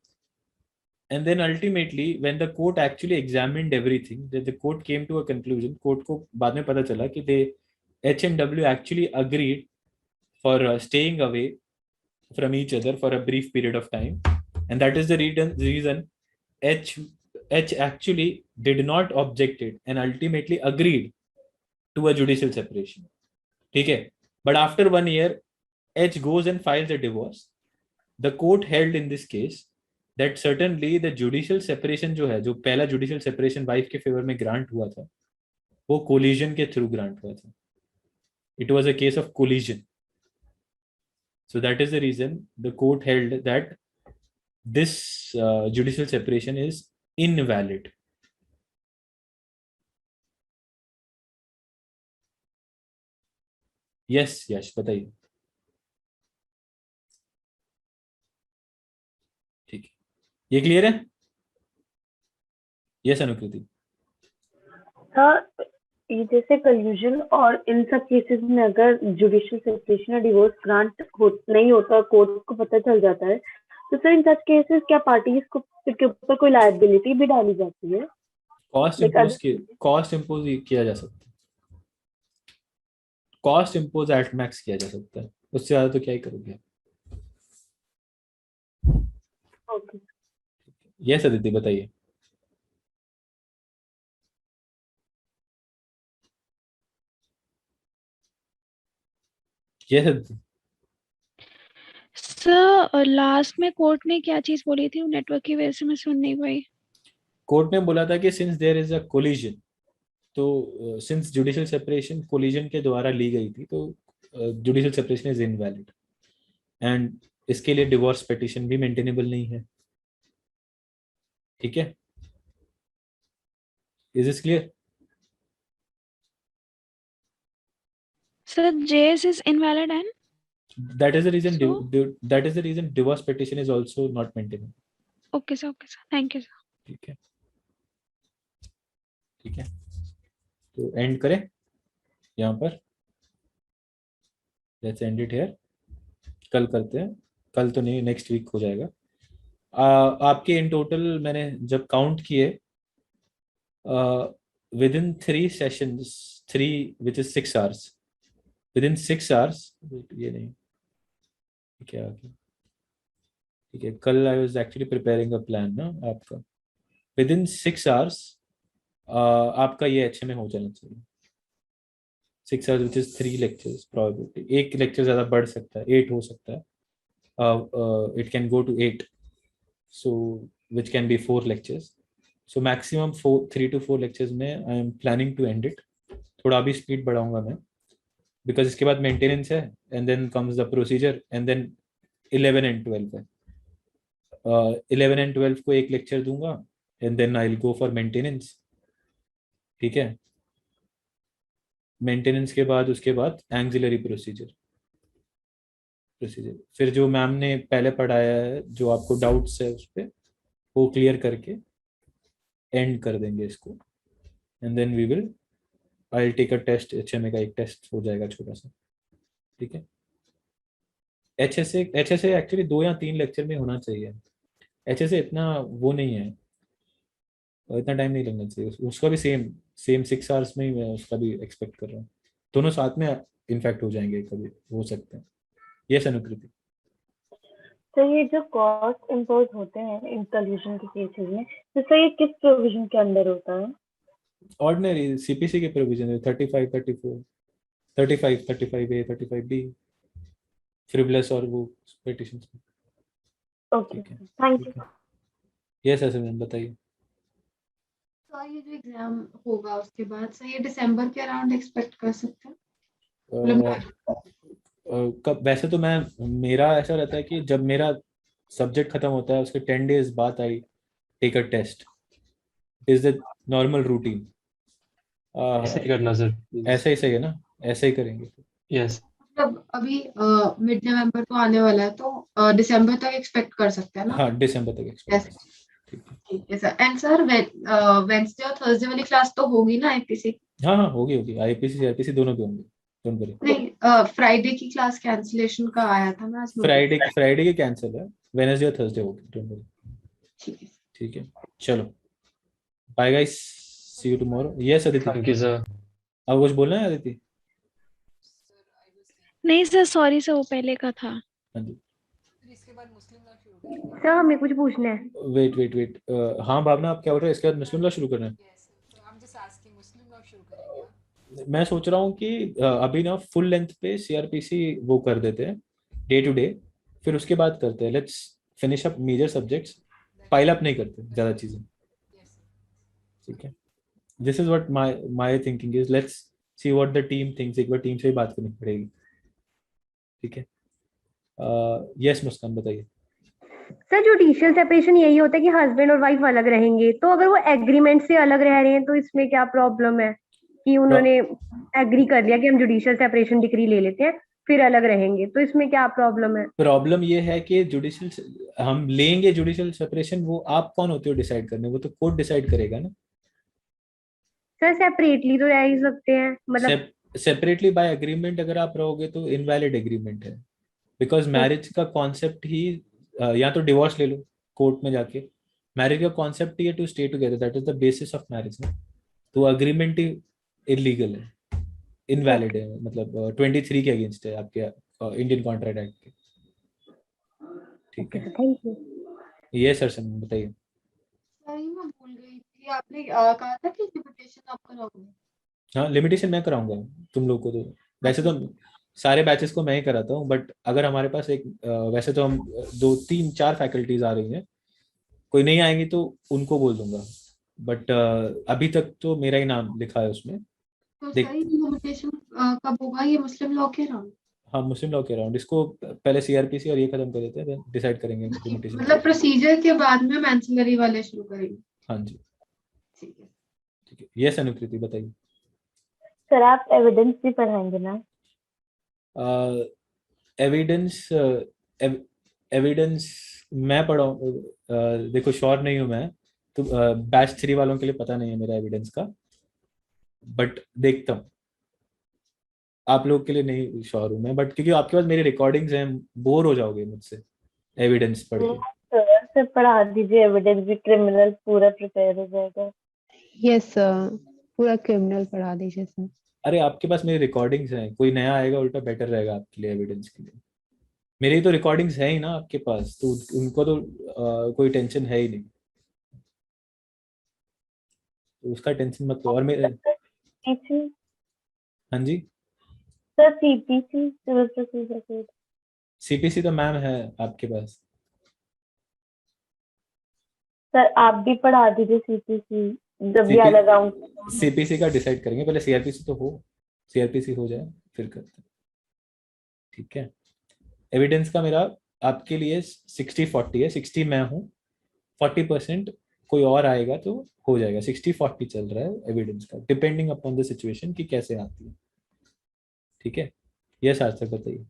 [SPEAKER 1] and then ultimately when the court actually examined everything, the court came to a conclusion. Court को बाद में पता चला कि H and W actually agreed for staying away from each other for a brief period of time, and that is the reason H actually did not objected and ultimately agreed to a judicial separation. ठीक है, but after 1 year H goes and files a divorce. The court held in this case that certainly the judicial separation जो पहला judicial separation wife के favor में grant हुआ था वो collision के through grant हुआ था. It was a case of collision. So that is the reason the court held that this judicial separation is invalid. Yes, बताइए. ठीक है, ये क्लियर है? यस अनुकृति.
[SPEAKER 12] Sir, ये जैसे कल्यूजन और इन सब केसेस में अगर जुडिशियल सेपरेशन या डिवोर्स ग्रांट नहीं होता, कोर्ट को पता चल जाता है, तो सर इन सच केसेस क्या पार्टीज को के ऊपर कोई लायबिलिटी भी डाली जाती है?
[SPEAKER 1] कॉस्ट इम्पोज किया जा सकता है, कॉस्ट इम्पोज एट मैक्स किया जा सकता है, उससे ज्यादा तो क्या ही करोगे।
[SPEAKER 12] ओके।
[SPEAKER 1] यस अदिति बताइए। यस अदिति।
[SPEAKER 7] सर लास्ट में कोर्ट ने क्या चीज बोली थी, नेटवर्क की वजह से मैं सुन नहीं पाई।
[SPEAKER 1] कोर्ट ने बोला था कि since there is a collusion, तो सिंस जुडिशियल सेपरेशन कोलिजन के द्वारा ली गई थी, तो judicial separation is invalid and इसके लिए डिवोर्स पिटीशन भी मेंटेनेबल नहीं है। ठीक है, is this clear?
[SPEAKER 7] Sir JS is invalid and
[SPEAKER 1] that is the reason that is the reason divorce petition is also not maintainable.
[SPEAKER 7] okay sir, thank you sir.
[SPEAKER 1] ठीक है, ठीक है, तो एंड करें यहाँ पर, लेट्स एंड इट हियर। कल करते हैं, कल तो नहीं, नेक्स्ट वीक हो जाएगा। आपके इन टोटल मैंने जब काउंट किए, with in 3 sessions, 3 which is 6 hours, with in 6 hours, ये नहीं क्या, ठीक है, कल I was actually preparing a plan ना आपका, विद इन 6 hours आपका ये अच्छे में हो जाना चाहिए। 6 hours which is 3 lectures, probability 1 lecture ज़्यादा बढ़ सकता है, 8 हो सकता है, it can go to 8, so which can be 4 lectures, so maximum 3 to 4 lectures में I am planning to end it। थोड़ा अभी स्पीड बढ़ाऊंगा मैं, बिकॉज इसके बाद मेंटेनेंस है, and then comes the procedure, and then 11 and 12 है। 11 and 12 को 1 लेक्चर दूंगा, and then I will go for maintenance. ठीक है, मेंटेनेंस के बाद उसके बाद एक्सिलरी प्रोसीजर, फिर जो मैम ने पहले पढ़ाया है, जो आपको डाउट्स है उस पर, वो क्लियर करके एंड कर देंगे इसको, and then we will I will take a test, HMA का एक टेस्ट हो जाएगा छोटा सा। ठीक है, HSA एक्चुअली 2 या 3 लेक्चर में होना चाहिए। HSA इतना वो नहीं है, इतना टाइम नहीं लगना चाहिए, उसका भी सेम 6 hours में ही मैं उसका भी एक्सपेक्ट कर रहा हूँ, दोनों साथ में इनफैक्ट हो जाएंगे, कभी हो सकते हैं। यस अनुकृति।
[SPEAKER 12] तो ये जो कॉस्ट इम्पोज होते हैं इन कल्यूजन के केसेस में, तो सर ये किस प्रोविजन के अंदर होता है?
[SPEAKER 1] ऑर्डिनरी CPC के प्रोविजन है, 35, 34, 35, 35A, 35B, फ्रिवलेस और वो पिटीशंस में।
[SPEAKER 12] Okay, thank you.
[SPEAKER 1] Yes ma'am बताइए।
[SPEAKER 9] तो ये जो एग्जाम होगा उसके बाद सर ये दिसंबर के अराउंड एक्सपेक्ट कर सकते हैं?
[SPEAKER 1] कब? वैसे तो मेरा ऐसा रहता है कि जब मेरा सब्जेक्ट खत्म होता है उसके 10 days बाद I take a test, it is the normal routine.
[SPEAKER 2] ऐसे ही करना सर,
[SPEAKER 1] ऐसा ही सही है ना, ऐसा ही करेंगे।
[SPEAKER 2] यस
[SPEAKER 9] मतलब अभी मिड नवंबर तो आने वाला है, तो दिसंबर तक एक्सपेक्ट कर सकते हैं ना?
[SPEAKER 1] हाँ, दिसंबर तक एक्सपेक्ट।
[SPEAKER 9] ठीक है सर। एंड सर वेडनेसडे और थर्सडे वाली क्लास तो होगी ना IPC?
[SPEAKER 1] हाँ होगी, IPC CRPC दोनों पे होंगे, डोंट वरी।
[SPEAKER 9] नहीं, फ्राइडे की क्लास कैंसिलेशन का आया था ना आज।
[SPEAKER 1] फ्राइडे की कैंसिल है, वेडनेसडे और थर्सडे होगी, डोंट वरी। ठीक है, चलो bye guys, see you tomorrow. Yes Aditi,
[SPEAKER 2] thank you sir.
[SPEAKER 1] अब कुछ बोलना है अदिति?
[SPEAKER 7] नहीं सर, सॉरी सर, वो पहले का था।
[SPEAKER 1] हाँ जी,
[SPEAKER 15] सर हमें कुछ पूछना है।
[SPEAKER 1] वेट, हाँ भावना आप क्या बोल रहे हैं? इसके बाद मुस्लिम लॉ शुरू करना है? मैं सोच रहा हूँ कि अभी ना फुल लेंथ पे CRPC वो कर देते हैं डे टू डे, फिर उसके बाद करते हैं, let's finish up major subjects, pile up नहीं करते ज्यादा चीजें। ठीक है, this is what my thinking is, let's see what the team thinks, एक बार टीम से ही बात करनी पड़ेगी। ठीक है, यस मुस्कान बताइए।
[SPEAKER 15] सर जुडिशियल सेपरेशन यही होता है कि हस्बैंड और वाइफ अलग रहेंगे, तो अगर वो एग्रीमेंट से अलग रह रहे हैं तो इसमें क्या प्रॉब्लम है कि उन्होंने एग्री कर लिया कि हम जुडिशियल सेपरेशन डिग्री ले लेते हैं फिर अलग रहेंगे, तो इसमें क्या प्रॉब्लम है?
[SPEAKER 1] प्रॉब्लम ये है कि जुडिशियल हम लेंगे जुडिशियल सेपरेशन, वो आप कौन होते हो डिसाइड करने, वो तो कोर्ट डिसाइड करेगा ना।
[SPEAKER 15] सर सेपरेटली तो रह ही सकते हैं, मतलब
[SPEAKER 1] सेपरेटली बाय एग्रीमेंट अगर आप रहोगे तो इनवैलिड एग्रीमेंट है, बिकॉज मैरिज का कॉन्सेप्ट ही या तो डिवोर्स ले लो कोर्ट में जाके, मैरिज का कॉन्सेप्ट ही है to stay together, that is the basis of marriage ना, तो अग्रीमेंट ही इलीगल है, इनवैलिड है, मतलब 23 के अगेंस्ट है आपके इंडियन कॉन्ट्रैक्ट एक्ट के। ठीक है,
[SPEAKER 15] थैंक यू।
[SPEAKER 1] ये सर से बताइए।
[SPEAKER 9] सर ये मैं भूल गई थी, आपने कहा था कि लिमिटेशन आप कराओगे।
[SPEAKER 1] हाँ, लिमिटेशन मैं कराऊंगा तुम लोग को, तो वैसे तो सारे बैचेस को मैं ही कराता हूँ, बट अगर हमारे पास एक वैसे तो हम 2 3 4 फैकल्टीज आ रही हैं, कोई नहीं आएंगी तो उनको बोल दूंगा, बट अभी तक तो मेरा ही नाम लिखा है उसमें।
[SPEAKER 9] तो
[SPEAKER 1] देख,
[SPEAKER 9] सर ये लिमिटेशन कब होगा, ये मुस्लिम लॉ के अराउंड?
[SPEAKER 1] हाँ मुस्लिम लॉ के अराउंड, इसको पहले सीआरपीसी और ये खत्म कर देते हैं, देन डिसाइड करेंगे लिमिटेशन।
[SPEAKER 9] मतलब प्रोसीजर के बाद में एंसिलरी वाले शुरू करेंगे।
[SPEAKER 1] हाँ जी,
[SPEAKER 9] ठीक है।
[SPEAKER 1] ठीक है, यस अनुकृति बताइए।
[SPEAKER 12] सर आप एविडेंस भी पढ़ाएंगे ना?
[SPEAKER 1] एविडेंस मैं पढ़ाऊँ, देखो श्योर नहीं हूँ मैं तो, बैच 3 वालों के लिए पता नहीं है मेरा एविडेंस का, बट देखता हूँ, आप लोग के लिए नहीं श्योर हूँ मैं, बट क्योंकि आपके पास मेरी रिकॉर्डिंग्स हैं, बोर हो जाओगे मुझसे एविडेंस पढ़ के।
[SPEAKER 12] सर पढ़ा दीजिए, एविडेंस भी, क्रिमिनल पूरा प्रिपेयर हो जाएगा।
[SPEAKER 14] यस सर, पूरा क्रिमिनल पढ़ा दीजिए सर।
[SPEAKER 1] अरे आपके पास मेरी रिकॉर्डिंग्स हैं, कोई नया आएगा उल्टा बेटर रहेगा आपके लिए एविडेंस के लिए, मेरी तो रिकॉर्डिंग्स है ही ना आपके पास, तो उनको तो कोई टेंशन है ही नहीं, तो उसका टेंशन मत लो। और मेरे हाँ जी
[SPEAKER 12] sir CPC civil procedure code,
[SPEAKER 1] CPC तो मैम है आपके पास।
[SPEAKER 12] सर आप भी पढ़ा दीजिए सीपीसी, जब भी अलग आऊंगा।
[SPEAKER 1] सीपीसी का डिसाइड करेंगे, पहले सीआरपीसी तो हो, सीआरपीसी हो जाए फिर करते हैं। ठीक है, एविडेंस का मेरा आपके लिए 60-40 है, 60 मैं हूँ, 40% कोई और आएगा तो हो जाएगा, 60-40 चल रहा है एविडेंस का, डिपेंडिंग अपॉन द सिचुएशन की कैसे आती है। ठीक है, ये सार्थक बताइए।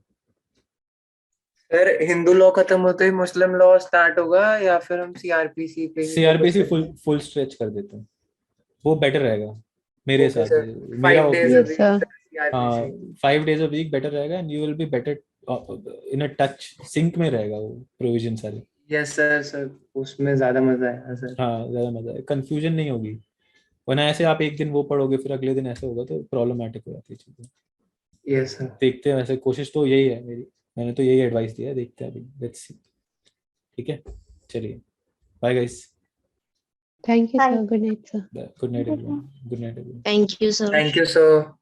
[SPEAKER 4] सर हिंदू लॉ खत्म होते ही मुस्लिम लॉ स्टार्ट होगा या फिर हम सीआरपीसी पे?
[SPEAKER 1] सीआरपीसी फुल स्ट्रेच कर देते हैं, वो बेटर रहेगा मेरे हिसाब से, मेरा
[SPEAKER 4] 5 days a week,
[SPEAKER 1] हाँ
[SPEAKER 4] CRPC।
[SPEAKER 1] 5 days a week better रहेगा, and you will be better in a touch, sync में रहेगा वो प्रोविजन सारे।
[SPEAKER 4] यस सर उसमें ज्यादा मजा आएगा सर।
[SPEAKER 1] हाँ ज्यादा मजा है, कंफ्यूजन नहीं होगी, वरना ऐसे आप एक दिन वो पढ़ोगे फिर अगले दिन ऐसे होगा तो प्रॉब्लमैटिक हो जाती है चीजें।
[SPEAKER 4] Yes sir.
[SPEAKER 1] देखते हैं, वैसे कोशिश तो यही है मेरी, मैंने तो यही एडवाइस दिया है, देखते हैं अभी, लेट्स सी। ठीक है, चलिए, bye guys.
[SPEAKER 14] Thank you sir, good night sir.
[SPEAKER 1] Good night everyone, good night everyone.
[SPEAKER 11] Thank you, sir.
[SPEAKER 4] Thank you sir.